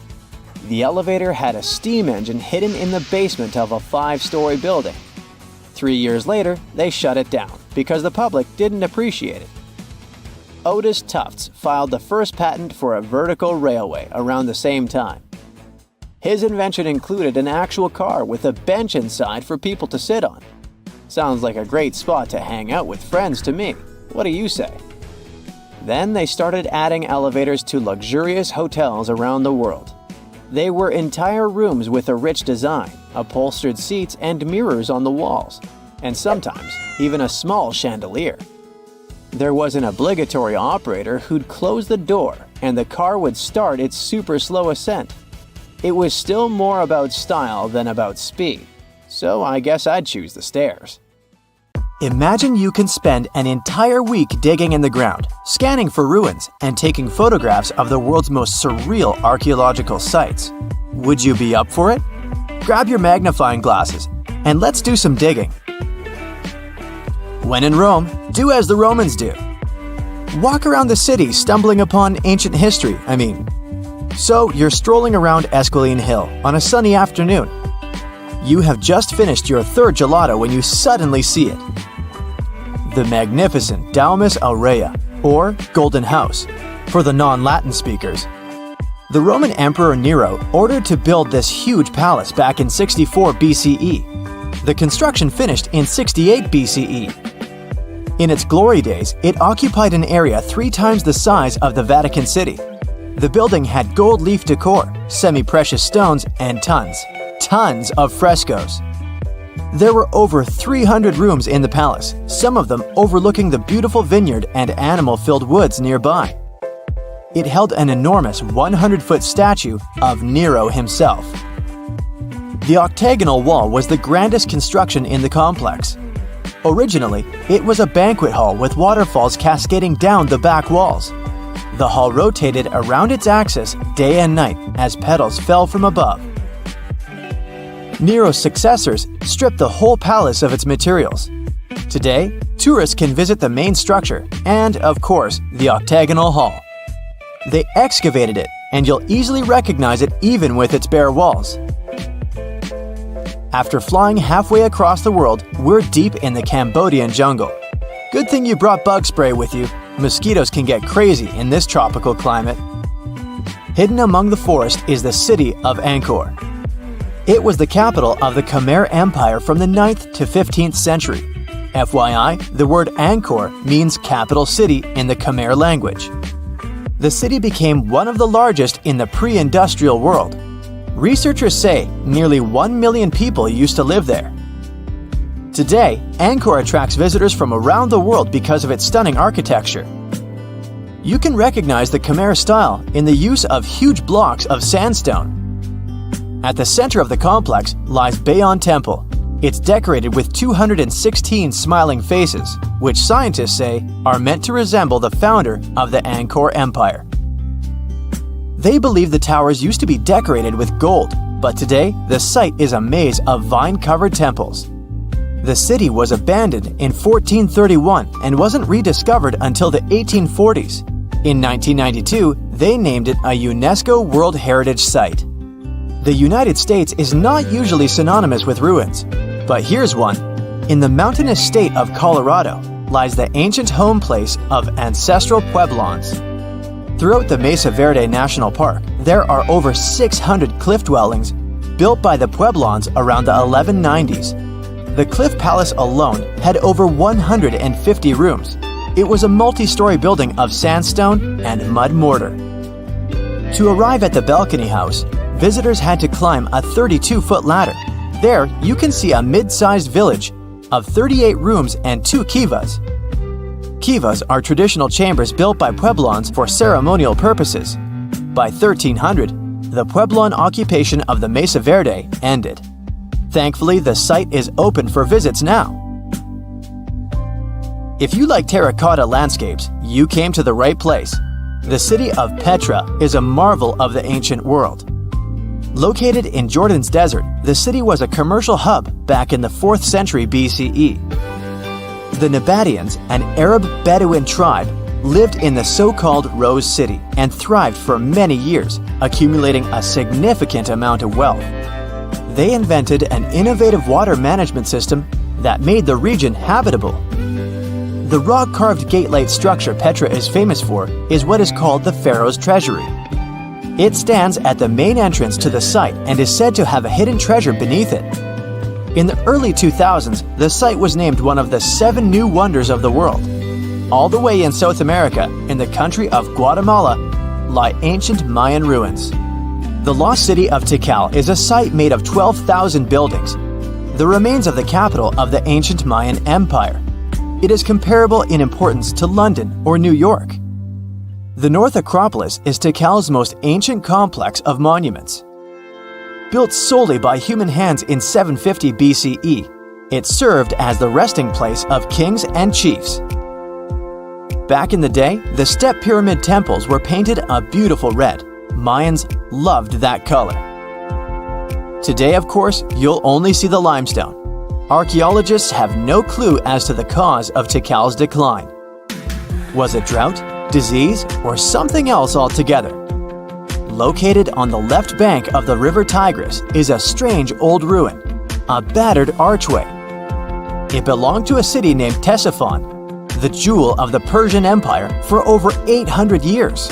The elevator had a steam engine hidden in the basement of a 5-story building. 3 years later, they shut it down because the public didn't appreciate it. Otis Tufts filed the first patent for a vertical railway around the same time. His invention included an actual car with a bench inside for people to sit on. Sounds like a great spot to hang out with friends to me. What do you say? Then they started adding elevators to luxurious hotels around the world. They were entire rooms with a rich design, upholstered seats and mirrors on the walls, and sometimes even a small chandelier. There was an obligatory operator who'd close the door and the car would start its super slow ascent. It was still more about style than about speed, so I guess I'd choose the stairs. Imagine you can spend an entire week digging in the ground, scanning for ruins, and taking photographs of the world's most surreal archaeological sites. Would you be up for it? Grab your magnifying glasses, and let's do some digging. When in Rome, do as the Romans do. Walk around the city stumbling upon ancient history, So you're strolling around Esquiline Hill on a sunny afternoon. You have just finished your third gelato when you suddenly see it. The magnificent Domus Aurea, or Golden House, for the non-Latin speakers. The Roman Emperor Nero ordered to build this huge palace back in 64 BCE. The construction finished in 68 BCE. In its glory days, it occupied an area 3 times the size of the Vatican City. The building had gold leaf decor, semi-precious stones, and tons of frescoes. There were over 300 rooms in the palace, some of them overlooking the beautiful vineyard and animal-filled woods nearby. It held an enormous 100-foot statue of Nero himself. The octagonal wall was the grandest construction in the complex. Originally, it was a banquet hall with waterfalls cascading down the back walls. The hall rotated around its axis day and night as petals fell from above. Nero's successors stripped the whole palace of its materials. Today, tourists can visit the main structure and, of course, the octagonal hall. They excavated it, and you'll easily recognize it even with its bare walls. After flying halfway across the world, we're deep in the Cambodian jungle. Good thing you brought bug spray with you. Mosquitoes can get crazy in this tropical climate. Hidden among the forest is the city of Angkor. It was the capital of the Khmer Empire from the 9th to 15th century. FYI, the word Angkor means capital city in the Khmer language. The city became one of the largest in the pre-industrial world. Researchers say nearly 1 million people used to live there. Today, Angkor attracts visitors from around the world because of its stunning architecture. You can recognize the Khmer style in the use of huge blocks of sandstone. At the center of the complex lies Bayon Temple. It's decorated with 216 smiling faces, which scientists say are meant to resemble the founder of the Angkor Empire. They believe the towers used to be decorated with gold, but today the site is a maze of vine-covered temples. The city was abandoned in 1431 and wasn't rediscovered until the 1840s. In 1992, they named it a UNESCO World Heritage Site. The United States is not usually synonymous with ruins, but here's one. In the mountainous state of Colorado lies the ancient home place of ancestral Pueblans. Throughout the Mesa Verde National Park, there are over 600 cliff dwellings built by the Pueblans around the 1190s. The Cliff Palace alone had over 150 rooms. It was a multi-story building of sandstone and mud mortar. To arrive at the balcony house, visitors had to climb a 32-foot ladder. There, you can see a mid-sized village of 38 rooms and 2 kivas. Kivas are traditional chambers built by Pueblans for ceremonial purposes. By 1300, the Pueblan occupation of the Mesa Verde ended. Thankfully, the site is open for visits now. If you like terracotta landscapes, you came to the right place. The city of Petra is a marvel of the ancient world. Located in Jordan's desert, the city was a commercial hub back in the 4th century BCE. The Nabataeans, an Arab Bedouin tribe, lived in the so-called Rose City and thrived for many years, accumulating a significant amount of wealth. They invented an innovative water management system that made the region habitable. The rock-carved gate-like structure Petra is famous for is what is called the Pharaoh's Treasury. It stands at the main entrance to the site and is said to have a hidden treasure beneath it. In the early 2000s, the site was named one of the 7 new wonders of the world. All the way in South America, in the country of Guatemala, lie ancient Mayan ruins. The lost city of Tikal is a site made of 12,000 buildings, the remains of the capital of the ancient Mayan Empire. It is comparable in importance to London or New York. The North Acropolis is Tikal's most ancient complex of monuments. Built solely by human hands in 750 BCE, it served as the resting place of kings and chiefs. Back in the day, the step pyramid temples were painted a beautiful red. Mayans loved that color. Today, of course, you'll only see the limestone. Archaeologists have no clue as to the cause of Tikal's decline. Was it drought, disease, or something else altogether? Located on the left bank of the river Tigris is a strange old ruin, a battered archway. It belonged to a city named Ctesiphon, the jewel of the Persian Empire, for over 800 years.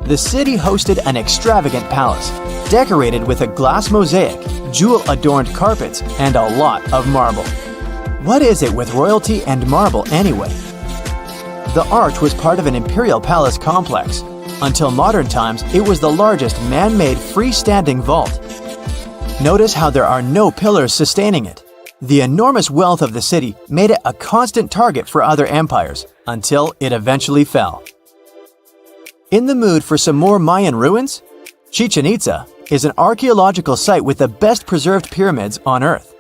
The city hosted an extravagant palace, decorated with a glass mosaic, jewel-adorned carpets, and a lot of marble. What is it with royalty and marble anyway? The arch was part of an imperial palace complex. Until modern times, it was the largest man-made freestanding vault. Notice how there are no pillars sustaining it. The enormous wealth of the city made it a constant target for other empires, until it eventually fell. In the mood for some more Mayan ruins? Chichen Itza is an archaeological site with the best preserved pyramids on Earth.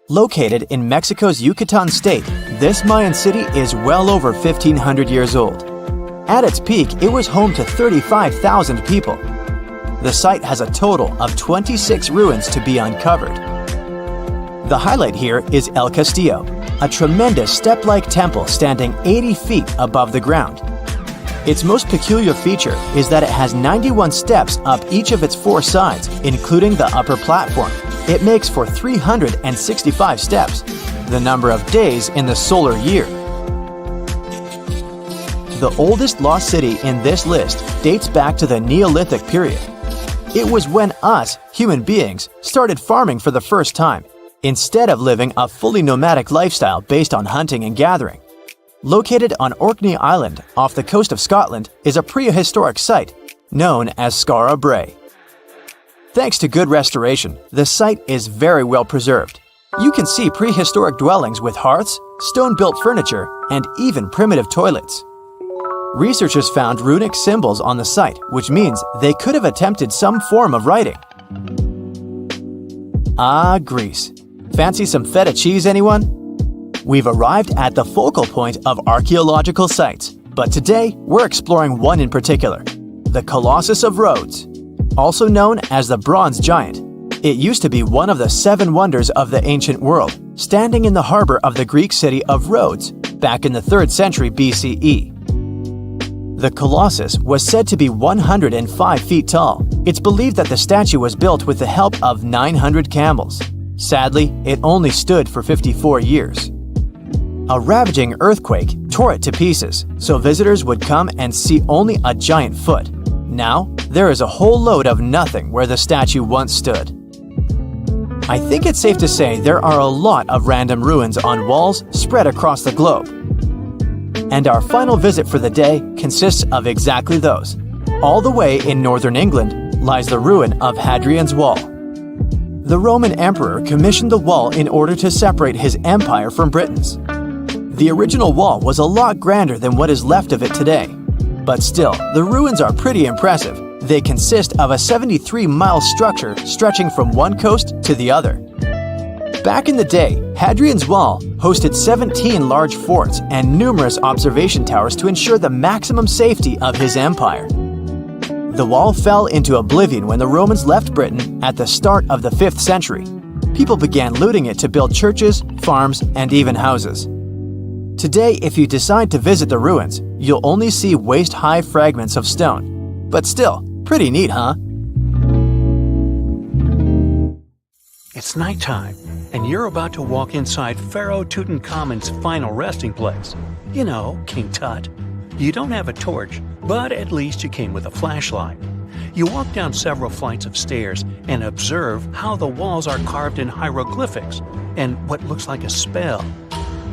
Located in Mexico's Yucatan state, this Mayan city is well over 1,500 years old. At its peak, it was home to 35,000 people. The site has a total of 26 ruins to be uncovered. The highlight here is El Castillo, a tremendous step-like temple standing 80 feet above the ground. Its most peculiar feature is that it has 91 steps up each of its 4 sides, including the upper platform. It makes for 365 steps, the number of days in the solar year. The oldest lost city in this list dates back to the Neolithic period. It was when us, human beings, started farming for the first time, instead of living a fully nomadic lifestyle based on hunting and gathering. Located on Orkney Island off the coast of Scotland is a prehistoric site known as Skara Brae. Thanks to good restoration, the site is very well preserved. You can see prehistoric dwellings with hearths, stone-built furniture, and even primitive toilets. Researchers found runic symbols on the site, which means they could have attempted some form of writing. Ah, Greece. Fancy some feta cheese, anyone? We've arrived at the focal point of archaeological sites, but today we're exploring one in particular, the Colossus of Rhodes. Also known as the Bronze Giant, it used to be one of the 7 wonders of the ancient world, standing in the harbor of the Greek city of Rhodes back in the 3rd century BCE. The Colossus was said to be 105 feet tall. It's believed that the statue was built with the help of 900 camels. Sadly, it only stood for 54 years. A ravaging earthquake tore it to pieces, so visitors would come and see only a giant foot. Now, there is a whole load of nothing where the statue once stood. I think it's safe to say there are a lot of random ruins on walls spread across the globe. And our final visit for the day consists of exactly those. All the way in northern England lies the ruin of Hadrian's Wall. The Roman emperor commissioned the wall in order to separate his empire from Britain's. The original wall was a lot grander than what is left of it today. But still, the ruins are pretty impressive. They consist of a 73-mile structure stretching from one coast to the other. Back in the day, Hadrian's Wall hosted 17 large forts and numerous observation towers to ensure the maximum safety of his empire. The wall fell into oblivion when the Romans left Britain at the start of the 5th century. People began looting it to build churches, farms, and even houses. Today, if you decide to visit the ruins, you'll only see waist-high fragments of stone. But still, pretty neat, huh? It's nighttime, and you're about to walk inside Pharaoh Tutankhamun's final resting place. You know, King Tut. You don't have a torch, but at least you came with a flashlight. You walk down several flights of stairs and observe how the walls are carved in hieroglyphics and what looks like a spell.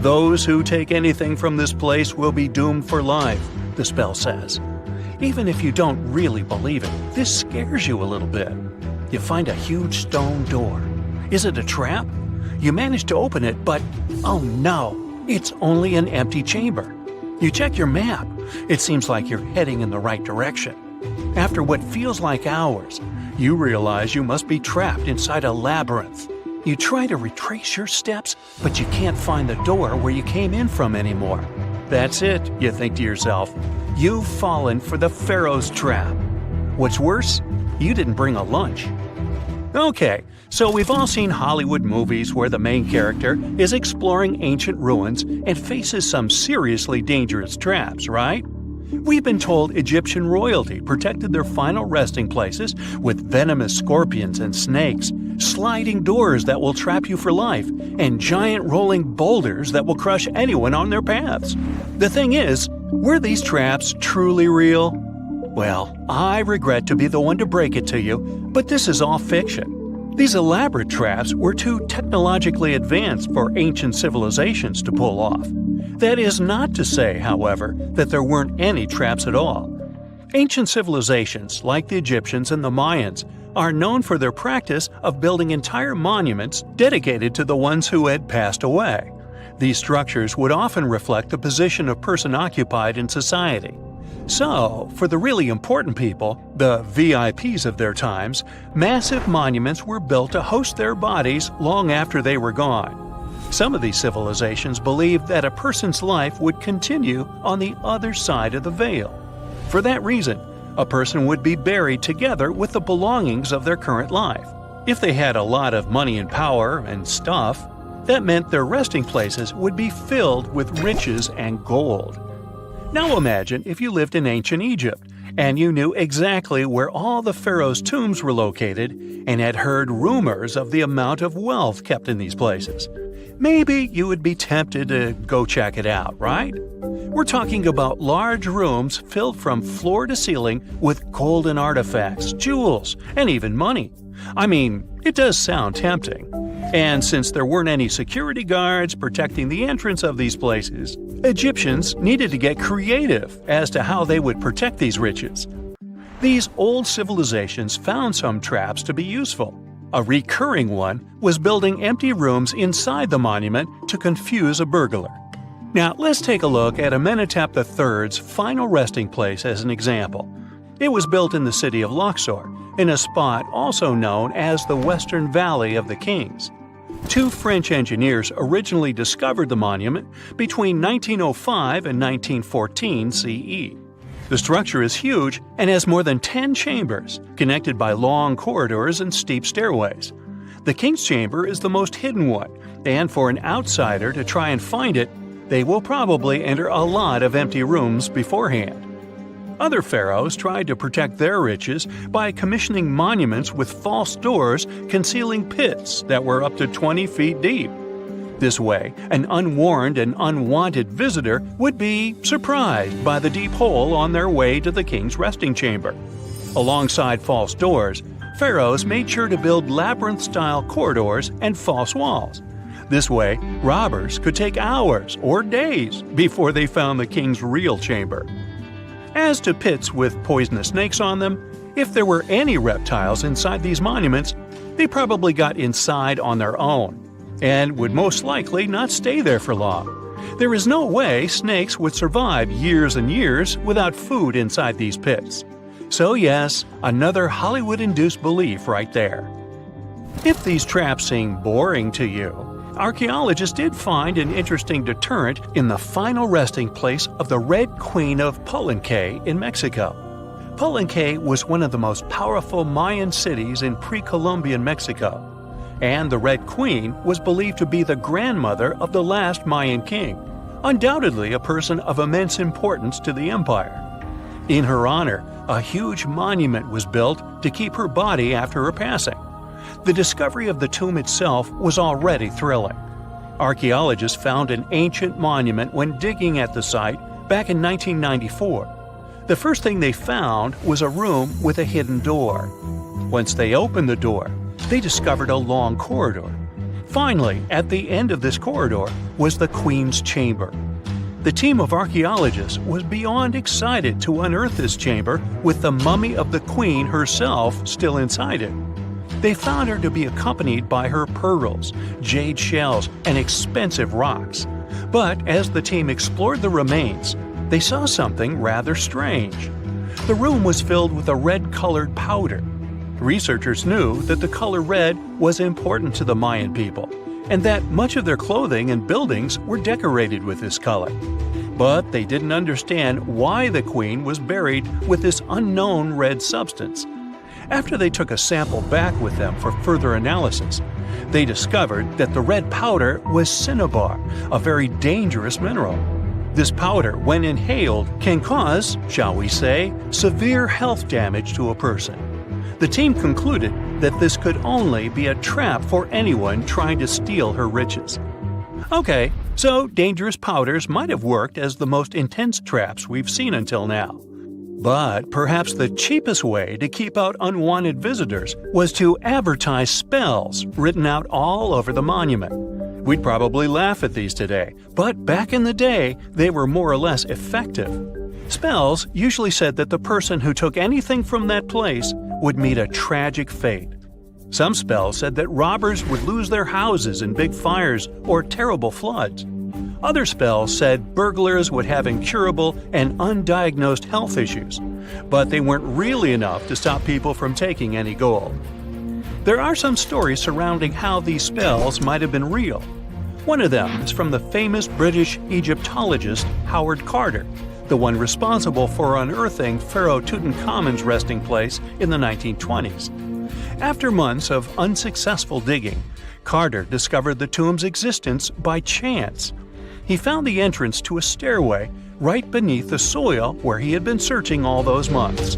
"Those who take anything from this place will be doomed for life," the spell says. Even if you don't really believe it, this scares you a little bit. You find a huge stone door. Is it a trap? You manage to open it, but oh no, it's only an empty chamber. You check your map. It seems like you're heading in the right direction. After what feels like hours, you realize you must be trapped inside a labyrinth. You try to retrace your steps, but you can't find the door where you came in from anymore. That's it, you think to yourself. You've fallen for the Pharaoh's trap. What's worse, you didn't bring a lunch. Okay, so we've all seen Hollywood movies where the main character is exploring ancient ruins and faces some seriously dangerous traps, right? We've been told Egyptian royalty protected their final resting places with venomous scorpions and snakes, sliding doors that will trap you for life, and giant rolling boulders that will crush anyone on their paths. The thing is, were these traps truly real? Well, I regret to be the one to break it to you, but this is all fiction. These elaborate traps were too technologically advanced for ancient civilizations to pull off. That is not to say, however, that there weren't any traps at all. Ancient civilizations, like the Egyptians and the Mayans, are known for their practice of building entire monuments dedicated to the ones who had passed away. These structures would often reflect the position of person occupied in society. So, for the really important people, the VIPs of their times, massive monuments were built to host their bodies long after they were gone. Some of these civilizations believed that a person's life would continue on the other side of the veil. For that reason, a person would be buried together with the belongings of their current life. If they had a lot of money and power and stuff, that meant their resting places would be filled with riches and gold. Now imagine if you lived in ancient Egypt and you knew exactly where all the pharaohs' tombs were located and had heard rumors of the amount of wealth kept in these places. Maybe you would be tempted to go check it out, right? We're talking about large rooms filled from floor to ceiling with golden artifacts, jewels, and even money. I mean, it does sound tempting. And since there weren't any security guards protecting the entrance of these places, Egyptians needed to get creative as to how they would protect these riches. These old civilizations found some traps to be useful. A recurring one was building empty rooms inside the monument to confuse a burglar. Now let's take a look at Amenhotep III's final resting place as an example. It was built in the city of Luxor, in a spot also known as the Western Valley of the Kings. Two French engineers originally discovered the monument between 1905 and 1914 CE. The structure is huge and has more than 10 chambers, connected by long corridors and steep stairways. The King's Chamber is the most hidden one, and for an outsider to try and find it, they will probably enter a lot of empty rooms beforehand. Other pharaohs tried to protect their riches by commissioning monuments with false doors concealing pits that were up to 20 feet deep. This way, an unwarned and unwanted visitor would be surprised by the deep hole on their way to the king's resting chamber. Alongside false doors, pharaohs made sure to build labyrinth-style corridors and false walls. This way, robbers could take hours or days before they found the king's real chamber. As to pits with poisonous snakes on them, if there were any reptiles inside these monuments, they probably got inside on their own and would most likely not stay there for long. There is no way snakes would survive years and years without food inside these pits. So yes, another Hollywood-induced belief right there. If these traps seem boring to you, archaeologists did find an interesting deterrent in the final resting place of the Red Queen of Palenque in Mexico. Palenque was one of the most powerful Mayan cities in pre-Columbian Mexico, and the Red Queen was believed to be the grandmother of the last Mayan king, undoubtedly a person of immense importance to the empire. In her honor, a huge monument was built to keep her body after her passing. The discovery of the tomb itself was already thrilling. Archaeologists found an ancient monument when digging at the site back in 1994. The first thing they found was a room with a hidden door. Once they opened the door, they discovered a long corridor. Finally, at the end of this corridor was the Queen's Chamber. The team of archaeologists was beyond excited to unearth this chamber with the mummy of the Queen herself still inside it. They found her to be accompanied by her pearls, jade shells, and expensive rocks. But as the team explored the remains, they saw something rather strange. The room was filled with a red-colored powder. Researchers knew that the color red was important to the Mayan people, and that much of their clothing and buildings were decorated with this color. But they didn't understand why the queen was buried with this unknown red substance. After they took a sample back with them for further analysis, they discovered that the red powder was cinnabar, a very dangerous mineral. This powder, when inhaled, can cause, shall we say, severe health damage to a person. The team concluded that this could only be a trap for anyone trying to steal her riches. Okay, so dangerous powders might have worked as the most intense traps we've seen until now. But perhaps the cheapest way to keep out unwanted visitors was to advertise spells written out all over the monument. We'd probably laugh at these today, but back in the day, they were more or less effective. Spells usually said that the person who took anything from that place would meet a tragic fate. Some spells said that robbers would lose their houses in big fires or terrible floods. Other spells said burglars would have incurable and undiagnosed health issues, but they weren't really enough to stop people from taking any gold. There are some stories surrounding how these spells might have been real. One of them is from the famous British Egyptologist Howard Carter, the one responsible for unearthing Pharaoh Tutankhamun's resting place in the 1920s. After months of unsuccessful digging, Carter discovered the tomb's existence by chance. He found the entrance to a stairway right beneath the soil where he had been searching all those months.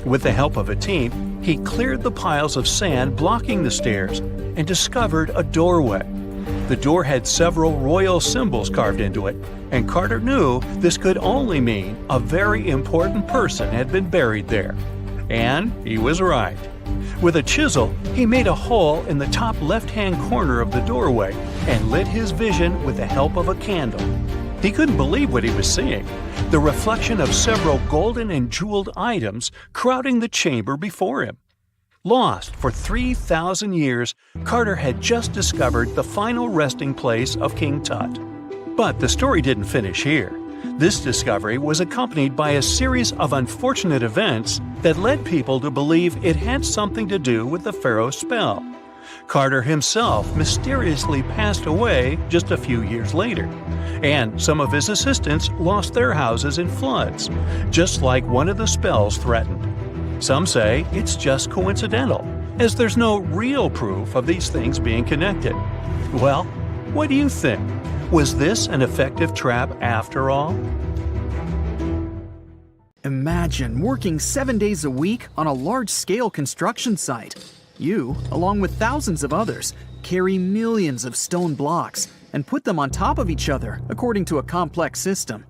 With the help of a team, he cleared the piles of sand blocking the stairs and discovered a doorway. The door had several royal symbols carved into it, and Carter knew this could only mean a very important person had been buried there. And he was right. With a chisel, he made a hole in the top left-hand corner of the doorway and lit his vision with the help of a candle. He couldn't believe what he was seeing, the reflection of several golden and jeweled items crowding the chamber before him. Lost for 3,000 years, Carter had just discovered the final resting place of King Tut. But the story didn't finish here. This discovery was accompanied by a series of unfortunate events that led people to believe it had something to do with the pharaoh's spell. Carter himself mysteriously passed away just a few years later, and some of his assistants lost their houses in floods, just like one of the spells threatened. Some say it's just coincidental, as there's no real proof of these things being connected. Well, what do you think? Was this an effective trap after all? Imagine working 7 days a week on a large-scale construction site. You, along with thousands of others, carry millions of stone blocks and put them on top of each other according to a complex system.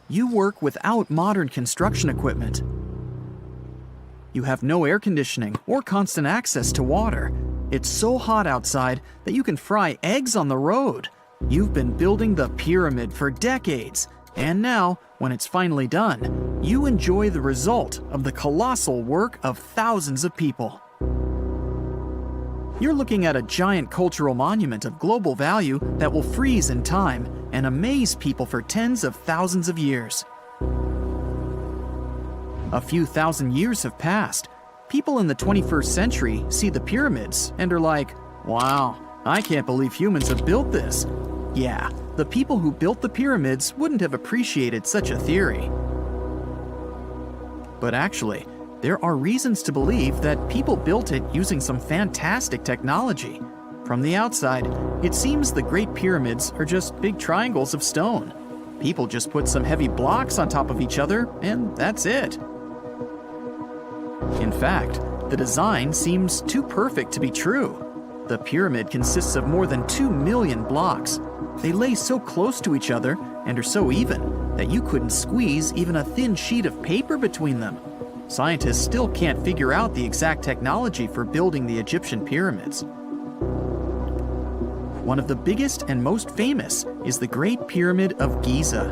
You work without modern construction equipment. You have no air conditioning or constant access to water. It's so hot outside that you can fry eggs on the road. You've been building the pyramid for decades, and now, when it's finally done, you enjoy the result of the colossal work of thousands of people. You're looking at a giant cultural monument of global value that will freeze in time and amaze people for tens of thousands of years. A few thousand years have passed. People in the 21st century see the pyramids and are like, wow, I can't believe humans have built this. Yeah, the people who built the pyramids wouldn't have appreciated such a theory. But actually, there are reasons to believe that people built it using some fantastic technology. From the outside, it seems the Great Pyramids are just big triangles of stone. People just put some heavy blocks on top of each other, and that's it. In fact, the design seems too perfect to be true. The pyramid consists of more than 2 million blocks. They lay so close to each other and are so even that you couldn't squeeze even a thin sheet of paper between them. Scientists still can't figure out the exact technology for building the Egyptian pyramids. One of the biggest and most famous is the Great Pyramid of Giza.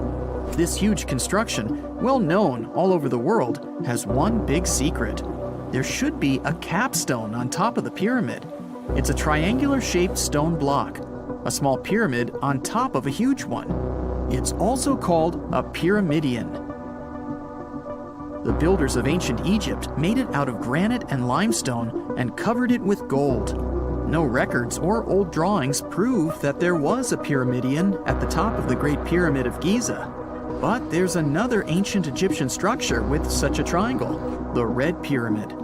This huge construction, well known all over the world, has one big secret. There should be a capstone on top of the pyramid. It's a triangular-shaped stone block, a small pyramid on top of a huge one. It's also called a pyramidion. The builders of ancient Egypt made it out of granite and limestone and covered it with gold. No records or old drawings prove that there was a pyramidion at the top of the Great Pyramid of Giza. But there's another ancient Egyptian structure with such a triangle, the Red Pyramid.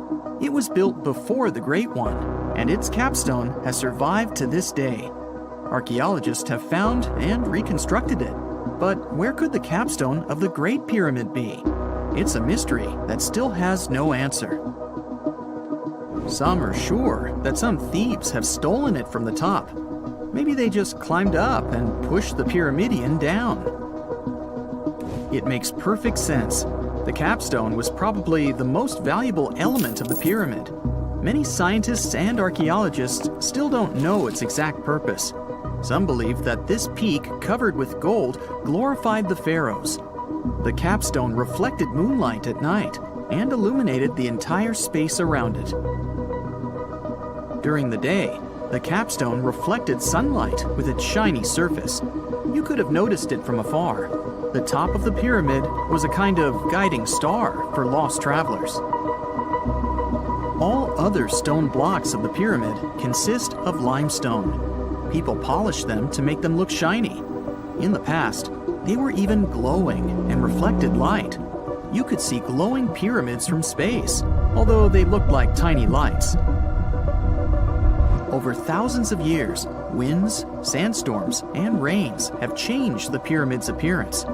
It was built before the Great One, and its capstone has survived to this day. Archaeologists have found and reconstructed it. But where could the capstone of the Great Pyramid be? It's a mystery that still has no answer. Some are sure that some thieves have stolen it from the top. Maybe they just climbed up and pushed the pyramidion down. It makes perfect sense. The capstone was probably the most valuable element of the pyramid. Many scientists and archaeologists still don't know its exact purpose. Some believe that this peak covered with gold glorified the pharaohs. The capstone reflected moonlight at night and illuminated the entire space around it. During the day, the capstone reflected sunlight with its shiny surface. You could have noticed it from afar. The top of the pyramid was a kind of guiding star for lost travelers. All other stone blocks of the pyramid consist of limestone. People polish them to make them look shiny. In the past, they were even glowing and reflected light. You could see glowing pyramids from space, although they looked like tiny lights. Over thousands of years, winds, sandstorms, and rains have changed the pyramid's appearance.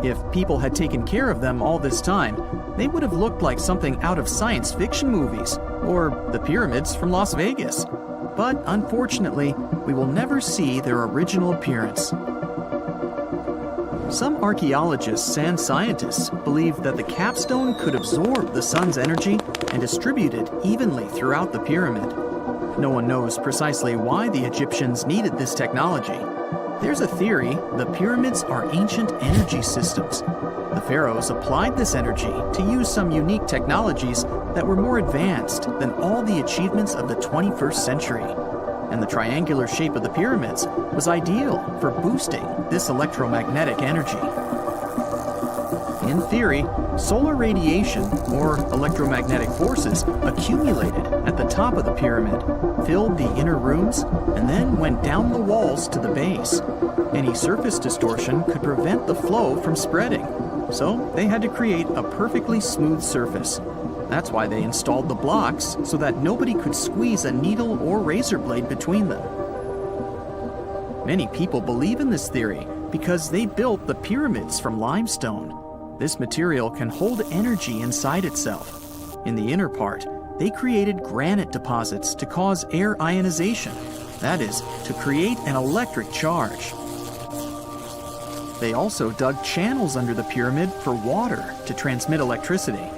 If people had taken care of them all this time, they would have looked like something out of science fiction movies, or the pyramids from Las Vegas. But unfortunately, we will never see their original appearance. Some archaeologists and scientists believe that the capstone could absorb the sun's energy and distribute it evenly throughout the pyramid. No one knows precisely why the Egyptians needed this technology. There's a theory the pyramids are ancient energy systems. The pharaohs applied this energy to use some unique technologies that were more advanced than all the achievements of the 21st century. And the triangular shape of the pyramids was ideal for boosting this electromagnetic energy. In theory, solar radiation, or electromagnetic forces, accumulated at the top of the pyramid, filled the inner rooms, and then went down the walls to the base. Any surface distortion could prevent the flow from spreading, so they had to create a perfectly smooth surface. That's why they installed the blocks so that nobody could squeeze a needle or razor blade between them. Many people believe in this theory because they built the pyramids from limestone. This material can hold energy inside itself. In the inner part, they created granite deposits to cause air ionization, that is, to create an electric charge. They also dug channels under the pyramid for water to transmit electricity.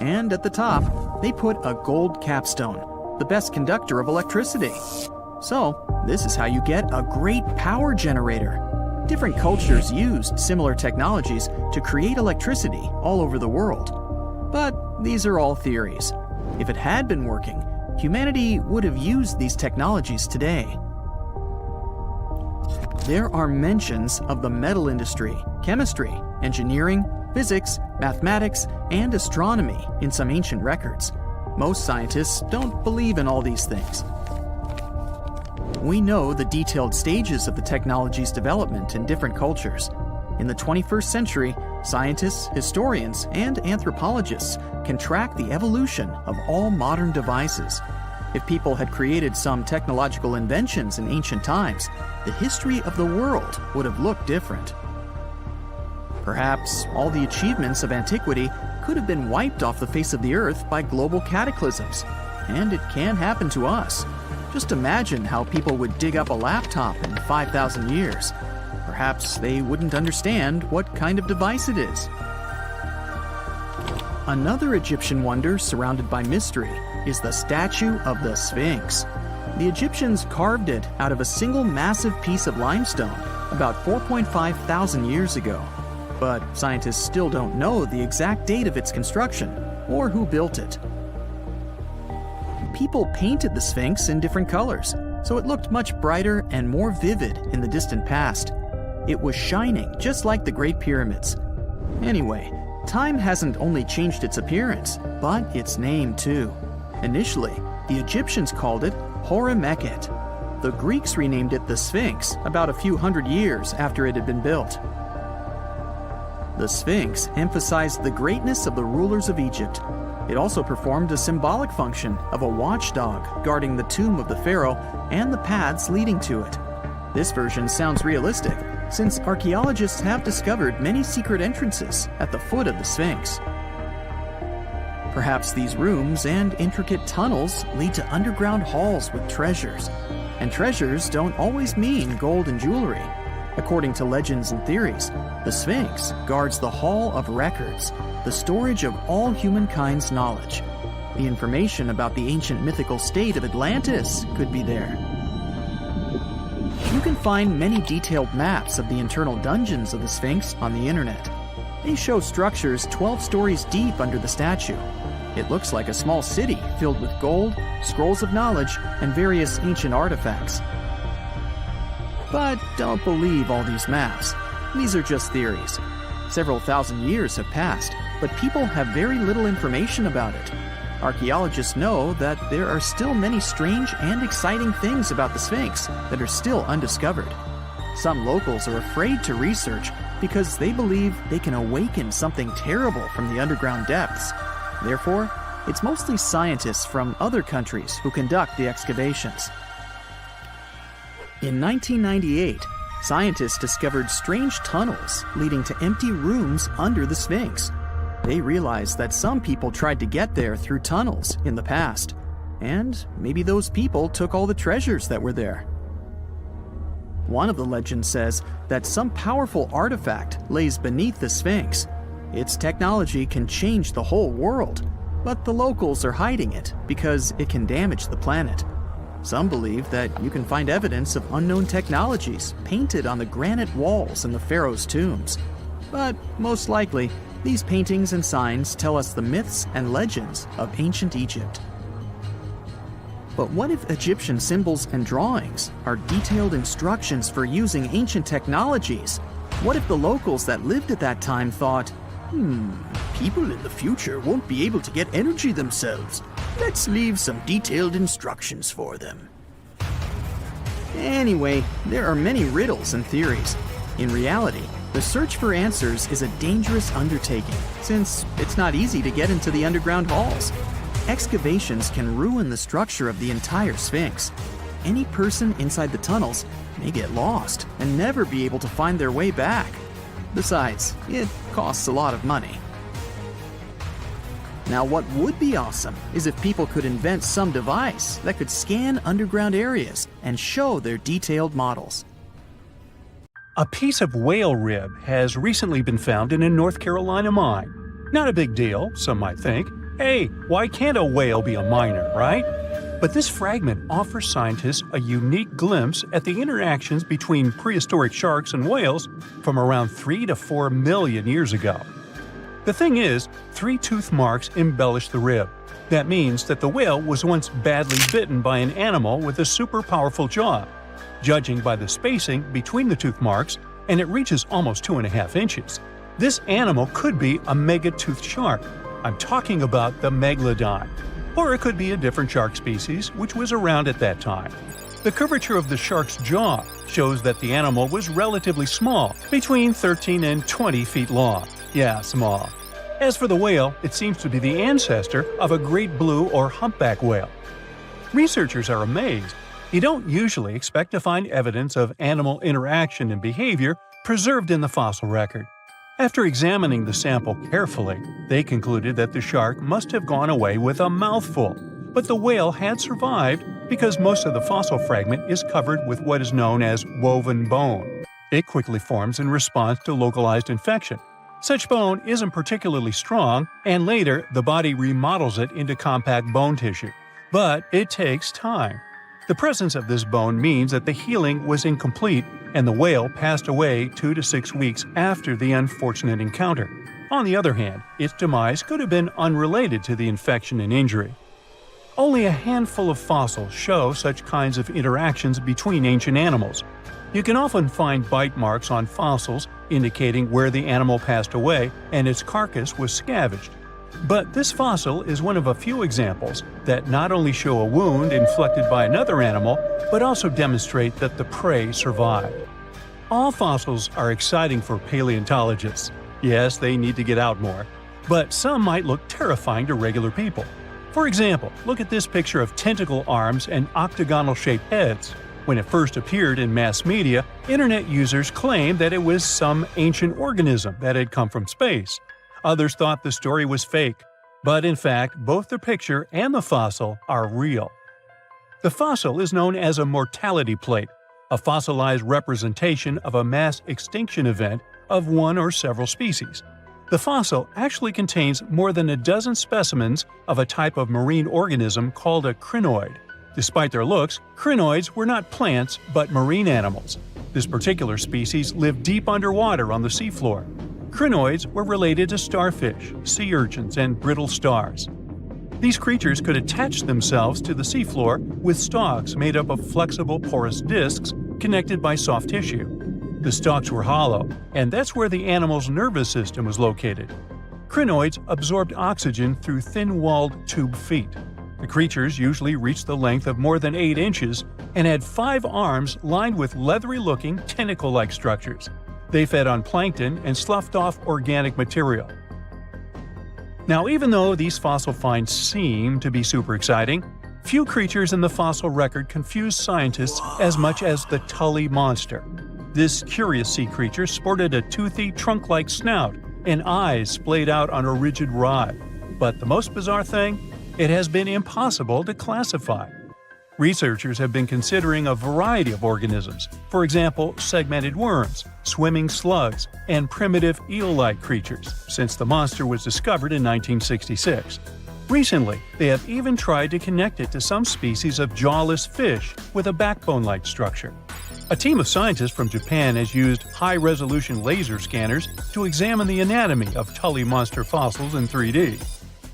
And at the top, they put a gold capstone, the best conductor of electricity. So, this is how you get a great power generator. Different cultures used similar technologies to create electricity all over the world. But these are all theories. If it had been working, humanity would have used these technologies today. There are mentions of the metal industry, chemistry, engineering, physics, mathematics, and astronomy in some ancient records. Most scientists don't believe in all these things. We know the detailed stages of the technology's development in different cultures. In the 21st century, scientists, historians, and anthropologists can track the evolution of all modern devices. If people had created some technological inventions in ancient times, the history of the world would have looked different. Perhaps all the achievements of antiquity could have been wiped off the face of the earth by global cataclysms. And it can happen to us. Just imagine how people would dig up a laptop in 5,000 years. perhaps they wouldn't understand what kind of device it is. Another Egyptian wonder surrounded by mystery is the statue of the Sphinx. The Egyptians carved it out of a single massive piece of limestone about 4.5 thousand years ago. But scientists still don't know the exact date of its construction or who built it. People painted the Sphinx in different colors, so it looked much brighter and more vivid in the distant past. It was shining just like the Great Pyramids. Anyway, time hasn't only changed its appearance, but its name too. Initially, the Egyptians called it Horemeket. The Greeks renamed it the Sphinx about a few hundred years after it had been built. The Sphinx emphasized the greatness of the rulers of Egypt. It also performed a symbolic function of a watchdog guarding the tomb of the pharaoh and the paths leading to it. This version sounds realistic, since archaeologists have discovered many secret entrances at the foot of the Sphinx. Perhaps these rooms and intricate tunnels lead to underground halls with treasures. And treasures don't always mean gold and jewelry. According to legends and theories, the Sphinx guards the Hall of Records, the storage of all humankind's knowledge. The information about the ancient mythical state of Atlantis could be there. You can find many detailed maps of the internal dungeons of the Sphinx on the internet. They show structures 12 stories deep under the statue. It looks like a small city filled with gold, scrolls of knowledge, and various ancient artifacts. But don't believe all these maps. These are just theories. Several thousand years have passed, but people have very little information about it. Archaeologists know that there are still many strange and exciting things about the Sphinx that are still undiscovered. Some locals are afraid to research because they believe they can awaken something terrible from the underground depths. Therefore, it's mostly scientists from other countries who conduct the excavations. In 1998, scientists discovered strange tunnels leading to empty rooms under the Sphinx. They realized that some people tried to get there through tunnels in the past, and maybe those people took all the treasures that were there. One of the legends says that some powerful artifact lays beneath the Sphinx. Its technology can change the whole world, but the locals are hiding it because it can damage the planet. Some believe that you can find evidence of unknown technologies painted on the granite walls in the pharaoh's tombs. But most likely, these paintings and signs tell us the myths and legends of ancient Egypt. But what if Egyptian symbols and drawings are detailed instructions for using ancient technologies? What if the locals that lived at that time thought, people in the future won't be able to get energy themselves. Let's leave some detailed instructions for them. Anyway, there are many riddles and theories. In reality, the search for answers is a dangerous undertaking, since it's not easy to get into the underground halls. Excavations can ruin the structure of the entire Sphinx. Any person inside the tunnels may get lost and never be able to find their way back. Besides, it costs a lot of money. Now, what would be awesome is if people could invent some device that could scan underground areas and show their detailed models. A piece of whale rib has recently been found in a North Carolina mine. Not a big deal, some might think. Hey, why can't a whale be a miner, right? But this fragment offers scientists a unique glimpse at the interactions between prehistoric sharks and whales from around 3 to 4 million years ago. The thing is, 3 tooth marks embellish the rib. That means that the whale was once badly bitten by an animal with a super powerful jaw. Judging by the spacing between the tooth marks, and it reaches almost 2.5 inches. This animal could be a megatoothed shark. I'm talking about the megalodon. Or it could be a different shark species which was around at that time. The curvature of the shark's jaw shows that the animal was relatively small, between 13 and 20 feet long. Yeah, small. As for the whale, it seems to be the ancestor of a great blue or humpback whale. Researchers are amazed. You don't usually expect to find evidence of animal interaction and behavior preserved in the fossil record. After examining the sample carefully, they concluded that the shark must have gone away with a mouthful, but the whale had survived because most of the fossil fragment is covered with what is known as woven bone. It quickly forms in response to localized infection. Such bone isn't particularly strong, and later the body remodels it into compact bone tissue. But it takes time. The presence of this bone means that the healing was incomplete and the whale passed away 2 to 6 weeks after the unfortunate encounter. On the other hand, its demise could have been unrelated to the infection and injury. Only a handful of fossils show such kinds of interactions between ancient animals. You can often find bite marks on fossils indicating where the animal passed away and its carcass was scavenged. But this fossil is one of a few examples that not only show a wound inflicted by another animal, but also demonstrate that the prey survived. All fossils are exciting for paleontologists. Yes, they need to get out more. But some might look terrifying to regular people. For example, look at this picture of tentacle arms and octagonal-shaped heads. When it first appeared in mass media, internet users claimed that it was some ancient organism that had come from space. Others thought the story was fake. But in fact, both the picture and the fossil are real. The fossil is known as a mortality plate, a fossilized representation of a mass extinction event of one or several species. The fossil actually contains more than a dozen specimens of a type of marine organism called a crinoid. Despite their looks, crinoids were not plants but marine animals. This particular species lived deep underwater on the seafloor. Crinoids were related to starfish, sea urchins, and brittle stars. These creatures could attach themselves to the seafloor with stalks made up of flexible porous discs connected by soft tissue. The stalks were hollow, and that's where the animal's nervous system was located. Crinoids absorbed oxygen through thin-walled tube feet. The creatures usually reached the length of more than 8 inches and had 5 arms lined with leathery-looking tentacle-like structures. They fed on plankton and sloughed off organic material. Now, even though these fossil finds seem to be super exciting, few creatures in the fossil record confuse scientists as much as the Tully monster. This curious sea creature sported a toothy, trunk-like snout and eyes splayed out on a rigid rod. But the most bizarre thing? It has been impossible to classify. Researchers have been considering a variety of organisms, for example, segmented worms, swimming slugs, and primitive eel-like creatures, since the monster was discovered in 1966. Recently, they have even tried to connect it to some species of jawless fish with a backbone-like structure. A team of scientists from Japan has used high-resolution laser scanners to examine the anatomy of Tully monster fossils in 3D.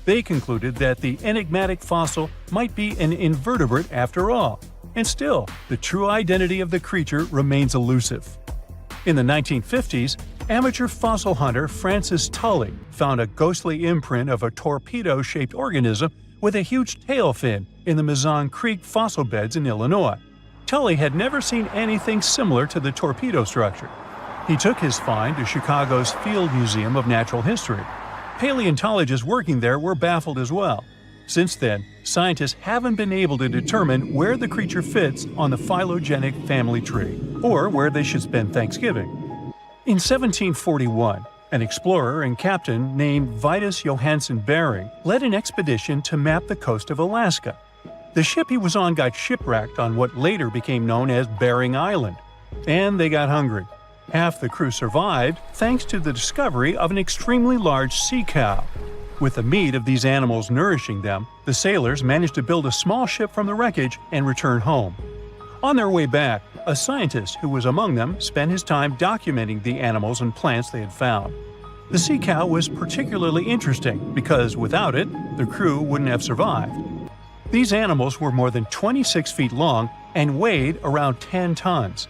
They concluded that the enigmatic fossil might be an invertebrate after all, and still, the true identity of the creature remains elusive. In the 1950s, amateur fossil hunter Francis Tully found a ghostly imprint of a torpedo-shaped organism with a huge tail fin in the Mazon Creek fossil beds in Illinois. Tully had never seen anything similar to the torpedo structure. He took his find to Chicago's Field Museum of Natural History. Paleontologists working there were baffled as well. Since then, scientists haven't been able to determine where the creature fits on the phylogenetic family tree, or where they should spend Thanksgiving. In 1741, an explorer and captain named Vitus Johansen Bering led an expedition to map the coast of Alaska. The ship he was on got shipwrecked on what later became known as Bering Island, and they got hungry. Half the crew survived thanks to the discovery of an extremely large sea cow. With the meat of these animals nourishing them, the sailors managed to build a small ship from the wreckage and return home. On their way back, a scientist who was among them spent his time documenting the animals and plants they had found. The sea cow was particularly interesting because without it, the crew wouldn't have survived. These animals were more than 26 feet long and weighed around 10 tons.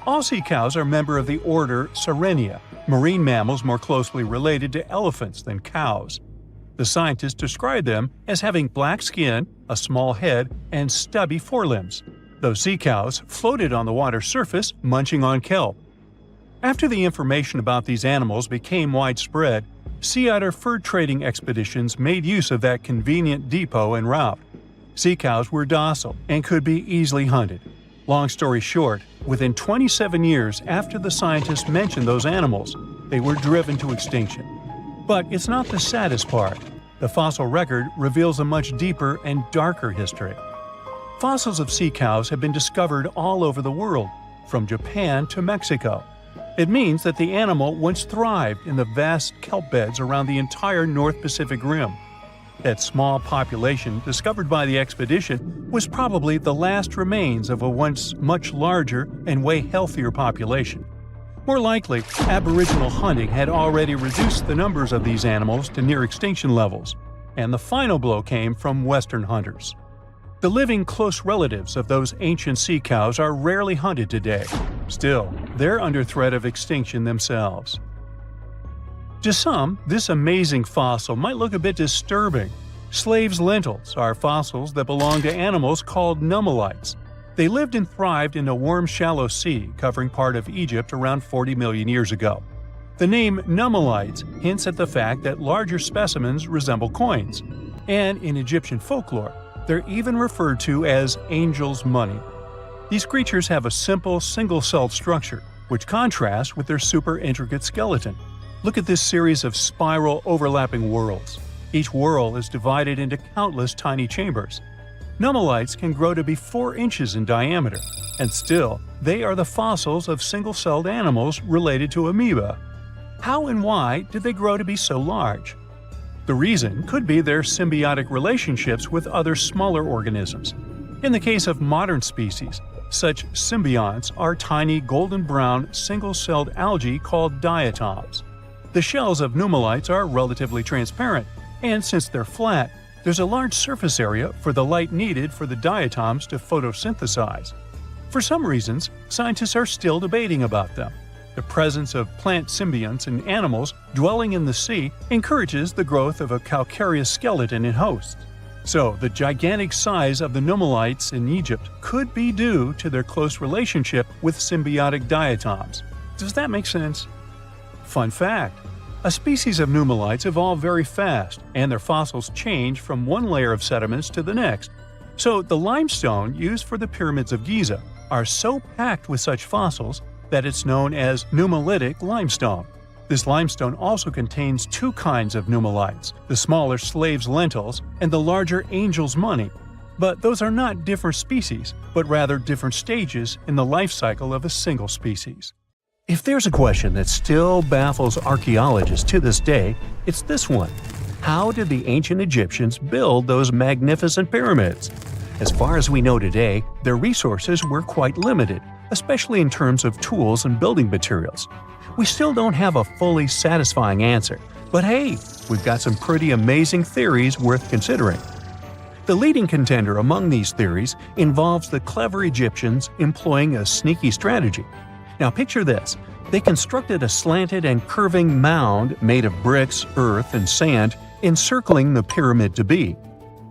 All sea cows are member of the order Sirenia, marine mammals more closely related to elephants than cows. The scientists describe them as having black skin, a small head, and stubby forelimbs. Those sea cows floated on the water's surface, munching on kelp. After the information about these animals became widespread, sea otter fur trading expeditions made use of that convenient depot en route. Sea cows were docile and could be easily hunted. Long story short, within 27 years after the scientists mentioned those animals, they were driven to extinction. But it's not the saddest part. The fossil record reveals a much deeper and darker history. Fossils of sea cows have been discovered all over the world, from Japan to Mexico. It means that the animal once thrived in the vast kelp beds around the entire North Pacific Rim. That small population discovered by the expedition was probably the last remains of a once much larger and way healthier population. More likely, Aboriginal hunting had already reduced the numbers of these animals to near extinction levels, and the final blow came from Western hunters. The living close relatives of those ancient sea cows are rarely hunted today. Still, they're under threat of extinction themselves. To some, this amazing fossil might look a bit disturbing. Slaves' lentils are fossils that belong to animals called Nummulites. They lived and thrived in a warm, shallow sea covering part of Egypt around 40 million years ago. The name Nummulites hints at the fact that larger specimens resemble coins, and in Egyptian folklore, they're even referred to as angel's money. These creatures have a simple, single-celled structure, which contrasts with their super intricate skeleton. Look at this series of spiral overlapping whorls. Each whorl is divided into countless tiny chambers. Nummulites can grow to be 4 inches in diameter, and still, they are the fossils of single-celled animals related to amoeba. How and why did they grow to be so large? The reason could be their symbiotic relationships with other smaller organisms. In the case of modern species, such symbionts are tiny golden-brown single-celled algae called diatoms. The shells of Nummulites are relatively transparent, and since they're flat, there's a large surface area for the light needed for the diatoms to photosynthesize. For some reasons, scientists are still debating about them. The presence of plant symbionts in animals dwelling in the sea encourages the growth of a calcareous skeleton in hosts. So, the gigantic size of the Nummulites in Egypt could be due to their close relationship with symbiotic diatoms. Does that make sense? Fun fact: a species of Nummulites evolve very fast, and their fossils change from one layer of sediments to the next. So the limestone used for the pyramids of Giza are so packed with such fossils that it's known as Nummulitic limestone. This limestone also contains 2 kinds of Nummulites, the smaller slave's lentils and the larger angel's money. But those are not different species, but rather different stages in the life cycle of a single species. If there's a question that still baffles archaeologists to this day, it's this one. How did the ancient Egyptians build those magnificent pyramids? As far as we know today, their resources were quite limited, especially in terms of tools and building materials. We still don't have a fully satisfying answer, but hey, we've got some pretty amazing theories worth considering. The leading contender among these theories involves the clever Egyptians employing a sneaky strategy. Now picture this. They constructed a slanted and curving mound made of bricks, earth, and sand encircling the pyramid to be.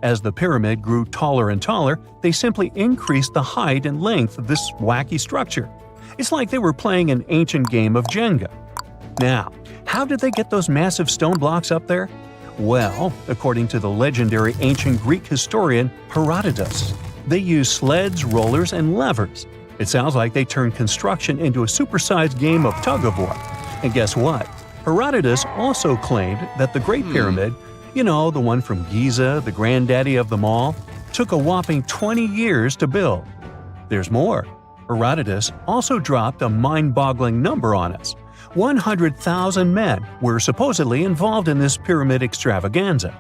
As the pyramid grew taller and taller, they simply increased the height and length of this wacky structure. It's like they were playing an ancient game of Jenga. Now, how did they get those massive stone blocks up there? Well, according to the legendary ancient Greek historian Herodotus, they used sleds, rollers, and levers. It sounds like they turned construction into a supersized game of tug-of-war. And guess what? Herodotus also claimed that the Great Pyramid, the one from Giza, the granddaddy of them all, took a whopping 20 years to build. There's more. Herodotus also dropped a mind-boggling number on us. 100,000 men were supposedly involved in this pyramid extravaganza.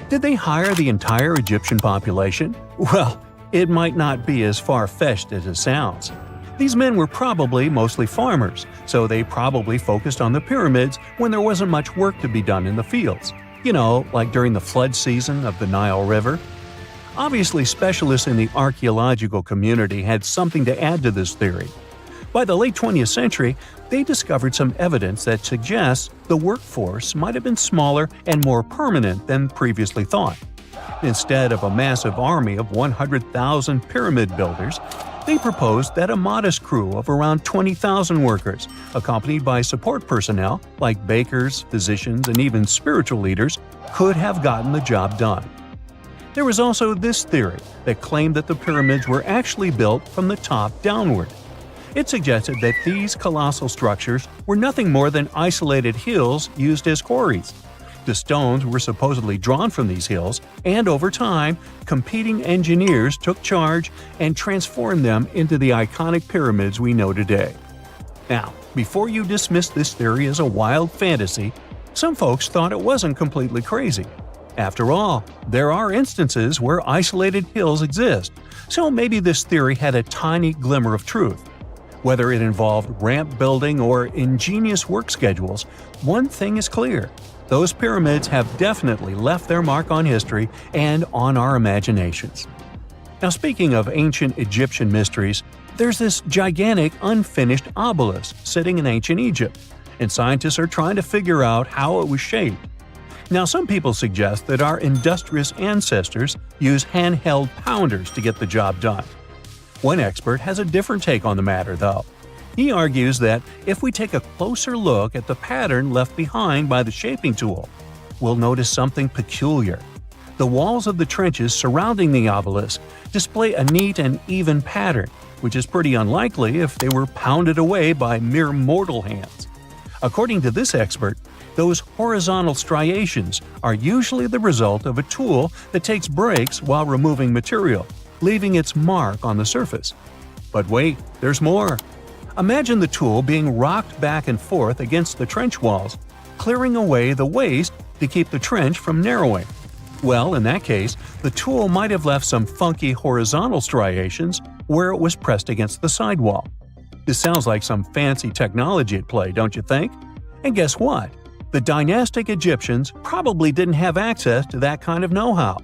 Did they hire the entire Egyptian population? Well, it might not be as far-fetched as it sounds. These men were probably mostly farmers, so they probably focused on the pyramids when there wasn't much work to be done in the fields. Like during the flood season of the Nile River. Obviously, specialists in the archaeological community had something to add to this theory. By the late 20th century, they discovered some evidence that suggests the workforce might have been smaller and more permanent than previously thought. Instead of a massive army of 100,000 pyramid builders, they proposed that a modest crew of around 20,000 workers, accompanied by support personnel like bakers, physicians, and even spiritual leaders, could have gotten the job done. There was also this theory that claimed that the pyramids were actually built from the top downward. It suggested that these colossal structures were nothing more than isolated hills used as quarries. The stones were supposedly drawn from these hills, and over time, competing engineers took charge and transformed them into the iconic pyramids we know today. Now, Before you dismiss this theory as a wild fantasy, some folks thought it wasn't completely crazy. After all, there are instances where isolated hills exist, so maybe this theory had a tiny glimmer of truth. Whether it involved ramp building or ingenious work schedules, one thing is clear: those pyramids have definitely left their mark on history and on our imaginations. Now, speaking of ancient Egyptian mysteries, there's this gigantic unfinished obelisk sitting in ancient Egypt, and scientists are trying to figure out how it was shaped. Now, some people suggest that our industrious ancestors used handheld pounders to get the job done. One expert has a different take on the matter, though. He argues that if we take a closer look at the pattern left behind by the shaping tool, we'll notice something peculiar. The walls of the trenches surrounding the obelisk display a neat and even pattern, which is pretty unlikely if they were pounded away by mere mortal hands. According to this expert, those horizontal striations are usually the result of a tool that takes breaks while removing material, leaving its mark on the surface. But wait, there's more. Imagine the tool being rocked back and forth against the trench walls, clearing away the waste to keep the trench from narrowing. Well, in that case, the tool might have left some funky horizontal striations where it was pressed against the sidewall. This sounds like some fancy technology at play, don't you think? And guess what? The dynastic Egyptians probably didn't have access to that kind of know-how.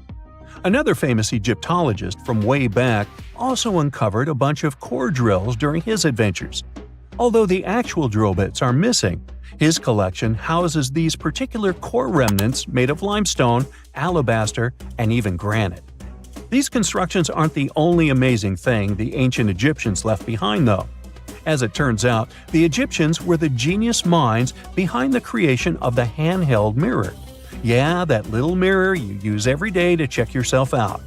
Another famous Egyptologist from way back also uncovered a bunch of core drills during his adventures. Although the actual drill bits are missing, his collection houses these particular core remnants made of limestone, alabaster, and even granite. These constructions aren't the only amazing thing the ancient Egyptians left behind, though. As it turns out, the Egyptians were the genius minds behind the creation of the handheld mirror. Yeah, that little mirror you use every day to check yourself out.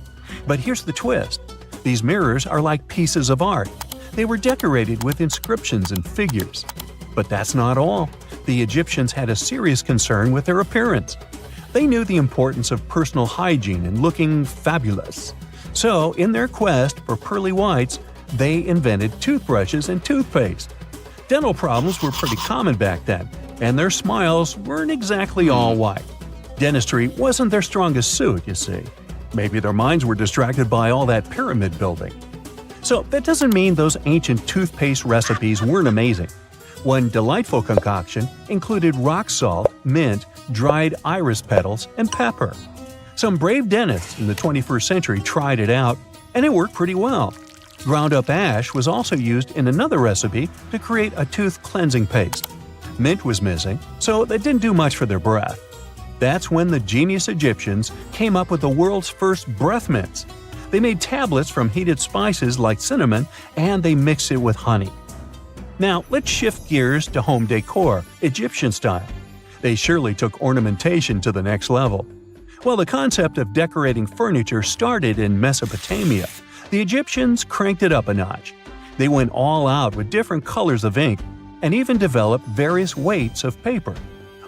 But here's the twist. These mirrors are like pieces of art. They were decorated with inscriptions and figures. But that's not all. The Egyptians had a serious concern with their appearance. They knew the importance of personal hygiene and looking fabulous. So, in their quest for pearly whites, they invented toothbrushes and toothpaste. Dental problems were pretty common back then, and their smiles weren't exactly all white. Dentistry wasn't their strongest suit, you see. Maybe their minds were distracted by all that pyramid building. So that doesn't mean those ancient toothpaste recipes weren't amazing. One delightful concoction included rock salt, mint, dried iris petals, and pepper. Some brave dentists in the 21st century tried it out, and it worked pretty well. Ground-up ash was also used in another recipe to create a tooth cleansing paste. Mint was missing, so that didn't do much for their breath. That's when the genius Egyptians came up with the world's first breath mints. They made tablets from heated spices like cinnamon, and they mixed it with honey. Now, let's shift gears to home decor, Egyptian style. They surely took ornamentation to the next level. While the concept of decorating furniture started in Mesopotamia, the Egyptians cranked it up a notch. They went all out with different colors of ink and even developed various weights of paper.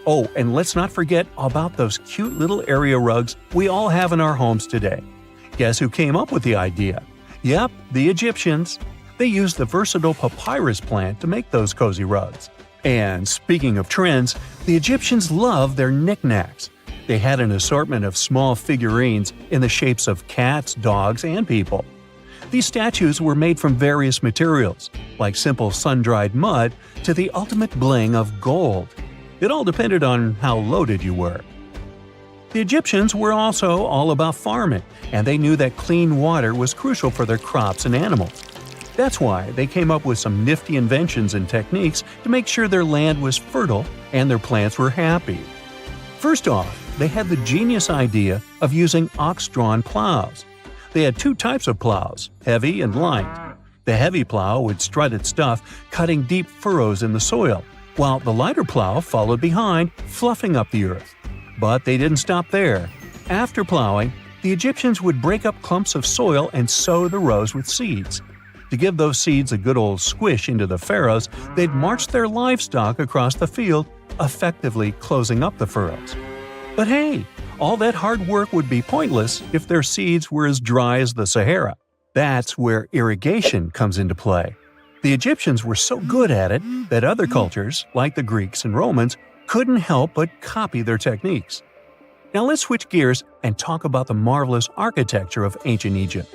Oh, and let's not forget about those cute little area rugs we all have in our homes today. Guess who came up with the idea? Yep, the Egyptians. They used the versatile papyrus plant to make those cozy rugs. And speaking of trends, the Egyptians loved their knickknacks. They had an assortment of small figurines in the shapes of cats, dogs, and people. These statues were made from various materials, like simple sun-dried mud to the ultimate bling of gold. It all depended on how loaded you were. The Egyptians were also all about farming, and they knew that clean water was crucial for their crops and animals. That's why they came up with some nifty inventions and techniques to make sure their land was fertile and their plants were happy. First off, they had the genius idea of using ox-drawn plows. They had two types of plows, heavy and light. The heavy plow would strut its stuff, cutting deep furrows in the soil, while the lighter plow followed behind, fluffing up the earth. But they didn't stop there. After plowing, the Egyptians would break up clumps of soil and sow the rows with seeds. To give those seeds a good old squish into the furrows, they'd march their livestock across the field, effectively closing up the furrows. But hey, all that hard work would be pointless if their seeds were as dry as the Sahara. That's where irrigation comes into play. The Egyptians were so good at it that other cultures, like the Greeks and Romans, couldn't help but copy their techniques. Now let's switch gears and talk about the marvelous architecture of ancient Egypt.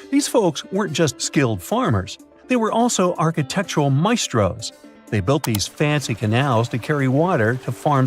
These folks weren't just skilled farmers, they were also architectural maestros. They built these fancy canals to carry water to farm